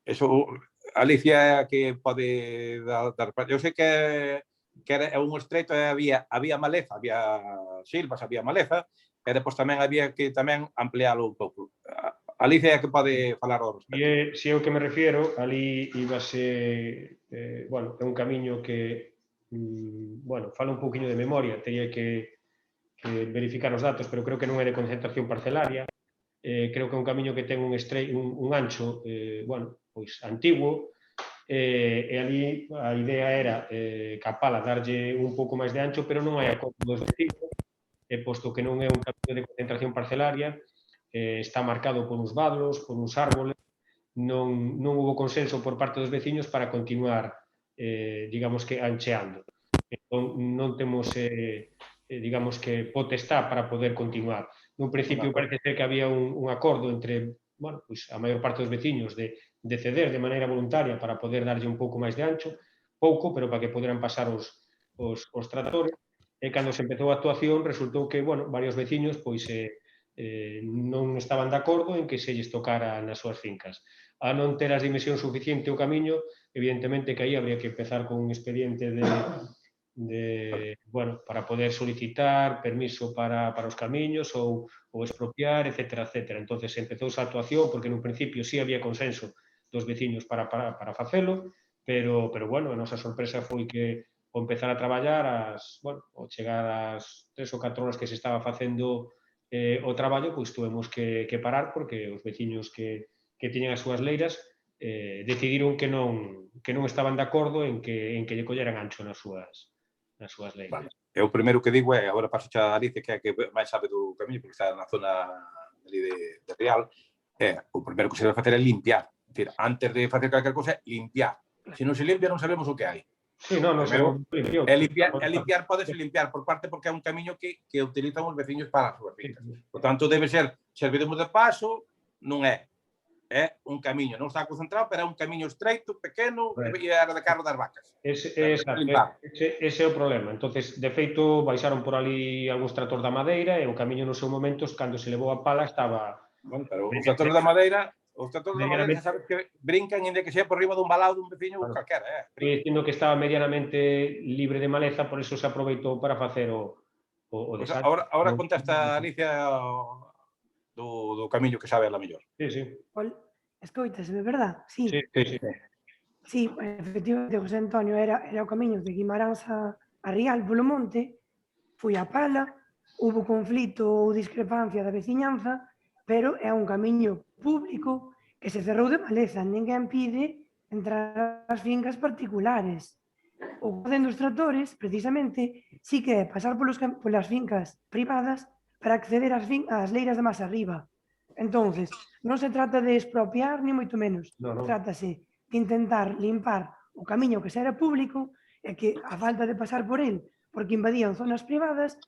Eso, Alicia que pode dar... Eu sei que era un estreito e había maleza, había silvas, había maleza, e depois tamén había que tamén ampliálo un pouco. Alicia é que pode falar ao respecto. Se é o que me refiero, ali íbase... bueno, é un camiño que... bueno, falo un pouquinho de memoria, teria que verificar os datos, pero creo que non é de concentración parcelaria. Creo que é un camiño que ten un ancho, bueno, pois antigo, e ali a idea era capala, darlle un pouco máis de ancho, pero non hai acordo dos vecinos, posto que non é un camiño de concentración parcelaria, está marcado por uns vadros, por uns árboles, non houve consenso por parte dos veciños para continuar, digamos que, ancheando. Entón, non temos, digamos que, potestad para poder continuar. Nun principio parece ser que había un acordo entre, bueno, pois a maior parte dos veciños de ceder de maneira voluntaria para poder darlle un pouco máis de ancho, pouco, pero para que poderan pasar os tractores, e cando se empezou a actuación resultou que, bueno, varios veciños pois non estaban de acordo en que se lles tocara nas súas fincas. A non ter as dimensións suficiente o camiño, evidentemente que aí habría que empezar con un expediente bueno, para poder solicitar permiso para os camiños ou expropiar, etcétera, etcétera. Entonces, empezou a actuación porque nun principio sí había consenso dos veciños para facelo, pero bueno, a nosa sorpresa foi que ao empezar a traballar, ao chegar ás 3 ou 4 horas que se estaba facendo o traballo, pois tuvemos que parar porque os veciños que tiñan as súas leiras decidiron que non estaban de acordo en que lle colleran ancho nas súas leiras. Vale. O primeiro que digo é, agora paso xa a Alice, que é que máis sabe do camiño, porque está na zona de Real, o primeiro que se debe facer é limpiar. É dicir, antes de facer calquer cosa, limpiar. Se non se limpia, non sabemos o que hai. Sí, non se limpia. Limpiar podese limpiar por parte porque é un camiño que utilizan os veciños para as súas fincas. Por tanto, debe ser servimos de paso, non é un camiño, non está concentrado, pero é un camiño estreito, pequeno, e era de carro das vacas. Ese é o problema. Entonces, de feito, baixaron por ali algúns tractores da madeira e o camiño nos seus momentos, cando se levou a pala, estaba... Bueno, pero os tractores da madeira, sabes que brincan inda que sea por riba dun balao dun veciño ou calquera. Estou dicindo que estaba medianamente libre de maleza, por eso se aproveitou para facer o desastre. Ahora contesta Alicia do camiño que sabe a la mellor. Sí. Escoitasme, verdad? Sí. Sí. Efectivamente, José Antonio era o camiño de Guimarães a Rial polo monte, foi a pala, houve conflito ou discrepancia da veciñanza, pero é un camiño público que se cerrou de maleza, ninguén pide entrar ás fincas particulares. O orden dos tractores, precisamente, sí que é pasar polas fincas privadas para acceder ás leiras de máis arriba. Entonces, non se trata de expropiar, ni moito menos. Trátase de intentar limpar o camiño que xa era público e que, a falta de pasar por él, porque invadían zonas privadas,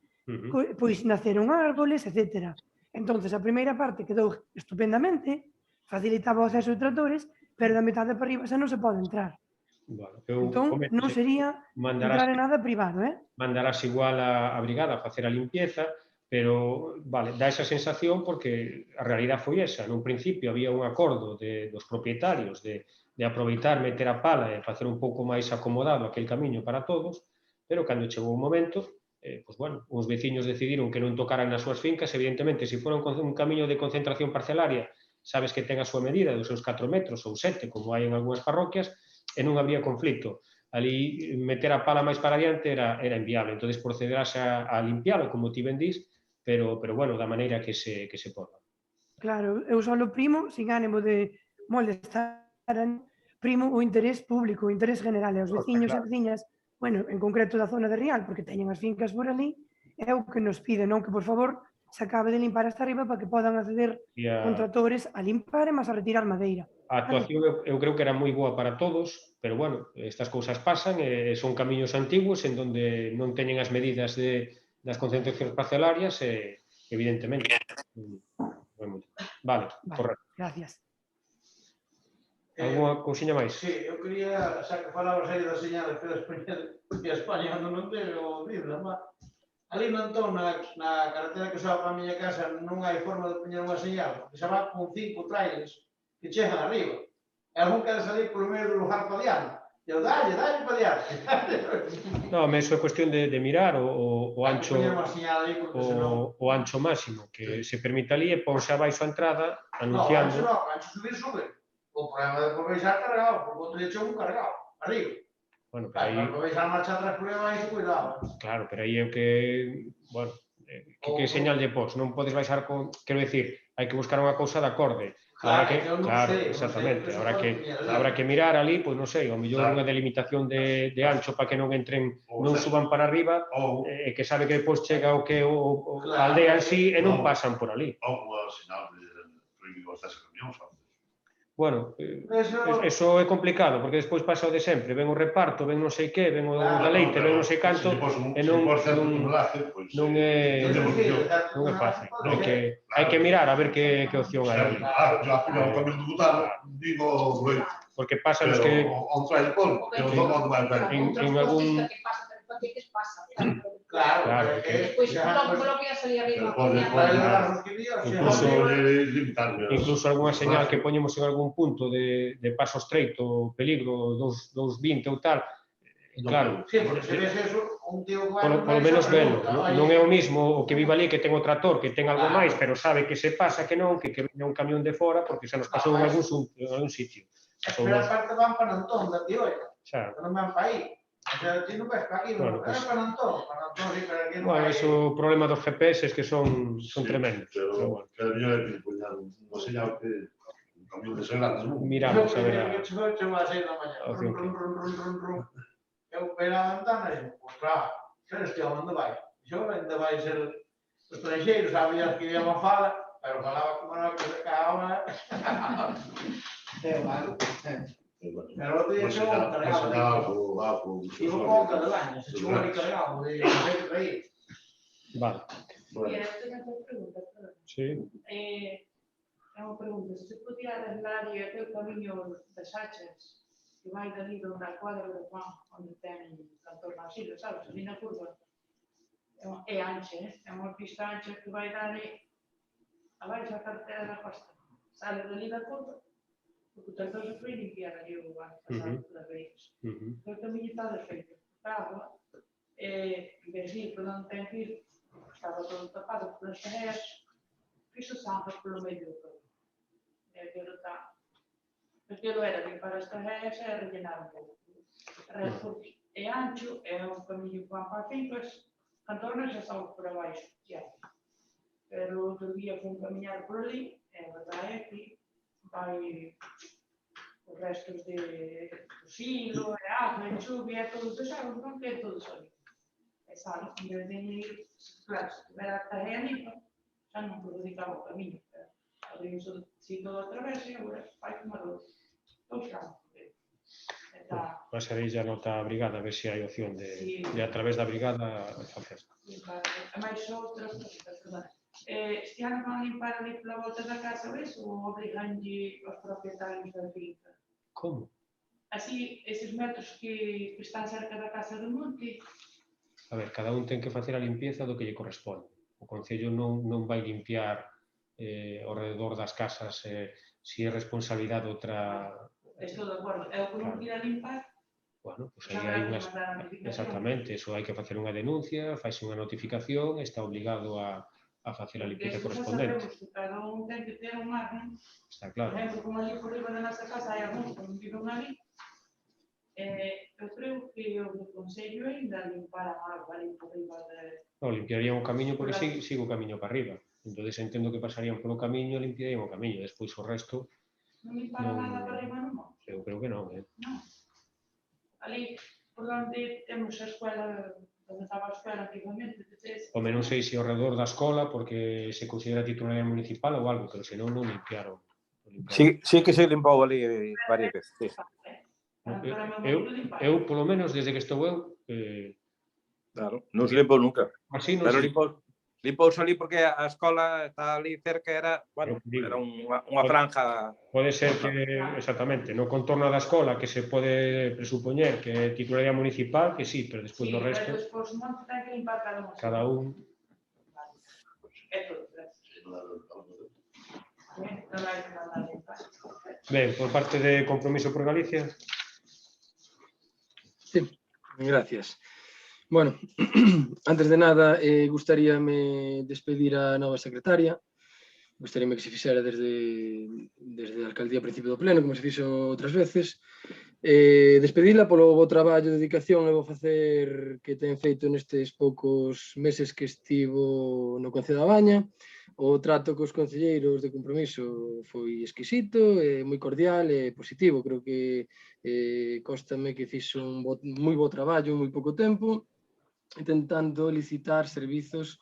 pois naceron árboles, etc. Entonces, a primeira parte quedou estupendamente, facilitaba o acceso de tractores, pero da metade para arriba xa non se pode entrar. Bueno, eu Entón, comento, non sería entrar en nada privado, mandarás igual a brigada a facer a limpieza, pero, vale, dá esa sensación porque a realidad foi esa. Nun principio había un acordo dos propietarios de aproveitar, meter a pala e facer un pouco máis acomodado aquel camiño para todos, pero cando chegou o momento, pois, bueno, uns veciños decidiron que non tocaran nas súas fincas. Evidentemente, se fora un camiño de concentración parcelaria, sabes que ten a súa medida dos seus 4 metros ou 7, como hai en algunhas parroquias, e non había conflito. Ali meter a pala máis para adiante era inviable, entón procederás a limpialo, como ti ben dís, pero bueno, da maneira que se poda. Claro, eu só primo, sin ánimo de molestar, primo o interés público, o interés general, e os veciños e veciñas, bueno, en concreto da zona de Rial, porque teñen as fincas por ali, é o que nos pide, non que, por favor, se acabe de limpar hasta arriba para que podan acceder contratores a limpar e máis a retirar madeira. A actuación eu creo que era moi boa para todos, pero bueno, estas cousas pasan, son camiños antigos en donde non teñen as medidas das concentracións parcelarias e, evidentemente, vale, correcto. Gracias. Alguna cousiña máis? Sí, eu quería, xa que falabas aí das señales que a España non ten o libre, ali no Antón, na carretera que xa para a miña casa, non hai forma de poñer unha señal, porque xa va con 5 trailers que chegan arriba. E algún quere salir polo medio do lugar para diante. E eu, dalle para diante. Non, iso é cuestión de mirar o ancho o ancho máximo que se permite ali e ponse abaixo a entrada anunciando. Non, ancho sube. O problema é que baixar cargado, porque o trecho é un cargado, arriba. Bueno, pero aí... Para baixar marcha atrás por aí vai cuidado. Claro, pero aí é o que... Bueno, que señal lle pos? Non podes baixar con... Quero dicir, hai que buscar unha cousa de acorde. Claro, exactamente. Habrá que mirar ali, pois non sei, ao mellor unha delimitación de ancho para que non entren, non suban para arriba, e que sabe que depois chega o que a aldea en sí e non pasan por ali. Ou unha señal de prohibido estas camións. Bueno, eso é complicado, porque despois pasa o de sempre, ven o reparto, ven non sei que, ven o da leite, ven non sei canto, e non é fácil. Hai que mirar a ver que opción hai. Claro, yo afinal o camión de butano, digo, porque pasa los que... En algún... Claro, despois bloquea salir arriba. Incluso algunha señal que poñemos en algún punto de paso estreito, peligro, 220 ou tal, claro, polo menos velo, non é o mismo o que vive ali que ten o trator, que ten algo máis, pero sabe que se pasa, que non, que veña un camión de fora, porque xa nos pasou en algún sitio. Pero as partes van para Antón, da Tioia, non van para aí. Ti non ves para aquí, non é para Antón, sí, para aquí. Bueno, eso, o problema dos GPS es que son tremendos. Pero cada día hai que poñar unha señal que un camión de grandes, non? Miramos, a ver. Chegou a 6 da mañá, eu pego a ventana e digo, pues claro, xa este home onde vai? Xogamente vai ser estranxeiro, sabía que iba a fala, pero falaba como era que se cagaba. Vale. Pero outro día chegou cargado. Iba con cada baño, se chegou ali cargado, de non sei que traía. Vale. Mira, eu teño unha pregunta. Sí. É unha pregunta. Se podía arreglar aquel camiño das hachas que vai dali donde a cuadra de Juan, onde ten cantor na Silva, sabes? Ali na curva. É ancha, é unha pista ancha que vai dar abaixo a carretera da costa. Sale dali da curva, porque o cantor se foi limpiar ali o ano pasado das veigas. O camiño está defeito. Está agua, vestir por onde ten que ir, estaba todo tapado polas xereas, fixo zanjas polo medio do todo. E aquilo está... Aquilo era limpar as carreiras e rellenar un pouco. Porque é ancho, é un camiño que van para fincas, cantornas xa estamos por abaixo, pero outro día fui camiñar por ali, e a verdade é que vai os restos de silo, e agua, e chuvia, e todos deixaron, non que todos ali. E sabe, en vez de ir, claro, se tiver a carreira limpa, xa non perjudicaba o camiño, abrimos o sitio outra vez e agora vai como a luz. Pasarei ya nota a brigada a ver se hai opción de a través da brigada facer. E máis outras cosas. Este ano van limpar ali pola volta da casa, ves? Ou obriganlle os propietarios da finca? Como? Así, eses metros que están cerca da Casa do Monte, A ver, cada un ten que facer a limpieza do que lle corresponde. O Concello non vai limpiar ao redor das casas se é responsabilidade outra... estou de acordo, é o que non quira limpar, Bueno, pues xa aí hai habrá que unhas... mandar a notificación. Exactamente, eso hai que facer unha denuncia, faise unha notificación, está obligado a facer a Porque limpieza eso xa correspondente. sabemos que cada un ten que ter un margen. Está Por claro. exemplo, como ali por riba da nosa casa hai algúns que non viven ali, eu creo que o do Concello ainda limparan algo ali por riba de... No, limpiarían o camiño porque sigue o camiño para arriba. Entón, entendo que pasarían polo camiño e limpiarían o camiño. Despois o resto... Non limparan nada para riba, non? Eu creo que non, Non. Ali, por onde temos a escuela, onde estaba a escuela antigamente, O menos sei se ao redor da escola, porque se considera titularidade municipal ou algo, pero senón non limpiaron. Sí que se limpou ali varias veces, sí. Eu, polo menos, desde que estou eu... Claro, non se limpou nunca. Así non Pero se... limpouse ali porque a escola está ali cerca, era unha franja... Pode ser que, exactamente, no contorno da escola, que se pode presupoñer que é titularidade municipal, que sí, pero despois do resto... Sí, pero despois non ten que limpar cada un. Cada un... É todo, Ben, por parte de Compromiso por Galicia... Sí, gracias. Bueno, antes de nada, gustaríame despedir a nova secretaria. Gustaríame que se fixera desde a alcaldía a principio do pleno, como se fixo outras veces. Despedila polo bo traballo e dedicación e vou facer que ten feito nestes poucos meses que estivo no Concello da Baña. O trato cos concelleiros de Compromiso foi exquisito, moi cordial e positivo. Creo que cóstame que fixo un moi bo traballo en moi pouco tempo, intentando licitar servizos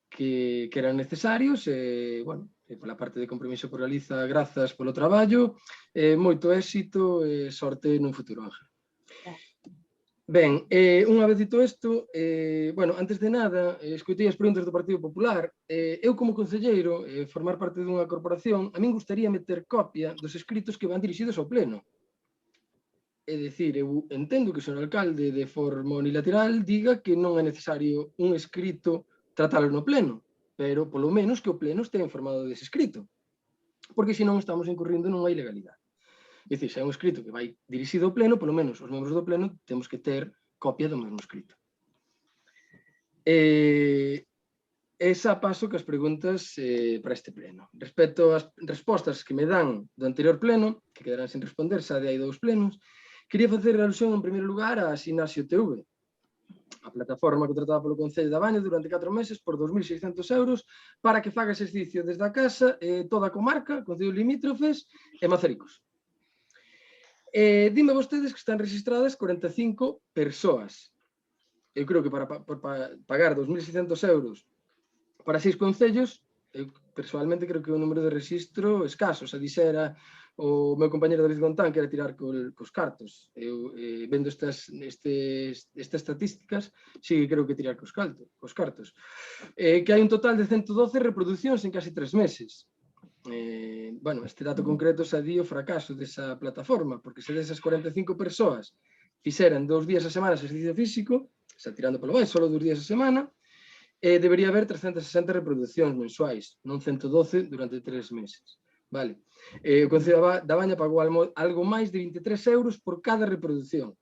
que eran necesarios e, bueno, pola parte de Compromiso por Galiza, grazas polo traballo, moito éxito e sorte nun futuro, Ángel. Ben, unha vez dito isto, bueno, antes de nada, escoitei as preguntas do Partido Popular. Eu, como concelleiro, formar parte dunha corporación, a min gustaría meter copia dos escritos que van dirixidos ao pleno. É dicir, eu entendo que son alcalde de forma unilateral diga que non é necesario un escrito tratalo no pleno, pero polo menos que o pleno estea informado dese escrito, porque senón estamos incurrindo nunha ilegalidade. É dicir, se é un escrito que vai dirixido ao pleno, polo menos os membros do pleno temos que ter copia do mesmo escrito. Esa paso que as preguntas para este pleno. Respecto ás respostas que me dan do anterior pleno, que quedarán sen responder, xa de hai 2 plenos, quería facer alusión en primeiro lugar a Ximnasio TV, a plataforma contratada polo Concello da Baña durante 4 meses por 2.600 euros para que faga exercicio desde a casa toda a comarca, concellos limítrofes e Mazaricos. Dime vostedes que están registradas 45 persoas. Eu creo que para pagar 2.600 euros para 6 concellos, eu personalmente creo que é un número de registro escaso. Se dixera o meu compañero David Gontán que era tirar cos cartos. Eu, vendo estas estatísticas, sí creo que tirar cos cartos. Que hai un total de 112 reproduccións en casi 3 meses. Bueno, este dato concreto xa di o fracaso desa plataforma, porque se desas 45 persoas fixeran 2 días a semana exercicio físico, xa tirando polo baixo, só 2 días a semana, debería haber 360 reproduccións mensuais, non 112 durante 3 meses. Vale. O Concello da Baña pagou algo máis de 23 euros por cada reproducción.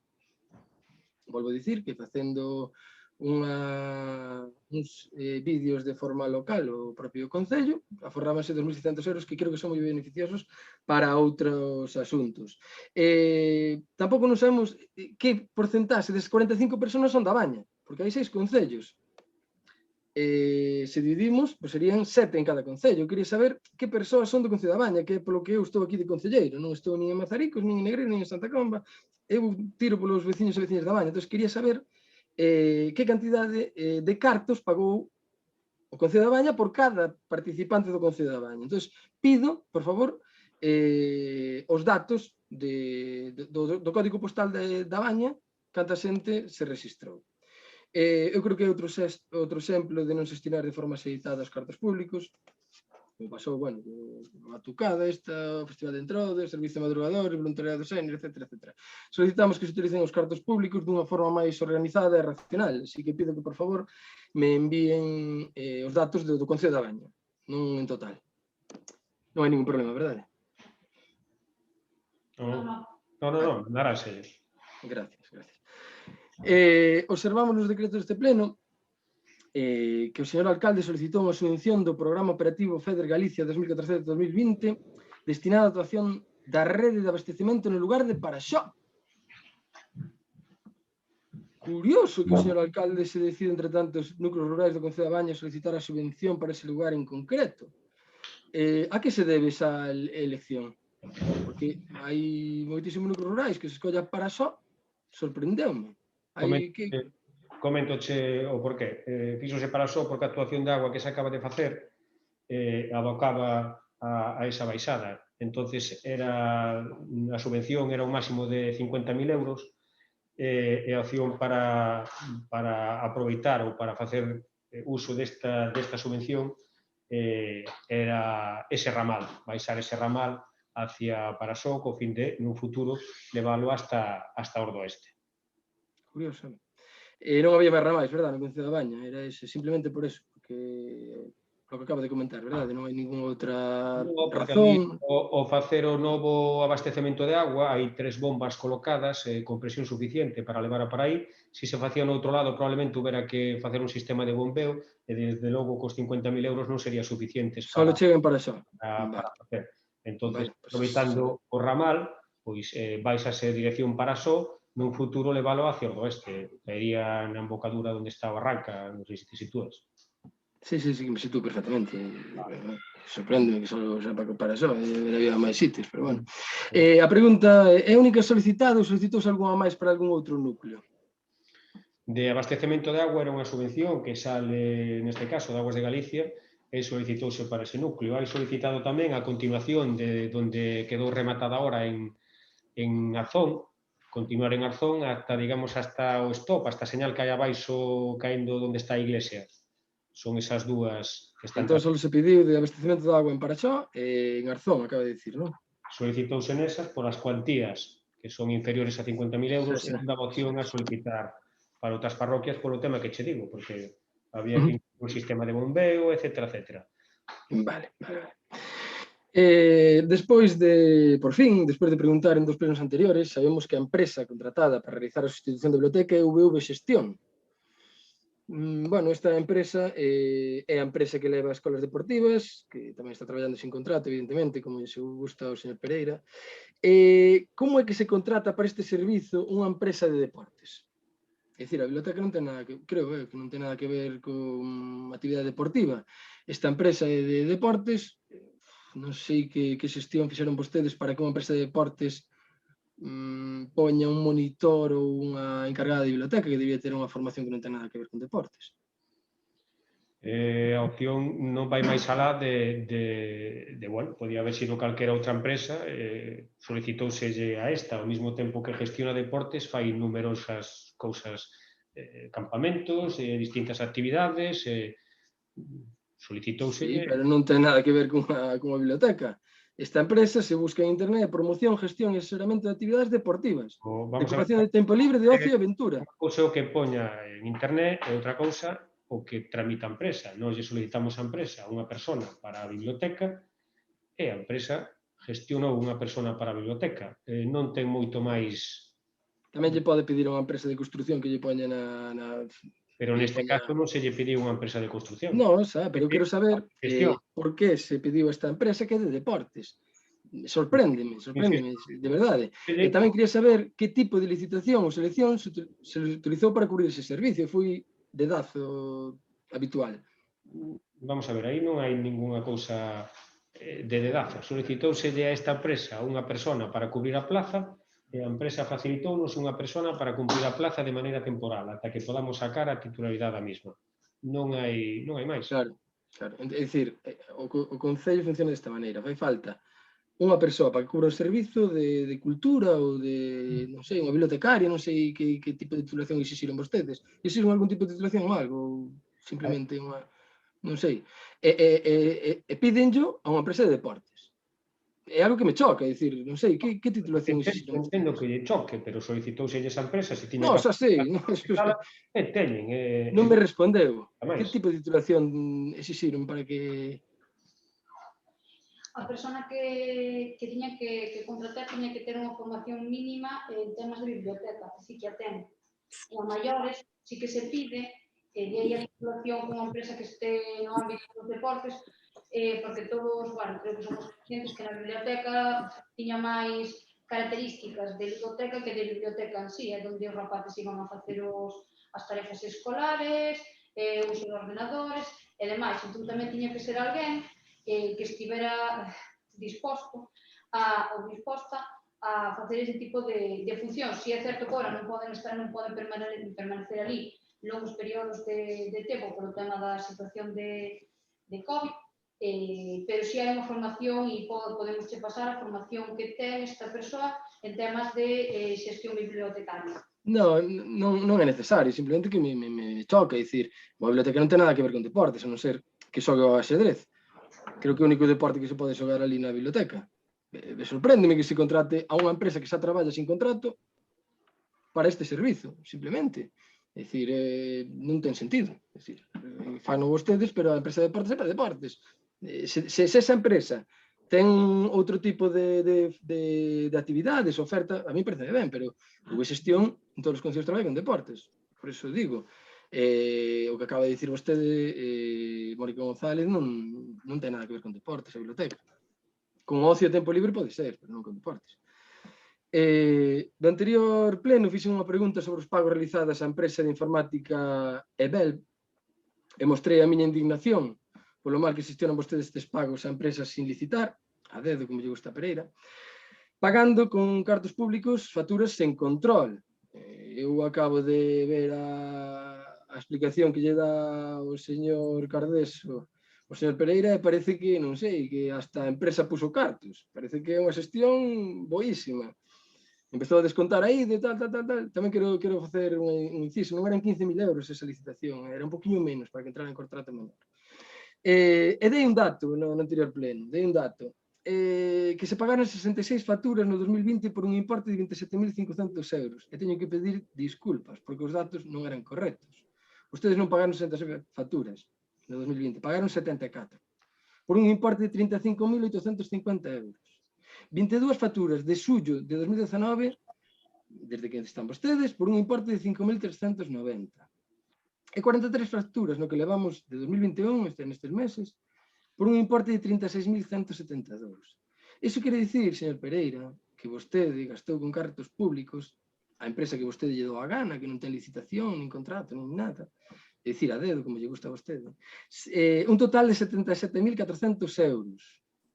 Volvo a dicir que facendo uns vídeos de forma local o propio Concello, aforrábanse 2.600 euros que creo que son moi beneficiosos para outros asuntos. Tampouco non sabemos que porcentaxe des 45 personas son da Baña, porque hai 6 concellos. Se dividimos, pues serían 7 en cada concello. Eu quería saber que persoas son do Concello da Baña, que é polo que eu estou aquí de concelleiro. Non estou nin en Mazaricos, nin en Negreiro, nin en Santa Comba. Eu tiro polos veciños e veciñas da Baña. Entón, quería saber que cantidade de cartos pagou o Concello da Baña por cada participante do Concello da Baña. Entón, pido, por favor, os datos do código postal da Baña, canta xente se registrou. Eu creo que é outro exemplo de non se destinar de forma axeitada aos cartos públicos. como pasou, bueno, a Tucada, o Festival de Entroido, o Servicio de Madrugadores, Voluntariado Senior, etc. Solicitamos que se utilicen os cartos públicos dunha forma máis organizada e racional, así que pido que, por favor, me envíen os datos do Concello da Baña, non en total. Non hai ningún problema, verdade? No, daráselles. Gracias. Observamos nos decretos deste pleno que o señor alcalde solicitou unha subvención do Programa Operativo FEDER Galicia 2014-2020 destinada á actuación da rede de abastecemento no lugar de Paraxó. Curioso que o señor alcalde se decide entre tantos núcleos rurais do Concello da Baña solicitar a subvención para ese lugar en concreto. A que se debe esa elección? Porque hai moitísimos núcleos rurais que se escolla Paraxó, sorprendeume. Coméntoche o porqué. Fíxose Paraxó porque a actuación de agua que se acaba de facer abocaba a esa baixada. Entonces, a subvención era un máximo de 50.000 euros e a opción para aproveitar ou para facer uso desta subvención era ese ramal, baixar ese ramal hacia Paraxó co fin de, nun futuro, leválo hasta Ordoeste. Curioso. Non había máis ramais, verdade, no Concello da Baña, era ese, simplemente por eso, porque o que acaba de comentar, verdade, non hai ninguna outra razón. O facer o novo abastecemento de agua, hai 3 bombas colocadas con presión suficiente para levar a para aí. Se se facía no outro lado, probablemente houbera que facer un sistema de bombeo e, desde logo, cos 50.000 euros non sería suficientes Solo chegan para xa. Para facer. Entón, aproveitando o ramal, pois baixase dirección Paraxó, nun futuro leválo hacia o oeste, caería na embocadura onde está a barranca, non sei se te sitúas. Sí, me sitúo perfectamente. Sorprende que só sepa que para só, había máis sitios, pero bueno. A pregunta é única solicitada ou solicitouse algunha máis para algún outro núcleo? De abastecemento de agua era unha subvención que sale, neste caso, de Aguas de Galicia, e solicitouse para ese núcleo. Hai solicitado tamén a continuación de onde quedou rematada ahora en Arzón, continuar en Arzón hasta, digamos, hasta o stop, hasta a señal que hai abaixo caendo onde está a iglesia. Son esas dúas que están... Entón, só se pediu de abastecemento de agua en Paraxó e en Arzón, acaba de dicir, non? Solicitouse nesas por as cuantías que son inferiores a 50.000 euros e non daba opción a solicitar para outras parroquias polo tema que che digo, porque había que incluir un sistema de bombeo, etc. Vale. Despois de preguntar en dos plenos anteriores, sabemos que a empresa contratada para realizar a sustitución da biblioteca é VV Xestión. Bueno, esta empresa é a empresa que leva as escolas deportivas, que tamén está traballando sin contrato, evidentemente, como se gusta ao señor Pereira. Como é que se contrata para este servizo unha empresa de deportes? É dicir, a biblioteca non ten nada que, creo que non ten nada que ver con actividade deportiva. Esta empresa é de deportes. Non sei que xestión fixeron vostedes para que unha empresa de deportes poña un monitor ou unha encargada de biblioteca que debía ter unha formación que non ten nada que ver con deportes. A opción non vai máis alá bueno, podía haber sido calquera outra empresa, solicitouselle a esta, ao mesmo tempo que gestiona deportes, fai numerosas cousas, campamentos, distintas actividades, solicitouse... Sí, pero non ten nada que ver con a biblioteca. Esta empresa se busca en internet promoción, gestión e asesoramento de actividades deportivas, de ocupación de tempo libre, de ocio e aventura. Unha cousa o que poña en internet e outra cousa o que tramita a empresa. Nós lle solicitamos a empresa unha persona para a biblioteca e a empresa gestionou unha persona para a biblioteca. Non ten moito máis... Tamén lle pode pedir a unha empresa de construcción que lle poña na... Pero neste caso non se lle pediu unha empresa de construcción. Non, pero quero saber por que se pediu esta empresa que é de deportes. Sorpréndeme, de verdade. E tamén quería saber que tipo de licitación ou selección se utilizou para cubrir ese servicio. Foi dedazo habitual. Vamos a ver, aí non hai ninguna cousa de dedazo. Solicitouselle a esta empresa unha persona para cubrir a plaza e a empresa facilitounos unha persona para cumprir a plaza de maneira temporal, ata que podamos sacar a titularidade da mesma. Non hai máis. Claro. É dicir, o Concello funciona desta maneira. Fai falta unha persoa para que cubra o servizo de cultura ou de, non sei, unha bibliotecaria, non sei que tipo de titulación exixiron vostedes. Exixiron algún tipo de titulación ou algo? Ou simplemente unha non sei. E pídenllo a unha empresa de deportes. É algo que me choca, é dicir, non sei, que titulación existe? Entendo que lle choque, pero solicitouse esa empresa se tiña Non, xa sei, non, teñen. non me respondeu. Que Máis. tipo de titulación exixiron para que... A persona que tiña que contratar tiña que ter unha formación mínima en temas de biblioteca, así que a ten. E a maiores sí que se pide, e aí a titulación con unha empresa que este no ámbito dos deportes, porque todos, bueno, creo que somos conscientes que na biblioteca tiña máis características de biblioteca que de biblioteca en sí, é onde os rapaces iban a facer as tarefas escolares, uso de ordenadores e demais. Entón tamén tiña que ser alguén que estivera disposto ou disposta a facer ese tipo de funcións. Si é certo que agora non poden permanecer ali longos períodos de tempo polo tema da situación de COVID, pero si hai unha formación e podemos pasar a formación que ten esta persoa en temas de xestión bibliotecaria. Non é necesario, simplemente que me choca, é dicir, a biblioteca non ten nada que ver con deportes, a non ser que xogue ao axedrez. Creo que o único deporte que se pode xogar ali na biblioteca. Sorpréndeme que se contrate a unha empresa que xa traballa sin contrato para este servizo, simplemente. É dicir, non ten sentido. É dicir, fano vostedes, pero a empresa de deportes é para deportes. Se esa empresa ten outro tipo de actividades, oferta, a mí parece ben, pero o xestión en todos os concellos traballan con deportes. Por iso digo, o que acaba de dicir vostede, Mónica González, non ten nada que ver con deportes, a biblioteca. Con ocio e tempo libre pode ser, pero non con deportes. Do anterior pleno fixe unha pregunta sobre os pagos realizadas á empresa de informática EBEL e mostrei a miña indignación polo mal que xestionan vostedes estes pagos a empresas sin licitar, a dedo, como lle gusta a Pereira, pagando con cartos públicos facturas sen control. Eu acabo de ver a explicación que lle dá o señor Cardeso o señor Pereira e parece que, non sei, que hasta a empresa puso cartos. Parece que é unha xestión boísima. Empezou a descontar aí de tal. Tamén quero facer un inciso. Non eran 15.000 euros esa licitación, era un poquinho menos para que entrara en contrato menor. E dei un dato no anterior pleno, que se pagaron 66 facturas no 2020 por un importe de 27.500 euros. E teño que pedir disculpas, porque os datos non eran correctos. Ustedes non pagaron 66 facturas no 2020, pagaron 74, por un importe de 35.850 euros. 22 facturas de xullo de 2019, desde que están vostedes, por un importe de 5.390. E 43 facturas no que levamos de 2021, nestes meses, por un importe de 36.172. Iso quere dicir, señor Pereira, que vostede gastou con cartos públicos a empresa que vostede lle dou a gana, que non ten licitación, nin contrato, nin nada, é dicir, a dedo, como lle gusta a vostede, un total de 77.400 euros,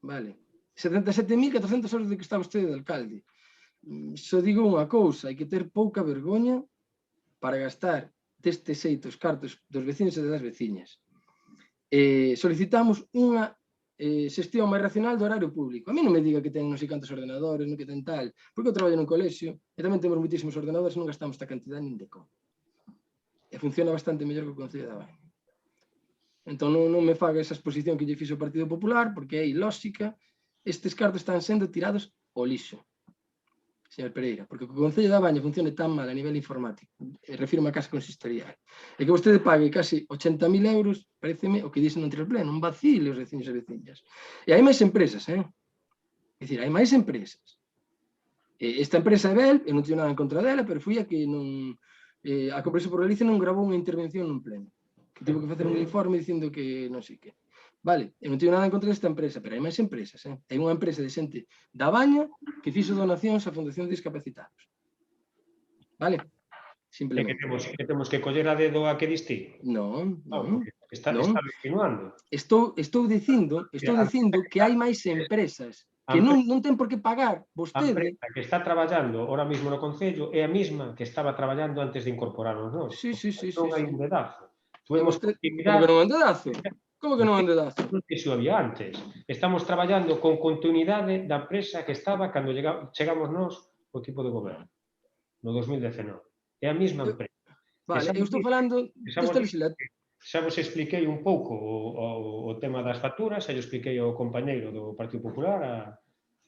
vale? 77.400 euros de que está vostede de alcalde. Só digo unha cousa, hai que ter pouca vergoña para gastar deste xeito os cartos dos veciños e das veciñas. Solicitamos unha xestión máis racional do horario público. A mí non me diga que ten non sei cantos ordenadores, non que ten tal, porque eu traballo nun colexio e tamén temos moitísimos ordenadores e non gastamos esta cantidad nin de como. E funciona bastante mellor que o Concello da Baña. Entón non me faga esa exposición que lle fixo o Partido Popular, porque é ilóxica. Estes cartos están sendo tirados ao lixo, señor Pereira, porque o Concello da Baña funcione tan mal a nivel informático, refirmo a casa consistorial, e que vostede pague casi 80.000 euros, pareceme o que dixen no anterior pleno, un vacile os veciños e veciñas. E hai máis empresas, é dicir, hai máis empresas. Esta empresa EBEL, eu non teño nada en contra dela, pero foi a que non... A Compromiso por Galicia non grabou unha intervención nun pleno, que tivo que facer un informe dicindo que non sei que. Vale, eu non teño nada en contra desta empresa, pero hai máis empresas. Hai unha empresa de xente da Baña que fixo donacións á Fundación de Discapacitados. Vale? Simplemente. Que temos que coller a dedo a que diste? Non. Está insinuando. Estou dicindo que hai máis empresas que non ten por que pagar vostede. A empresa que está traballando ahora mesmo no Concello é a mesma que estaba traballando antes de incorporarnos, non? Sí. Non hai un dedazo. Como que non hai un dedazo? Como que non hai un dedazo? Que se había antes. Estamos traballando con continuidade da empresa que estaba cando chegamos nós ao equipo de goberno, no 2019. É a mesma empresa. Vale, eu estou falando desta legislatura. xa vos expliquei un pouco o tema das facturas, xa lle expliquei ao compañeiro do Partido Popular, a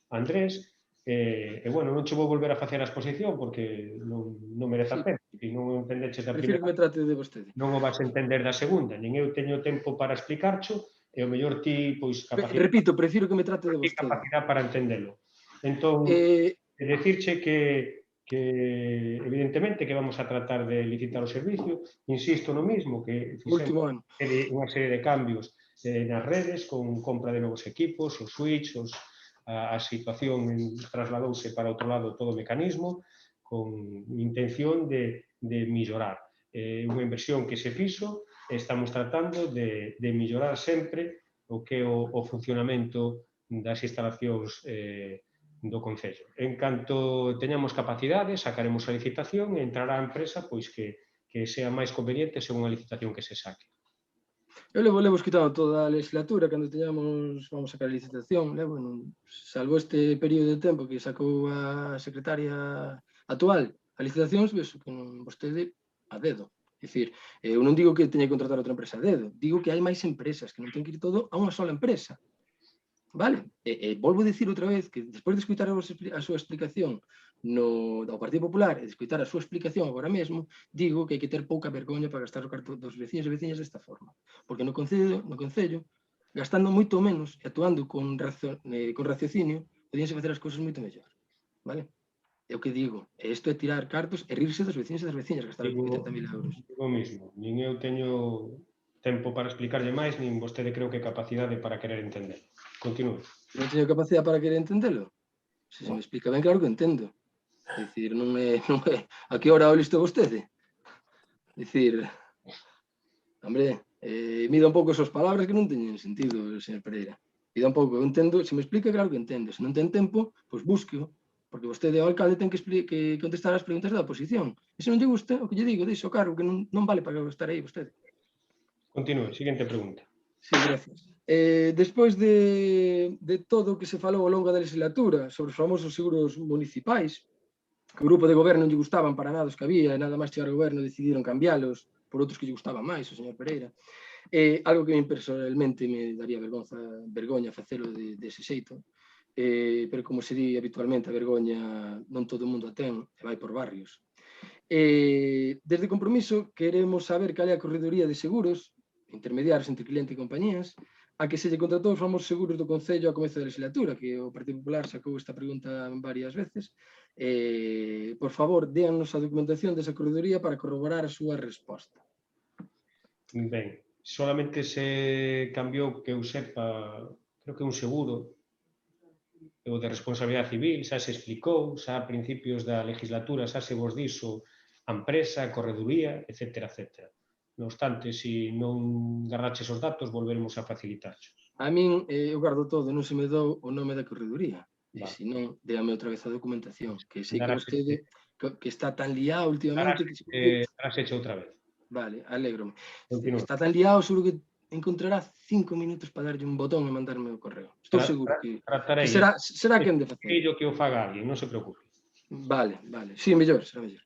Andrés, e, bueno, non che vou volver a facer a exposición porque non merece a pena. Se non entendeches da Prefiro que me primeira, trate de vostede. non o vas a entender da segunda, nin eu teño tempo para explicarcho, e o mellor ti, pois, Repito, prefiro que me trate de vostede. capacidade para entendelo. Entón, decirche que evidentemente que vamos a tratar de licitar o servicio, insisto no mismo, que Último ano. unha serie de cambios nas redes, con compra de novos equipos, os switch, a situación trasladouse para outro lado todo o mecanismo, con intención de mellorar. Unha inversión que se fixo, estamos tratando de mellorar sempre o que é o funcionamento das instalacións do Concello. En canto teñamos capacidade, sacaremos a licitación e entrará a empresa pois que sea máis conveniente según a licitación que se saque. Eu levo quitado toda a legislatura, cando teñamos, vamos a sacar a licitación, salvo este período de tempo que sacou a secretaria actual a licitacións, vexo que vostede a dedo. É dicir, eu non digo que teña que contratar outra empresa a dedo, digo que hai máis empresas, que non ten que ir todo a unha sola empresa. Vale? Volvo a dicir outra vez que despois de escutar a súa explicación do Partido Popular e de escutar a súa explicación agora mesmo, digo que hai que ter pouca vergoña para gastar o carto dos veciños e veciñas desta forma. Porque no Concello, gastando moito menos e actuando con raciocinio, podíanse facer as cousas moito mellor. Vale? É o que digo. Isto é tirar cartos e rirse dos veciños e das veciñas, gastar 80.000 euros. Digo o mismo. Nin eu teño tempo para explicarlle máis, nin vostede creo que capacidade para querer entender. Continúe. Non teño capacidade para querer entendelo? Se me explica ben, claro que entendo. É dicir, non é... A que hora o listo vostede? É dicir... Hombre, mida un pouco as súas palabras que non teñen sentido, señor Pereira. Mida un pouco, eu entendo, se me explica, claro que entendo. Se non ten tempo, pois búsqueo, porque vostede ao alcalde ten que contestar as preguntas da oposición. E se non lle gusta, o que lle digo, deixo o cargo, que non vale para estar aí vostede. Continúe, seguinte pregunta. Sí, gracias. Despois de todo o que se falou ao longo da legislatura sobre os famosos seguros municipais, que o grupo de goberno non lle gustaban para nada os que había, e nada máis chegar ao goberno decidiron cambiálos por outros que lle gustaban máis, o señor Pereira. Algo que a mí personalmente me daría vergoña facelo dese xeito, pero como se di habitualmente, a vergoña non todo o mundo a ten, e vai por barrios. Desde Compromiso queremos saber cal é a corredoría de seguros intermediarios entre cliente e compañías a que se lle contratou os famosos seguros do Concello a comezo da legislatura, que o Partido Popular sacou esta pregunta varias veces. Por favor, déannos a documentación desa corredoría para corroborar a súa resposta. Ben, solamente se cambiou, que eu sepa, creo que un seguro, o de responsabilidade civil, xa se explicou, xa a principios da legislatura xa se vos dixo a empresa, a correduría, etc. Non obstante, se non garraches os datos, volveremos a facilitarchos. A min, eu guardo todo, non se me dou o nome da correduría. E se non, déame outra vez a documentación, que sei que vostede que está tan liado últimamente... Darás hecho outra vez. Vale, alégrome. Está tan liado, seguro que encontrará 5 minutos para darlle un botón e mandarme o correo. Estou seguro que será quen de facer. Que o faga alguén, non se preocupe. Vale. Sí, mellor, será mellor.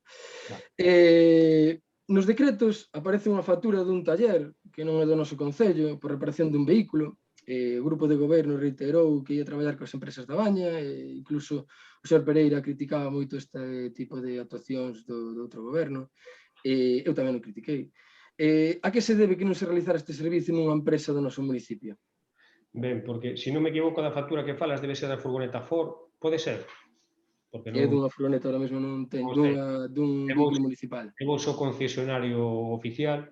Nos decretos aparece unha factura dun taller que non é do noso Concello por reparación dun vehículo. O grupo de goberno reiterou que ia traballar coas empresas da Baña, e incluso o señor Pereira criticaba moito este tipo de actuacións do outro goberno. Eu tamén o critiquei. A que se debe que non se realizara este servicio nunha empresa do noso municipio? Ben, porque, se non me equivoco da factura que falas, debe ser da furgoneta Ford, pode ser? É dunha furgoneta, ahora mesmo non ten, dun vehículo municipal. É vos o concesionario oficial,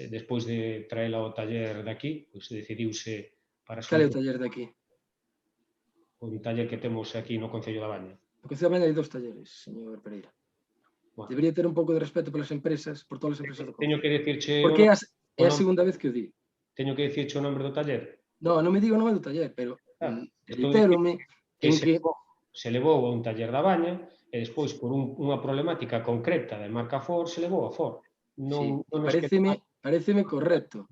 despois de traela ao taller daqui, pois decidiuse para... Cal é o taller daqui? O taller que temos aquí no Concello da Baña. No Concello da Baña hai 2 talleres, señor Pereira. Debería ter un pouco de respeto polas empresas, por todas as empresas do Concello. Teño que decirche... Porque é a segunda vez que o di. Teño que decirche o nombre do taller? Non me digo o nome do taller, pero reitérome en que... Se levou a un taller da Baña e despois, por unha problemática concreta da marca Ford, se levou a Ford. Pareceme correcto.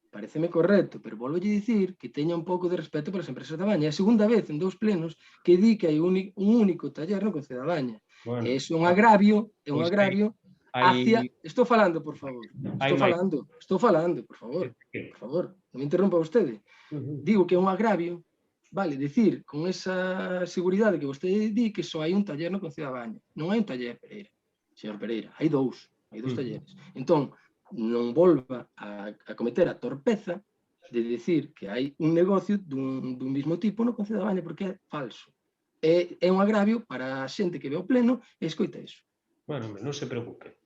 Pareceme correcto, pero volvo a dicir que teña un pouco de respeto polas empresas da Baña. É a segunda vez en 2 plenos que di que hai un único taller no Concello da Baña. É un agravio hacia... Estou falando, por favor. Hai Estou falando, por favor. Por favor, non me interrompa vostede. Digo que é un agravio, vale, decir con esa seguridade que vostede di que só hai un taller no Concello da Baña. Non hai un taller, Pereira. Señor Pereira, hai dous talleres. Entón, non volva a cometer a torpeza de decir que hai un negocio dun mismo tipo no Concello da Baña, porque é falso. É un agravio para a xente que ve o pleno e escoita iso. Bueno, non se preocupe.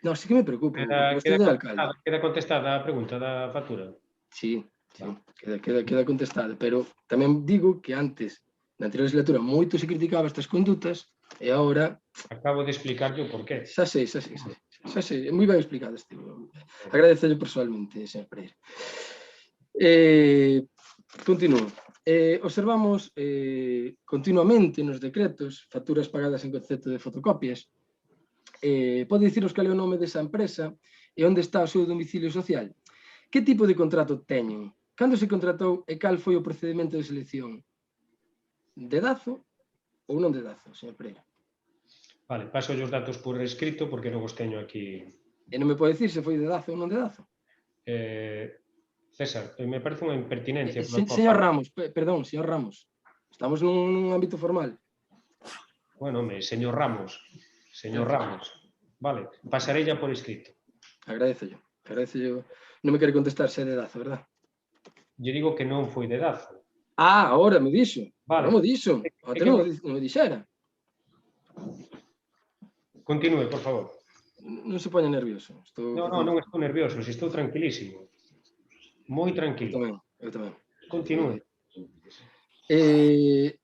Non, sí que me preocupo, porque vostede é alcalde. Queda contestada a pregunta da factura? Sí, queda contestada, pero tamén digo que antes, na anterior legislatura, moito se criticaba estas condutas e agora... Acabo de explicarlle o porqué. Xa sei, é moi ben explicado. Agradecerlle personalmente, señor Pereira. Continúo. Observamos continuamente nos decretos facturas pagadas en concepto de fotocopias. Pode diciros cal é o nome desa empresa e onde está o seu domicilio social? Que tipo de contrato teñen? Cando se contratou e cal foi o procedimento de selección? Dedazo ou non dedazo, señor Pereira? Vale, paso os datos por escrito porque non os teño aquí. E non me pode dicir se foi dedazo ou non dedazo? César, me parece unha impertinencia. Señor Ramos, perdón, señor Ramos. Estamos nun ámbito formal. Bueno, señor Ramos. Señor Ramos. Vale, pasarei ya por escrito. Agradece yo. Non me quere contestar se é dedazo, verdad? Yo digo que non foi dedazo. Ah, ahora me dixo. Vale. Non me dixo. Até non me dixera. Continúe, por favor. Non se poña nervioso. Non estou nervioso, estou tranquilísimo. Moi tranquilo. Eu tamén. Continúe.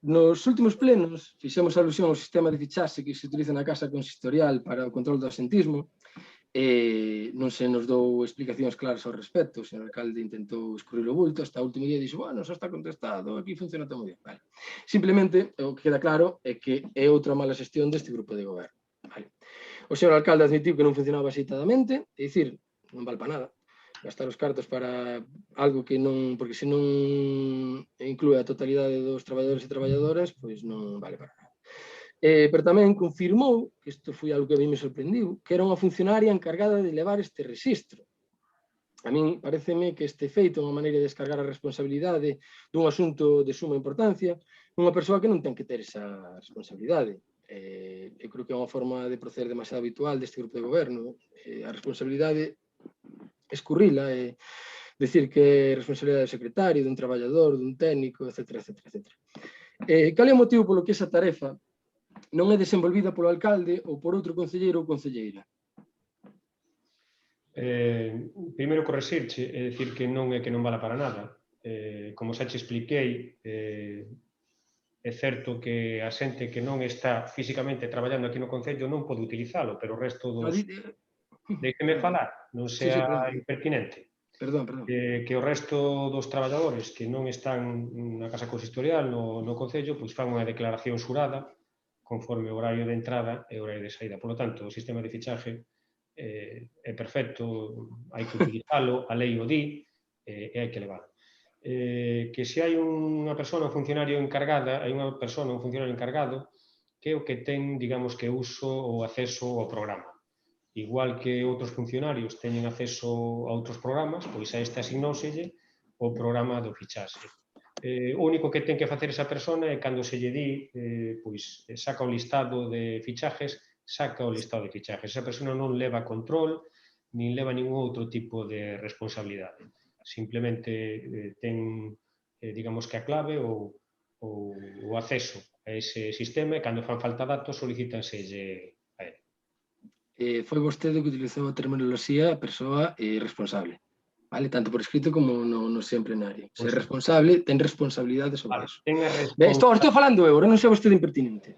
Nos últimos plenos fixemos alusión ao sistema de fichaxe que se utiliza na Casa Consistorial para o control do absentismo. Non se nos dou explicacións claras ao respecto. O señor alcalde intentou escurrir o bulto, hasta o último día dixo, bueno, xa está contestado, aquí funciona todo moi ben. Vale. Simplemente, o que queda claro é que é outra mala xestión deste grupo de goberno. Vale. O señor alcalde admitiu que non funcionaba axeitadamente, é dicir, non vale para nada gastar os cartos para algo que non, porque se non inclúe a totalidade dos traballadores e traballadoras, pois non vale para nada. Pero tamén confirmou, que isto foi algo que a mí me sorprendiu, que era unha funcionaria encargada de levar este rexistro. A min pareceme que este feito é unha maneira de descargar a responsabilidade dun asunto de suma importancia nunha persoa que non ten que ter esa responsabilidade. Eu creo que é unha forma de proceder demasiado habitual deste grupo de goberno. A responsabilidade escurrila e decir que é responsabilidade do secretario, dun traballador, dun técnico, etc. Cal é o motivo polo que esa tarefa non é desenvolvida polo alcalde ou por outro concelleiro ou concelleira? Primeiro correxirche, é dicir que non é que non vala para nada. Como xa te expliquei, é certo que a xente que non está físicamente traballando aquí no Concello non pode utilizalo, pero o resto dos... Déixeme falar, non sea impertinente. Perdón. Que o resto dos traballadores que non están na Casa Consistorial no Concello, pois fan unha declaración xurada conforme o horario de entrada e o horario de saída. Por lo tanto, o sistema de fichaje é perfecto, hai que utilizalo, a lei o di e hai que levar. Que se hai unha persona, un funcionario encargada, hai unha persona, un funcionario encargado, que é o que ten, digamos, que uso ou acceso ao programa. Igual que outros funcionarios teñen acceso a outros programas, pois a este asignouselle o programa do fichaxe. O único que ten que facer esa persona é cando se lle di, pois saca o listado de fichajes, saca o listado de fichajes. Esa persona non leva control, nin leva ningún outro tipo de responsabilidade. Simplemente ten, digamos que a clave ou o acceso a ese sistema e cando fan falta datos solicítanselle a ele. Foi vostede que utilizou a terminoloxía persoa responsable, vale? Tanto por escrito como no seu plenario. Se é responsable, ten responsabilidade sobre eso. Estou falando eu, non sea vostede impertinente.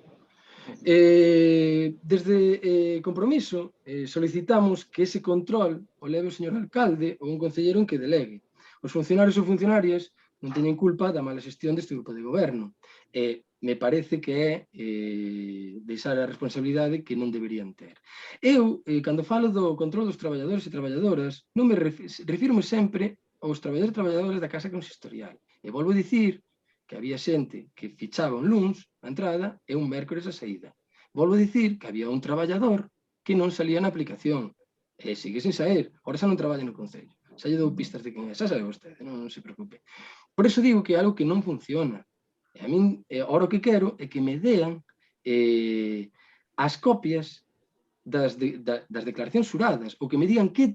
Desde Compromiso solicitamos que ese control o leve o señor alcalde ou un concelleiro en que delegue. Os funcionarios ou funcionarias non teñen culpa da mala xestión deste grupo de goberno. Me parece que é deixar a responsabilidade que non deberían ter. Eu, cando falo do control dos traballadores e traballadoras, non me refirmo sempre aos traballadores e traballadoras da Casa Consistorial. E volvo a dicir que había xente que fichaba un luns a entrada e un mércores a saída. Volvo a dicir que había un traballador que non salía na aplicación. E sigue sin sair. Ahora xa non traballa no Concello. Xa lle dou pistas de quen é. Xa sabe vostede, non se preocupe. Por eso digo que é algo que non funciona. E a min, ahora o que quero é que me dean as copias das declaracións xuradas, ou que me digan que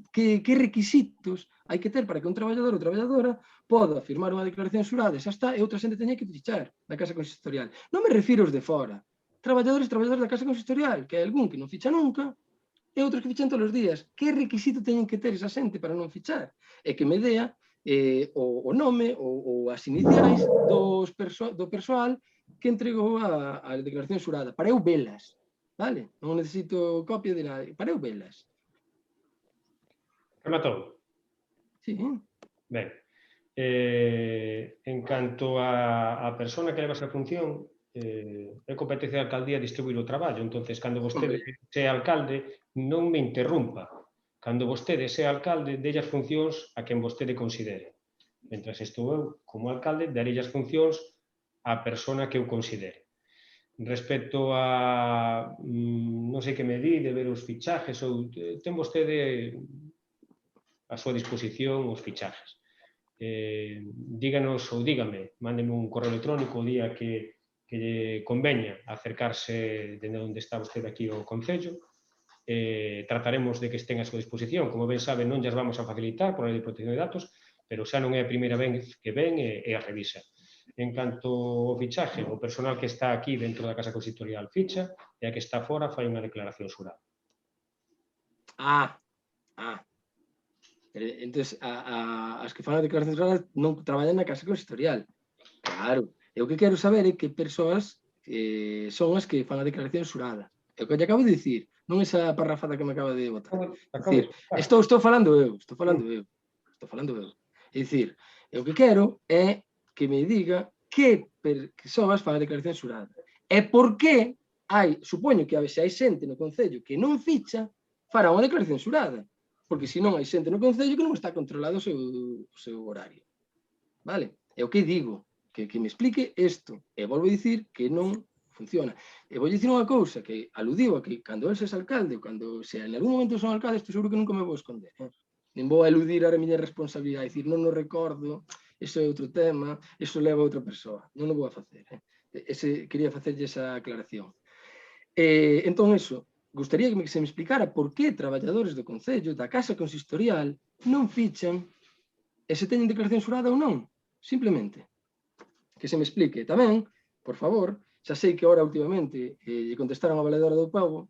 requisitos hai que ter para que un traballador ou traballadora poda firmar unha declaración xurada, xa está, e outra xente teña que fichar na Casa Consistorial. Non me refiro aos de fora, traballadores da Casa Consistorial, que hai algún que non ficha nunca, e outros que fichan todos os días. Que requisito teñen que ter esa xente para non fichar? E que me dea o nome ou as iniciais do persoal que entregou a declaración xurada, para eu velas. Vale? Non necesito copia de nada, para eu velas. Rematou? Sí. Ben. En canto a persona que leva esa función, é competencia da alcaldía distribuir o traballo. Entonces, cando vostede sea alcalde, non me interrumpa. Cando vostede sea alcalde, delle as funcións a quen vostede considere. Mentras estou eu, como alcalde, darei as funcións á persona que eu considere. Respecto a, non sei que me di, de ver os fichajes, ou ten vostede a súa disposición os fichajes. Díganos ou dígame, mándeme un correo electrónico o día que lle conveña acercarse dende onde está vostede aquí ao Concello. Trataremos de que estén a súa disposición. Como ben sabe, non llas vamos a facilitar por a lei de protección de datos, pero xa non é a primeira vez que ven e a revisa. En canto ao fichaje, o personal que está aquí dentro da Casa Consistorial ficha e a que está fora fai unha declaración xurada. Entón, as que fan a declaración xurada non traballan na Casa Consistorial. Claro. E o que quero saber é que persoas son as que fan a declaración xurada. É o que lle acabo de dicir, non esa parrafada que me acaba de botar. É dicir, estou falando eu. É dicir, o que quero é que me diga que persoas fan a declaración xurada. E por que supoño que se hai xente no Concello que non ficha, fará unha declaración xurada. Porque se non hai xente no Concello que non está controlado o seu horario. Vale? É o que digo, que me explique isto. E volvo a dicir que non funciona. E vou dicir unha cousa, que aludiu a que cando el seas alcalde, ou cando se en algún momento son alcalde, estou seguro que nunca me vou esconder. Nem vou a eludir a miña responsabilidade, dicir, non o recordo, iso é outro tema, iso leva a outra persoa. Non o vou a facer. Quería facerlle esa aclaración. Entón, iso, gustaría que se me explicara por que traballadores do Concello, da Casa Consistorial, non fichan e se teñen declaración xurada ou non. Simplemente. Que se me explique. Tamén, por favor, xa sei que ahora últimamente lle contestaron a Valedora do Pobo,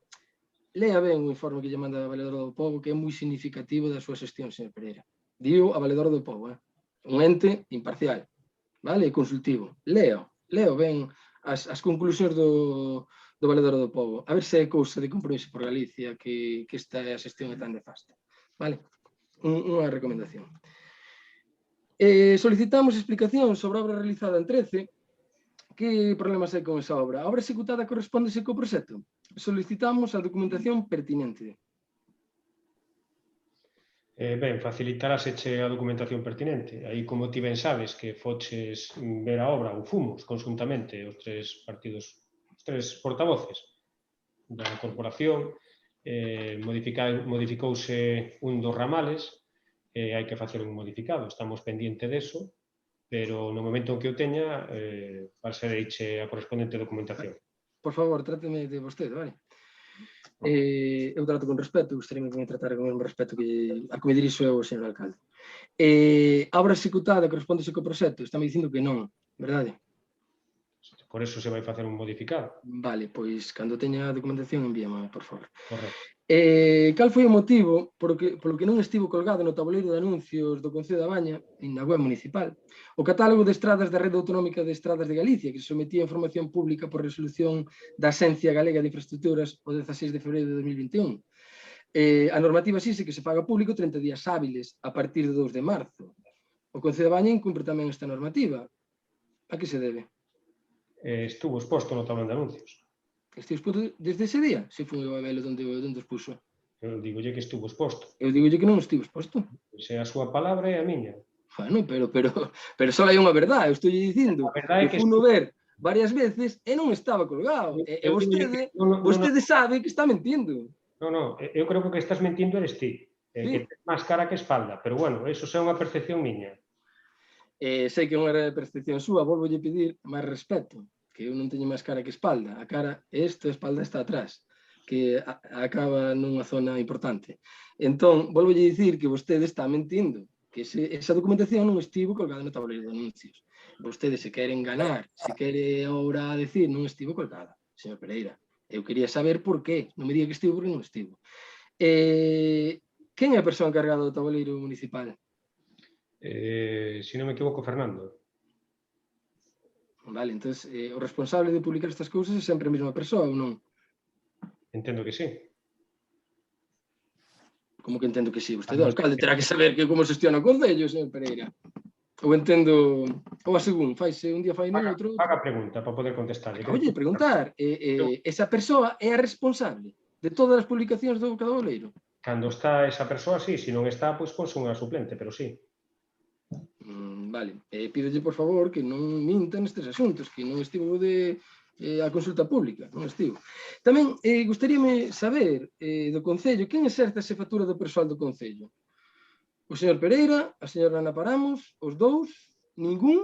lea ben o informe que lle manda a Valedora do Pobo, que é moi significativo da súa xestión, señor Pereira. Dio a Valedora do Pobo, un ente imparcial, vale, e consultivo. Leo ben as conclusións do Valedora do Pobo, a ver se é cousa de Compromiso por Galicia que esta xestión é tan nefasta. Vale? Unha recomendación. Solicitamos explicacións sobre a obra realizada en 13. Que problemas hai con esa obra? A obra executada correspóndese co proxecto? Solicitamos a documentación pertinente. Ben, facilitaráseche a documentación pertinente. Aí, como ti ben sabes, que foches ver a obra, ou fomos, conjuntamente, os tres partidos, os tres portavoces da corporación, modificouse un dos ramales, hai que facer un modificado, estamos pendiente deso, pero no momento en que o teña, pasareiche a correspondente documentación. Por favor, tráteme de vostede, vale? Eu trato con respeto, gostaríame que me tratara con o mesmo respeto a que me dirixo eu, señor alcalde. A obra executada correspondese co proxecto, está me dicindo que non, verdade? Por eso se vai facer un modificado. Vale, pois, cando teña a documentación, envíame, por favor. Correcto. Cal foi o motivo polo que non estivo colgado no tabuleiro de anuncios do Concello da Baña, na web municipal, o catálogo de estradas da Rede Autonómica de Estradas de Galicia, que se sometía a información pública por resolución da Axencia Galega de Infraestructuras o 16 de febreiro de 2021. A normativa exige que se paga público 30 días hábiles a partir do 2 de marzo. O Concello da Baña incumpre tamén esta normativa. A que se debe? Estuvo exposto no tablón de anuncios. Estivo exposto desde ese día? Se foi a velo onde os puso. Eu digolle que estuvo exposto. Eu digolle que non estivo exposto. Se a súa palabra é a miña. Bueno, pero só hai unha verdade. Eu estou dicindo que funo ver varias veces e non estaba colgado. E vostede sabe que está mentindo. No, eu creo que o que estás mentindo eres ti. Sí. Que tes máis cara que espalda. Pero bueno, eso é unha percepción miña. Sei que non era percepción súa, volvolle pedir máis respeto, que eu non teño máis cara que espalda. A cara é isto, a espalda está atrás, que acaba nunha zona importante. Entón, volvolle dicir que vostede está mentindo, que esa documentación non estivo colgada no tabuleiro de anuncios. Vostede se quere enganar, se quere ahora decir non estivo colgada, señor Pereira. Eu quería saber por qué, non me diga que estivo porque non estivo. Quen é a persoa encargada do tabuleiro municipal? Se non me equivoco, Fernando. Vale, entón, o responsable de publicar estas cousas é sempre a mesma persoa ou non? Entendo que sí. Como que entendo que sí? Vostede, o alcalde, terá que saber que como xestiona o Concello, señor Pereira. Ou entendo, ou a según, faise un día fai non, outro... Faga a pregunta para poder contestar. Oye, preguntar, esa persoa é a responsable de todas as publicacións do tabuleiro? Cando está esa persoa, sí. Se non está, pois ponse unha suplente, pero sí. Vale, pídolle por favor que non minta nestes asuntos, que non estivo a consulta pública, non estivo. Tamén gustaríame saber do Concello, quen exerce a xefatura do persoal do Concello? O señor Pereira, a señora Ana Paramos, os dous, ningún?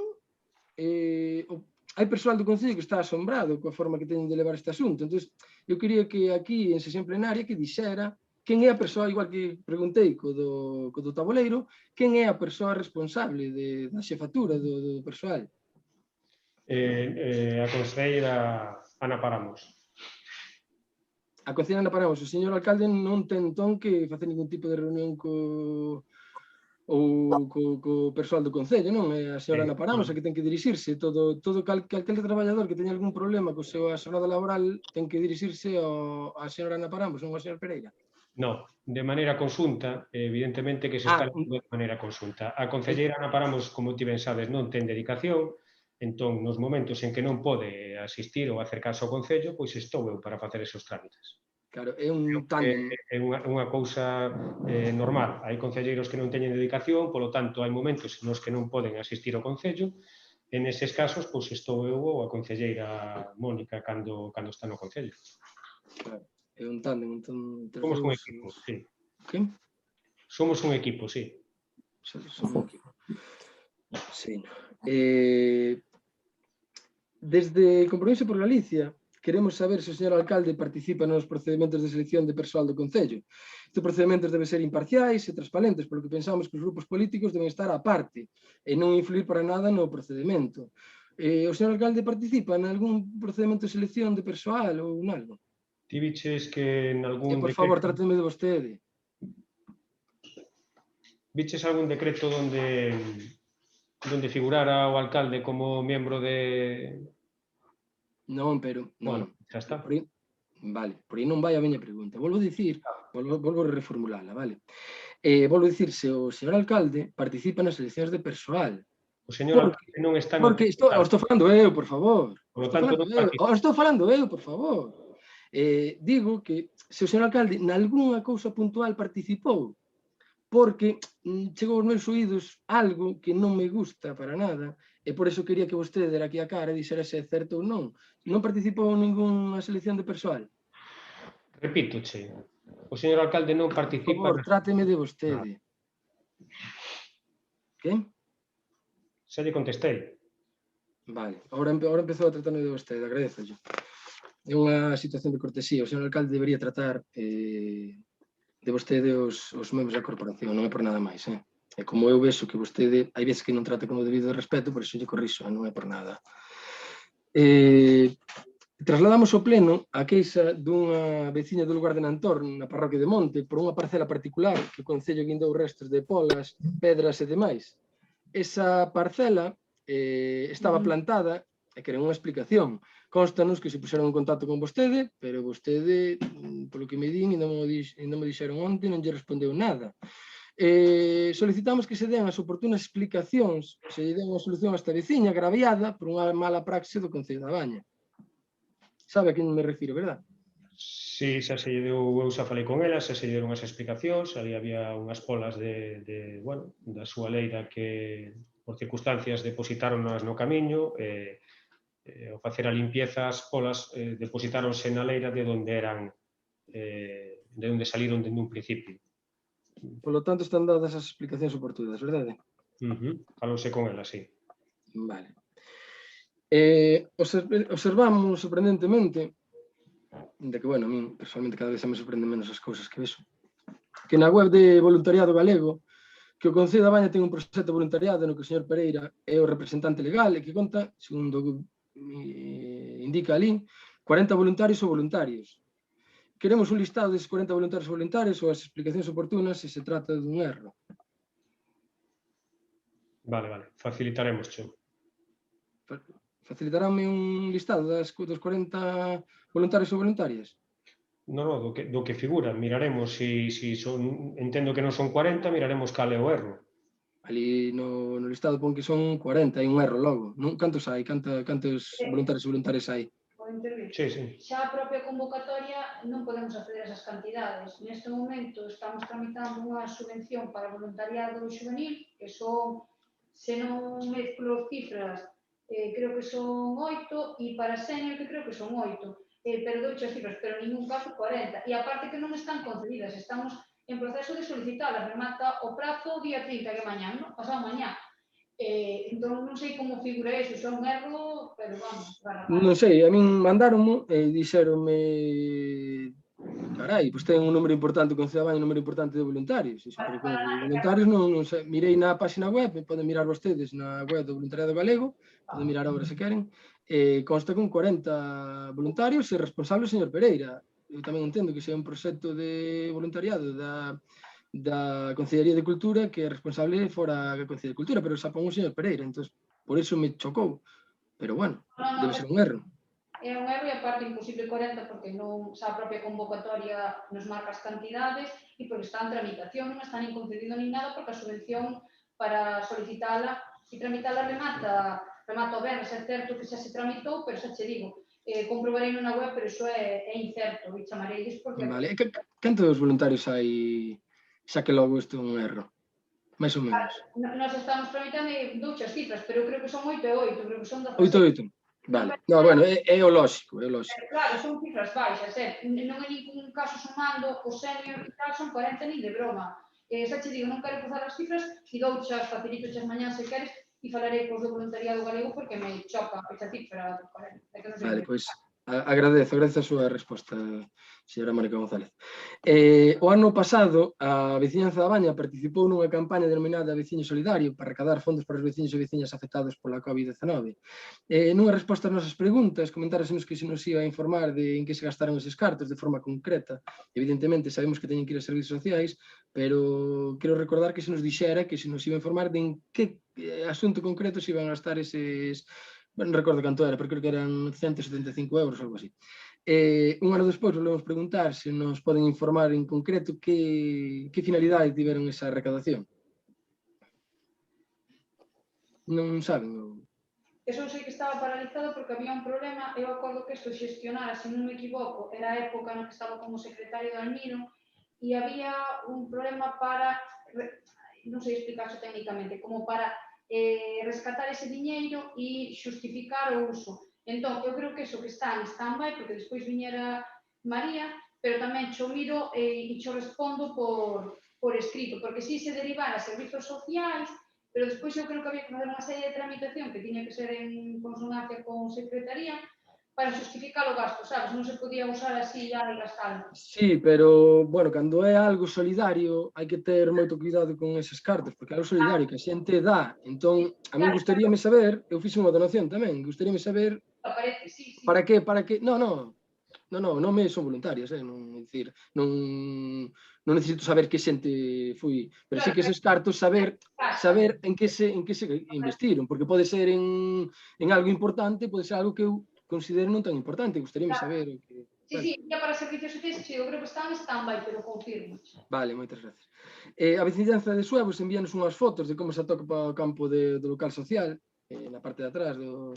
Hai persoal do Concello que está asombrado coa forma que teñen de levar este asunto. Entón, eu quería que aquí, en sesión plenaria, que dixera quen é a persoa, igual que preguntei co do tabuleiro, quen é a persoa responsable da xefatura do persoal? A conselleira Ana Paramos. A conselleira Ana Paramos, o señor alcalde non ten entón que facer ningún tipo de reunión co persoal do Concello, non? É a señora Ana Paramos a que ten que dirixirse. Todo calquer traballador que teña algún problema co seu xornada laboral ten que dirixirse a señora Ana Paramos, non ao señor Pereira. No, de maneira conxunta, evidentemente que se está levando de maneira conxunta. A concelleira Ana Paramos, como ti ben sabes, non ten dedicación, entón, nos momentos en que non pode asistir ou acercarse ao Concello, pois estou eu para facer esos trámites. Claro, é un tándem. É unha cousa normal. Hai concelleiros que non teñen dedicación, polo tanto, hai momentos nos que non poden asistir ao Concello, e neses casos, pois estou eu ou a concelleira Mónica cando está no Concello. Claro. É un tándem. Somos un equipo, sí. Que? Somos un equipo, sí. Somos un equipo. Sí. Desde Compromiso por Galicia, queremos saber se o señor alcalde participa nos procedimentos de selección de persoal do Concello. Estes procedimentos deben ser imparciais e transparentes, polo que pensamos que os grupos políticos deben estar á parte e non influir para nada no procedimento. O señor alcalde participa en algún procedimento de selección de persoal ou en algo? Ti viches que en algún por favor, tráteme de vostede. Viches algún decreto onde figurara o alcalde como membro de... Non, pero... Bueno, xa está. Vale, por aí non vai a miña pregunta. Volvo a dicir, volvo a reformulala, vale? Volvo a dicir, se o señor alcalde participa nas eleccións de persoal. O señor alcalde non está... Porque estou falando eu, por favor. Estou falando eu, por favor. Digo que se o señor alcalde nalgúnha cousa puntual participou, porque chegou aos meus oídos algo que non me gusta para nada, e por eso quería que vostede dera aquí a cara e dixera se é certo ou non. Non participou en ningunha selección de persoal? Repítoche, o señor alcalde non participa... Por favor, tráteme de vostede. Que? Xa lle contestei. Vale, ahora empezou a tratarme de vostede, agradezo. É unha situación de cortesía. O señor alcalde debería tratar de vostede os membros da corporación, non é por nada máis. E como eu vexo que vostede hai veces que non trata con o debido respeto, por iso lle corrixo, non é por nada. Trasladamos ao pleno a queixa dunha veciña do lugar de Nantor, na parroquia de Monte, por unha parcela particular que o Concello guindou restos de polas, pedras e demais. Esa parcela estaba plantada e queren unha explicación. Constanos que se puxeron en contacto con vostede, pero vostede, polo que me din, e non me dixeron onte, non lle respondeu nada. Solicitamos que se den as oportunas explicacións, se lle den unha solución a esta veciña agraviada por unha mala praxe do Concello da Baña. Sabe a quen me refiro, verdad? Sí, xa se lle deu, eu xa falei con ela, xa se lle deron as explicacións, ali había unhas polas da súa leira que, por circunstancias, depositáronas no camiño, ao facer a limpieza as polas depositáronse na leira de onde eran de onde saliron dende un principio. Por lo tanto, están dadas as explicacións oportunas, verdade? Falouse con ela, sí. Vale. Observamos sorprendentemente, de que, bueno, a mí personalmente cada vez me sorprenden menos as cousas que vexo, que na web de Voluntariado Galego, que o Concello da Baña ten un proxecto de voluntariado no que o señor Pereira é o representante legal e que conta, segundo indica ali, 40 voluntarios ou voluntarios. Queremos un listado deses 40 voluntarios ou voluntarios ou as explicacións oportunas se se trata dun erro. Vale, facilitaremos, xo. Facilitaránme un listado dos 40 voluntarios ou voluntarias? No, do que figura. Miraremos si son, entendo que non son 40, miraremos cal é o erro. Ali no listado pon que son 40, hai un erro logo. Cantos hai? Cantos voluntarios e voluntarias hai? Sí. Xa a propia convocatoria non podemos acceder a esas cantidades. Neste momento estamos tramitando unha subvención para voluntariado juvenil, que son, se non mezclo cifras, creo que son 8, e para senior que creo que son 8. Pero douche as cifras, pero en ningún caso 40. E aparte que non están concedidas, estamos en proceso de solicitalas, remata o prazo o día 30 de mañá, non? Pasado mañá. Entón non sei como figura iso, xa un erro, pero vamos, garrafal. Non sei, a min mandaronmo e dixeronme, carai, pois ten un número importante, o Concello da Baña un número importante de voluntarios. Pero con voluntarios non sei, mirei na página web, poden mirar vostedes na web do Voluntariado Galego, poden mirar agora se queren, consta con 40 voluntarios e responsable o señor Pereira. Eu tamén entendo que sea un proxecto de voluntariado da Concellería de Cultura que é responsable fora a Concellería de Cultura, pero xa pon o señor Pereira, entón por iso me chocou. Pero bueno, debe ser un erro. É un erro e aparte imposible 40 porque non xa a propia convocatoria nos marca as cantidades e porque está en tramitación, non está nin concedido nin nada porque a subvención para solicitala e tramitala remata o venres, é certo que xa se tramitou, pero xa che digo, comprobarei na web, pero iso é incerto, e chamareis porque... Vale, cantos voluntarios hai xa que logo isto é un erro? Mais ou menos. Nós estamos tramitando douchas cifras, pero eu creo que son 8 e 8, creo que son 16. 8 e 8. Vale. No, bueno, é o lógico, é o lógico. Claro, son cifras baixas, non hai ningún caso sumando o senior e tal, son 40 nin de broma. Xa che digo, non quero cruzar as cifras, e douchas, facilito as mañás se queres, e falarei cos do voluntariado galego porque me choca esa cifra de 40. Vale, pois agradezo a súa resposta, señora Mónica González. O ano pasado, a veciñanza da Baña participou nunha campaña denominada Veciño Solidario para recadar fondos para os veciños e veciñas afectados pola COVID-19. Nunha resposta ás nosas preguntas, comentárasenos que se nos iba a informar de en que se gastaron eses cartos de forma concreta. Evidentemente, sabemos que teñen que ir a servicios sociais, pero quero recordar que se nos dixera que se nos iba a informar de en que asunto concreto se iban a gastar eses... non recordo canto era, pero creo que eran 175 euros ou algo así. Un ano despois volvemos preguntar se nos poden informar en concreto que finalidade tiveron esa recadación. Non saben? Eso sei que estaba paralizado porque había un problema, eu acordo que isto xestionara, se non me equivoco, era a época no que estaba como secretario de Almiro, e había un problema para, non sei explicarse técnicamente, como para rescatar ese diñeiro e xustificar o uso. Entón, eu creo que eso que está en stand-by, porque despois viñera María, pero tamén xo miro e xo respondo por escrito, porque si se derivara a servizos sociais, pero despois eu creo que había que fazer unha serie de tramitación que tiña que ser en consonancia con secretaría para justificar o gasto, sabes? Non se podía usar así e gastalo. Sí, pero, bueno, cando é algo solidario, hai que ter moito cuidado con eses cartos, porque é algo solidario que a xente dá. Entón, a mí gustaríame saber, eu fixe unha donación tamén, gustaríame saber para que, non me son voluntarios, non necesito saber que xente fui, pero sí que eses cartos saber en que se investiron, porque pode ser en algo importante, pode ser algo que eu considero non tan importante, gustaríame saber o que... Sí, ya para servicios sociais, eu creo que están en stand-by, pero confirmo. Vale, moitas gracias. A veciñanza de Suevos envíanos unhas fotos de como se atopa o campo do local social, na parte de atrás do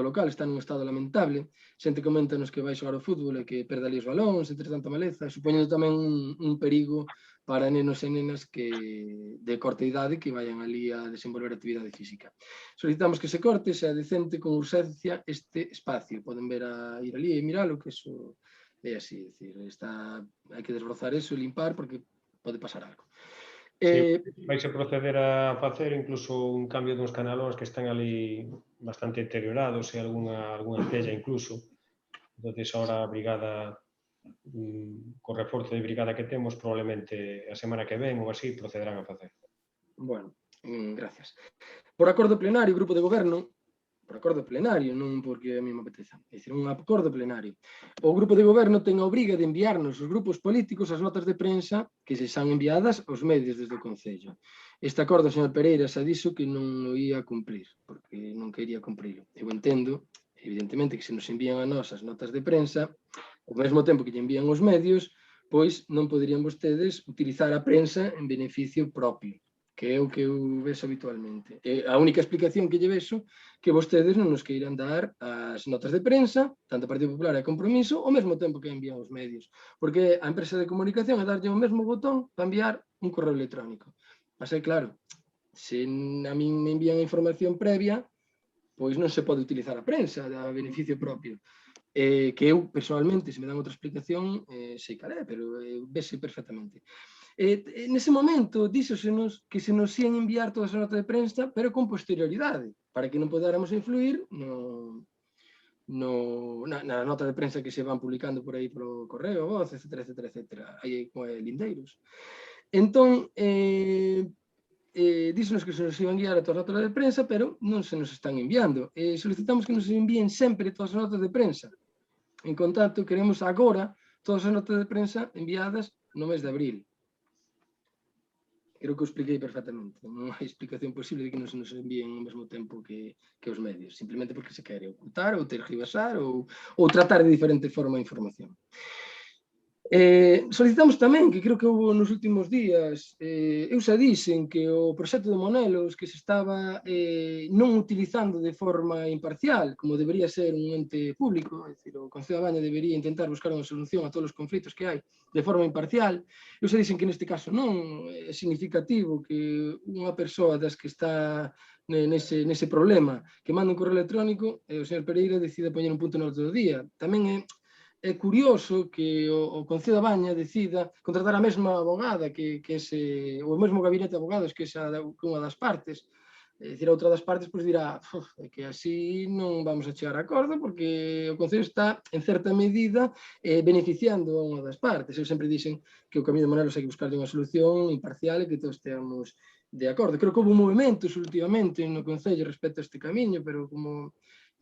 local, está nun estado lamentable. Xente coméntanos que vai xogar ao fútbol e que perde ali os balóns, entre tanta maleza, supoñendo tamén un perigo para nenos e nenas de corta idade que vayan ali a desenvolver actividade física. Solicitamos que se corte, sea decente, con urxencia, este espacio. Poden ver a ir ali e miralo, que eso é así, hai que desbrozar eso e limpar porque pode pasar algo. Vais a proceder a facer incluso un cambio dos canalóns que están ali bastante deteriorados e algunha tella incluso. Entonces, ahora a brigada, co reforzo de brigada que temos, probablemente a semana que ven ou así procederán a facer. Bueno, gracias. Por acordo plenario, o grupo de goberno, por acordo plenario, non porque a mí me apeteza, é dicir, un acordo plenario. O grupo de goberno ten a obriga de enviarnos os grupos políticos as notas de prensa que se xan enviadas aos medios desde o Concello. Este acordo, señor Pereira, xa dixo que non o ia cumprir, porque non quería cumprilo. Eu entendo, evidentemente, que se nos envían a nós as notas de prensa, ao mesmo tempo que lle envían os medios, pois non poderían vostedes utilizar a prensa en beneficio propio, que é o que eu vexo habitualmente. E a única explicación que lle vexo que vostedes non nos queiran dar as notas de prensa, tanto Partido Popular e Compromiso, ao mesmo tempo que envían os medios. Porque a empresa de comunicación é darlle o mesmo botón para enviar un correo electrónico. Mas é claro, se a min me envían a información previa, pois non se pode utilizar a prensa a beneficio propio. Que eu, personalmente, se me dan outra explicación, sei cal é, pero vese perfectamente. Nese momento, díxosenos que se nos ían enviar todas as notas de prensa, pero con posterioridade, para que non podáramos influir na nota de prensa que se van publicando por aí polo correo, voz, etc. Aí con lindeiros. Entón, díxonos que se nos iban enviar todas as notas de prensa, pero non se nos están enviando. Solicitamos que nos envíen sempre todas as notas de prensa. En contacto, queremos agora todas as notas de prensa enviadas no mes de abril. Creo que o expliquei perfectamente. Non hai explicación posible de que non se nos envíen ao mesmo tempo que os medios, simplemente porque se quere ocultar ou tergiversar ou tratar de diferente forma a información. Solicitamos tamén, que creo que houve nos últimos días, eu xa dixen que o proxecto de Monelos que se estaba non utilizando de forma imparcial, como debería ser un ente público, é dicir, o Concello da Baña debería intentar buscar unha solución a todos os conflitos que hai de forma imparcial. Eu xa dixen que neste caso non é significativo que unha persoa das que está nese problema que manda un correo electrónico e o señor Pereira decida poñer un punto no outro día. Tamén é curioso que o Concello da Baña decida contratar a mesma abogada o mesmo gabinete de abogados que unha das partes. É dicir, a outra das partes dirá que así non vamos a chegar a acordo porque o Concello está, en certa medida, beneficiando a unha das partes. Eu sempre dixen que o camiño de Monelos hai que buscar unha solución imparcial e que todos teamos de acordo. Creo que houve movimentos últimamente no Concello respecto a este camiño, pero como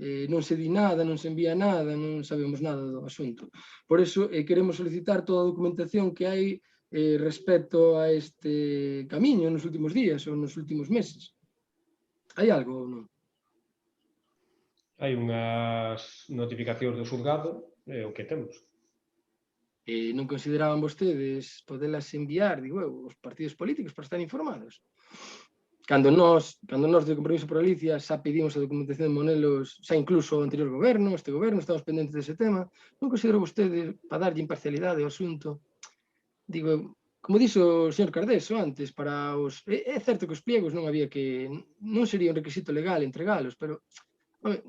non se di nada, non se envía nada, non sabemos nada do asunto. Por iso, queremos solicitar toda a documentación que hai respecto a este camiño nos últimos días ou nos últimos meses. Hai algo ou non? Hai unhas notificacións do xulgado, é o que temos. Non consideraban vostedes podelas enviar, digo eu, os partidos políticos para estar informados? Cando nós de Compromiso por Galicia xa pedimos a documentación de Monelos, xa incluso o anterior goberno, este goberno, estamos pendentes dese tema, non considero vostede para darlle imparcialidade ao asunto? Digo, como dixo o señor Cardeso antes, é certo que os pliegos non sería un requisito legal entregalos, pero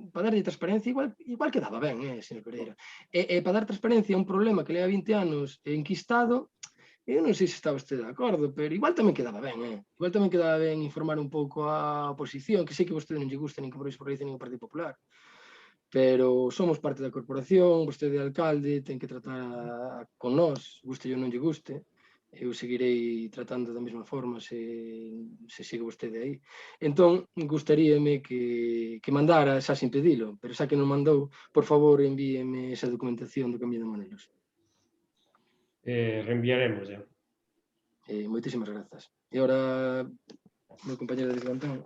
para darlle transparencia igual quedaba ben, señor Pereira. E para dar transparencia a un problema que leva 20 anos enquistado, eu non sei se está vostede de acordo, pero igual tamén quedaba ben, Igual tamén quedaba ben informar un pouco a oposición, que sei que vostede non lle gusta nin Compromiso por Galicia nin o Partido Popular, pero somos parte da corporación, vostede é alcalde, ten que tratar con nós, guste ou non lle guste, eu seguirei tratando da mesma forma se sigue vostede aí. Entón, gustaríame que mandara, xa sin pedilo, pero xa que non mandou, por favor, envíeme esa documentación do cambio de Monelos. Reenviaremos ya. Moitísimas grazas. E agora, meu compañero de Antón.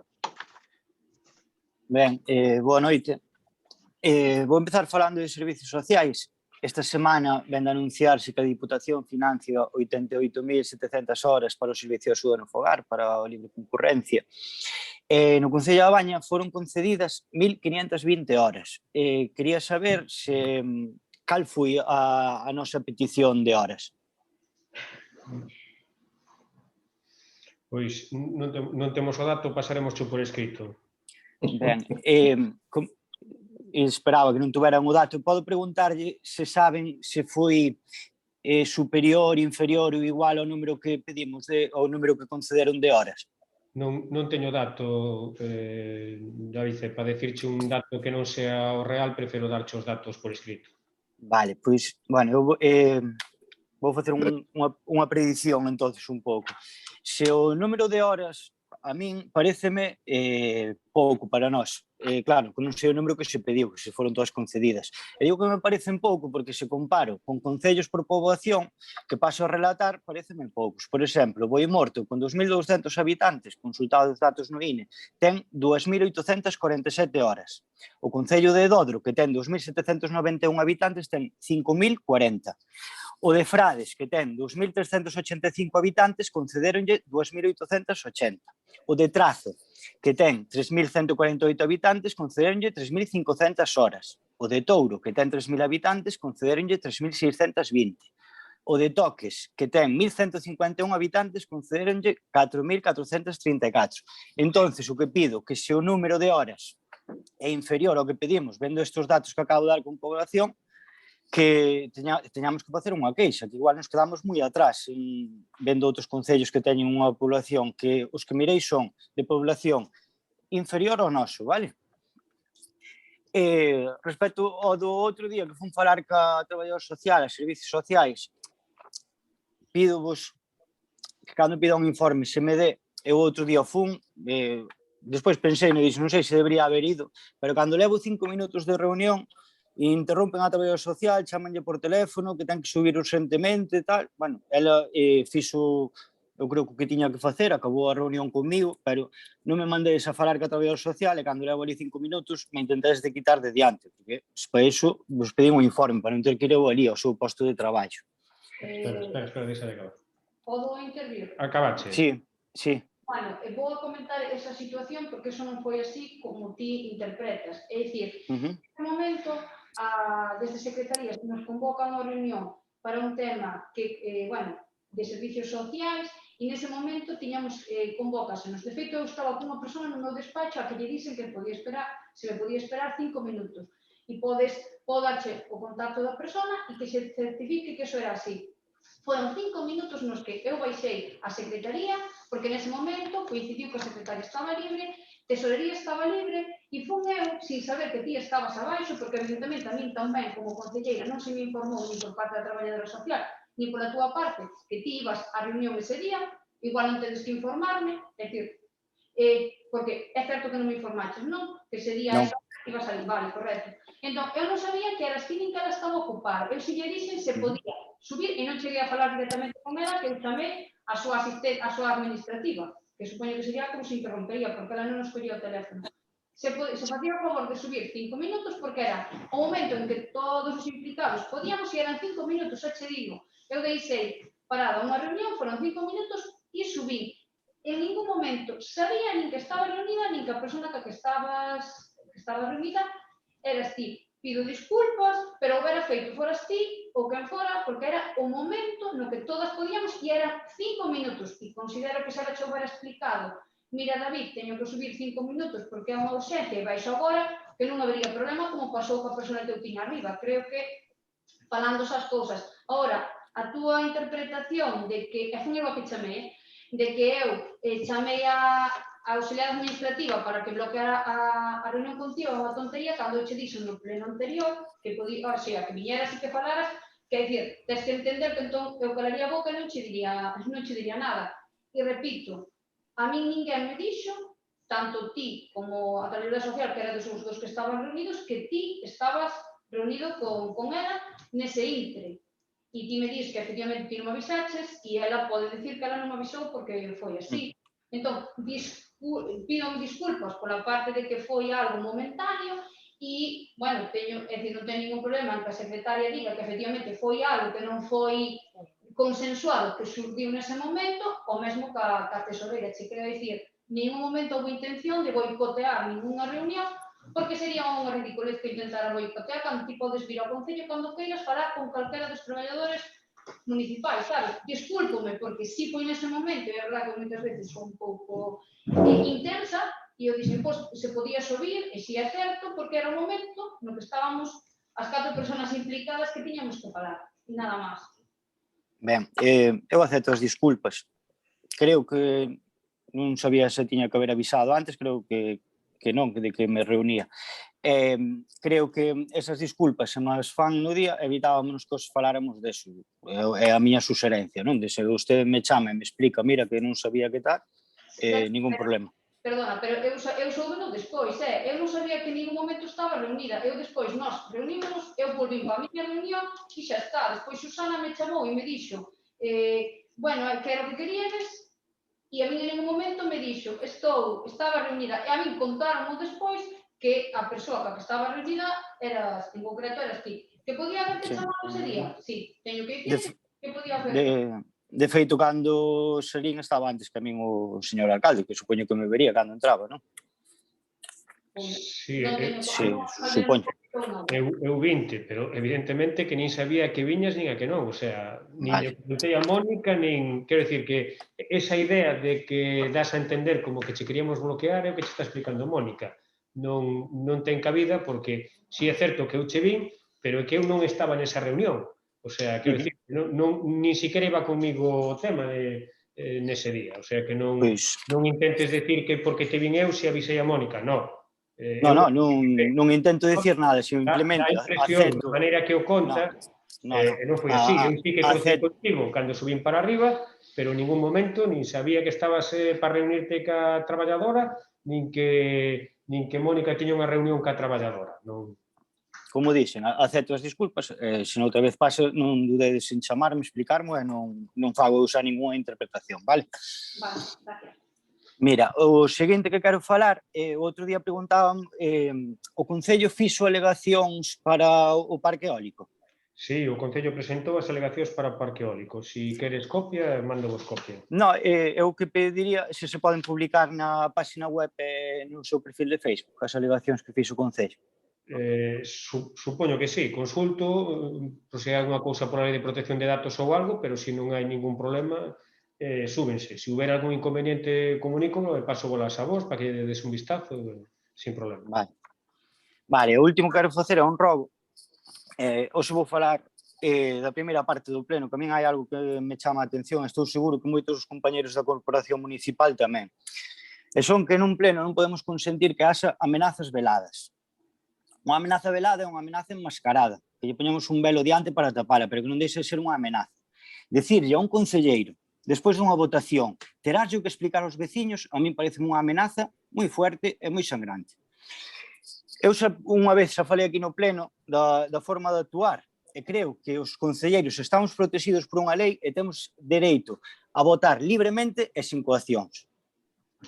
Ben, boa noite. Vou empezar falando de servicios sociais. Esta semana ven de anunciarse que a Diputación financia 88.700 horas para o servicio de axuda no fogar, para a libre concurrencia. No Concello da Baña foron concedidas 1.520 horas. Quería saber cal foi a nosa petición de horas. Pois non temos o dato, pasaremos por escrito. Ben, esperaba que non tuveran o dato. Podo preguntarlle se saben se foi superior, inferior ou igual ao número que pedimos, ao número que concederon de horas? Non teño dato, David, para decirche un dato que non sea o real, prefiro darche os datos por escrito. Vale, pois, bueno, eu vou facer unha predición entonces un pouco. Se o número de horas a min pareceme pouco para nós. Claro, que non sei o número que se pediu, que se foron todas concedidas. E digo que me parecen pouco porque se comparo con concellos por poboación, que paso a relatar, pareceme poucos. Por exemplo, Boimorto, con 2.200 habitantes, consultados os datos no INE, ten 2.847 horas. O concello de Dodro, que ten 2.791 habitantes, ten 5.040. O de Frades, que ten 2.385 habitantes, concederonlle 2.880. O de Trazo, que ten 3.148 habitantes, concederonlle 3.500 horas. O de Touro, que ten 3.000 habitantes, concederonlle 3.620. O de Toques, que ten 1.151 habitantes, concederonlle 4.434. Entonces, o que pido, que se o número de horas é inferior ao que pedimos, vendo estes datos que acabo de dar con población, que teñamos que facer unha queixa, que igual nos quedamos moi atrás vendo outros concellos que teñen unha población, que os que mirei son de población inferior ao noso, vale? Respecto ao do outro día que fun falar ca traballador social, a servicios sociais, pídovos que cando pida un informe se me dé, eu outro día fun, despois pensei e dixo, non sei se debería haber ido, pero cando levo 5 minutos de reunión, interrompen a traballadora social, chamanlle por teléfono, que ten que subir urgentemente e tal. Bueno, ela fixo, eu creo que o que tiña que facer, acabou a reunión comigo, pero non me mandeis a falar ca traballadora social e cando levo ali 5 minutos me intentedes de quitar de diante, porque para iso vos pedín un informe, para non ter que ir eu ali ao seu posto de traballo. Espera, deixa de acabar. Podo intervir? Acabache? Sí. Bueno, vou comentar esa situación porque eso non foi así como ti interpretas. É dicir, neste momento, desde Secretaría nos convocan a reunión para un tema que, bueno, de servicios sociais e nese momento tiñamos convócasenos. De feito, eu estaba cunha persona no meu despacho a que lle dicen que podía esperar, se me podía esperar 5 minutos. E podo darche o contacto da persona e que se certifique que eso era así. Foron 5 minutos nos que eu baixei a Secretaría, porque nese momento coincidiu que a Secretaría estaba libre, Tesorería estaba libre, e fun eu, sin saber que ti estabas abaixo, porque evidentemente a min tamén, como concelleira, non se me informou ni por parte da traballadora social, ni pola túa parte, que ti ibas á reunión ese día, igual non tedes que informarme, é dicir, porque é certo que non me informaches, non? Que ese día ibas ali, vale, correcto. Entón, eu non sabía que eras ti nin que ela estaba ocupada, eu se lle dixen se podía subir e non cheguei a falar directamente con ela, que eu chamei a súa administrativa, que supoño que sería como se interrompería, porque ela non nos collía o teléfono. Se facía o favor de subir 5 minutos, porque era o momento en que todos os implicados podíamos, e eran 5 minutos, xa che digo. Eu deixei parada unha reunión, foron 5 minutos e subí. En ningún momento sabía nin que estaba reunida, nin que a persona que estaba reunida eras ti. Pido disculpas, pero houbera feito foras ti ou quen fora, porque era o momento no que todas podíamos e eran 5 minutos. E considero que se era che houbera explicado, mira, David, teño que subir 5 minutos porque é unha urxencia e baixo agora, que non habería problema como pasou coa persona que eu tiña arriba. Creo que, falando esas cousas. Agora, a túa interpretación de que, é un erro que chamei, de que eu chamei a auxiliar administrativa para que bloqueara a reunión contigo é unha tontería cando eu che dixo no pleno anterior que podía, o sea, que viñeras e que falaras, que é dicir, tens que entender que entón eu calaría a boca e non che diría nada. E repito, a min ninguén me dixo, tanto ti como a traballadora social, que era dos que estaban reunidos, que ti estabas reunido con ela nese íntere. E ti me dis que efectivamente ti non me avisaches e ela pode dicir que ela non me avisou porque foi así. Entón, pido disculpas pola parte de que foi algo momentáneo e, bueno, non teño ningún problema en que a secretaria diga que efectivamente foi algo que non foi consensuado, que surdiu nese momento, o mesmo ca tesoreira. Che quero dicir, ningún momento houve intención de boicotear ninguna reunión, porque sería unha ridiculez que intentara boicotear cando ti podes vir ao Concello cando queiras falar con calquera dos traballadores municipais, sabes? Descúlpome, porque si foi nese momento, e é verdade que moitas veces son un pouco intensa, E eu dixen, pois, se podía subir, e si é certo, porque era o momento no que estábamos as 4 persoas implicadas que tiñamos que falar, e nada máis. Ben, eu acepto as disculpas. Creo que non sabía se tiña que haber avisado antes, creo que non, de que me reunía. Creo que esas disculpas, se nos fan no día, evitábamos que os faláramos deso. É a miña suxerencia, non? De se usted me chama e me explica, mira, que non sabía que tal, ningún problema. Perdona, pero eu soubeno despois, eu non sabía que en ningún momento estaba reunida. Eu despois, nós reunímonos, eu volví a miña reunión e xa está. Despois Susana me chamou e me dixo, bueno, que era o que queríades, e a mí en ningún momento me dixo, estaba reunida. E a mí contaron despois que a persoa que estaba reunida eras, en concreto, eras ti. Que podía haberte chamado ese día? Sí, teño que dicir que podía haber. De feito, cando Serín estaba antes que a min o señor alcalde, que supoño que me vería cando entraba, non? Sí, supoño. Eu 20, pero evidentemente que nin sabía que viñas nin a que non, o sea, nin lle preguntei a Mónica, nin, quero dicir que esa idea de que das a entender como que che queríamos bloquear é o que che está explicando Mónica. Non ten cabida porque si é certo que eu che vin, pero é que eu non estaba nesa reunión. O sea, quero dicir, nin siquiera iba comigo o tema nese día. O sea, que non intentes decir que porque te vin eu se avisei a Mónica, non. Non intento dicir nada, simplemente acepto. A maneira que o conta, non foi así. Eu sí que crucei contigo cando subín para arriba, pero en ningún momento nin sabía que estabas para reunirte ca traballadora, nin que Mónica tiña unha reunión ca traballadora. Como dixen, acepto as disculpas, se noutra vez pasa, non dudedes en chamarme, explicarme e non fago usar ninguna interpretación, vale? Vale, gracias. Mira, o seguinte que quero falar, o outro día preguntaban, o Concello fixo alegacións para o parque eólico? Sí, o Concello presentou as alegacións para o parque eólico. Si queres copia, mando vos copia. Non, eu que pediría se poden publicar na página web e no seu perfil de Facebook as alegacións que fixo o Concello. Supoño que sí, consulto por se hai alguna cousa por a lei de protección de datos ou algo, pero se non hai ningún problema, súbense. Se houbera algún inconveniente, comunícono e paso bolas a vos para que des un vistazo, sin problema. Vale, o último que quero facer é un rogo. Hoxe vou falar da primeira parte do pleno, que a min hai algo que me chama a atención, estou seguro que moitos dos compañeros da Corporación Municipal tamén. E son que nun pleno non podemos consentir que haxa amenazas veladas. Unha amenaza velada é unha amenaza enmascarada, que lle poñemos un velo diante para tapala, pero que non deixe de ser unha amenaza. Decirlle a un concelleiro, despois dunha votación, terás que explicar aos veciños, a min parece unha amenaza moi fuerte e moi sangrante. Eu unha vez xa falei aquí no pleno da forma de actuar, e creo que os concelleiros estamos protegidos por unha lei e temos dereito a votar libremente e sin coaccións.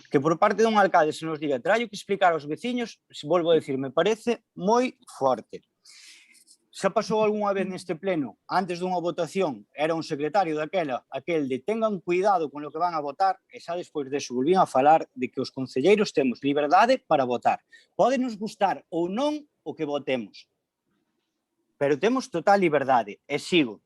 Que por parte dun alcalde se nos diga traio que explicar aos veciños, volvo a decir, me parece moi forte. Xa pasou algunha vez neste pleno, antes dunha votación, era un secretario daquela, aquel de tengan cuidado con lo que van a votar, e xa despois deso volvín a falar de que os concelleiros temos liberdade para votar. Pode nos gustar ou non o que votemos, pero temos total liberdade, e sigo.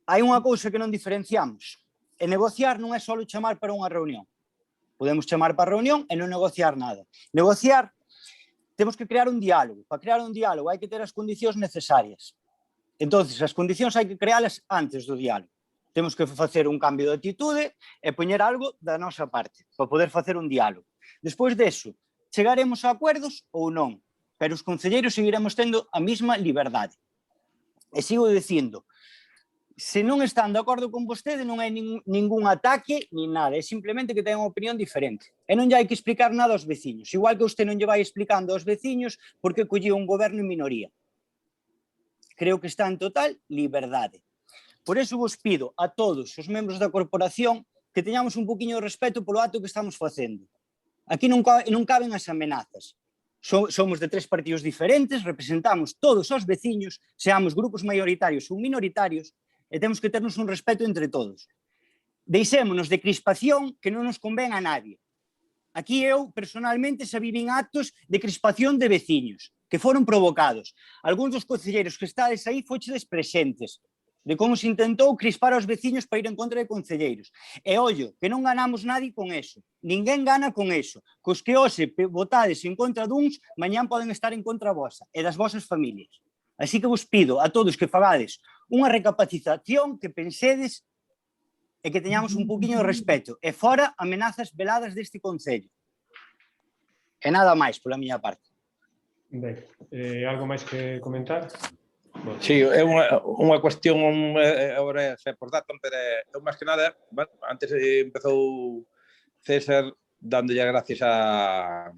Hai unha cousa que non diferenciamos, e negociar non é só chamar para unha reunión. Podemos chamar para a reunión e non negociar nada. Negociar, temos que crear un diálogo. Para crear un diálogo hai que ter as condicións necesarias. Entón, as condicións hai que creálas antes do diálogo. Temos que facer un cambio de atitude e poñer algo da nosa parte para poder facer un diálogo. Despois deso, chegaremos a acuerdos ou non, pero os concelleiros seguiremos tendo a mesma liberdade. E sigo dicindo, se non están de acordo con vostede, non hai ningún ataque ni nada, é simplemente que ten unha opinión diferente. E non lle hai que explicar nada aos veciños, igual que vostede non lle vai explicando aos veciños porque colleu un goberno en minoría. Creo que está en total liberdade. Por eso vos pido a todos os membros da corporación que teñamos un poquinho de respeto polo acto que estamos facendo. Aquí non caben as amenazas. Somos de 3 partidos diferentes, representamos todos os veciños, seamos grupos maioritarios ou minoritarios, e temos que ternos un respeto entre todos. Deixémonos de crispación que non nos convén a nadie. Aquí eu, personalmente, xa vivín actos de crispación de veciños, que foron provocados. Algúns dos concelleiros que estades aí fochedes presentes. de como se intentou crispar aos veciños para ir en contra de concelleiros. E ollo, que non ganamos nadie con eso. Ninguén gana con eso. Cos que hoxe votades en contra duns, mañán poden estar en contra vosa e das vosas familias. Así que vos pido a todos que fagades unha recapacitación, que pensedes e que teñamos un poquinho de respeto. E fora amenazas veladas deste concello. E nada máis pola miña parte. Ben, algo máis que comentar? Bueno. Sí, é unha cuestión, agora é por dato, pero é máis que nada, bueno, antes empezou César dándolle gracias a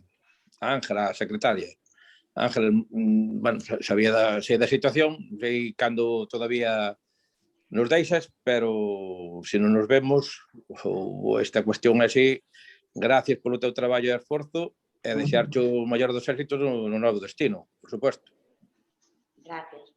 Ángela, a secretaria. Ángela, bueno, sabía da situación, sei cando todavía nos deixas, pero se non nos vemos, ou esta cuestión así, gracias polo teu traballo e esforzo, e desearche o maior dos éxitos no novo destino, por suposto. Gracias.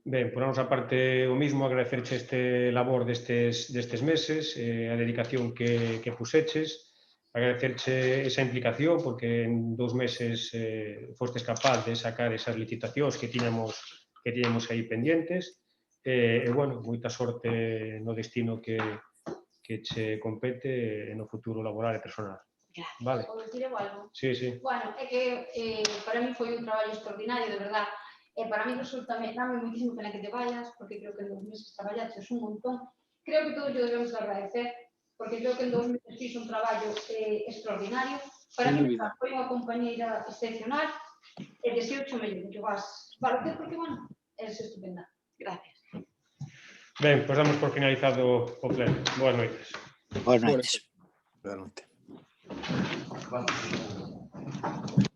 Ben, por a nosa parte o mismo, agradecerche este labor destes meses, a dedicación que puseches, agradecerche esa implicación, porque en 2 meses fostes capaz de sacar esas licitacións que tiñamos aí pendientes, e, bueno, moita sorte no destino que che compete no futuro laboral e personal. Gracias. Vale. Podo dicir algo? Sí, sí. Bueno, é que para mí foi un traballo extraordinario, de verdad. E para mí resulta, dame muitísimo pena que te vayas, porque creo que en 2 meses traballaches un montón. Creo que todos yo debemos de agradecer, porque creo que en 2 meses fiz un traballo extraordinario. Para mí foi unha compañeira excepcional e deseo o mellor que vas para ti, porque, bueno, eres estupenda. Gracias. Ben, pois damos por finalizado o pleno. Boas noites. Boas noites. Boa noite. Vamos.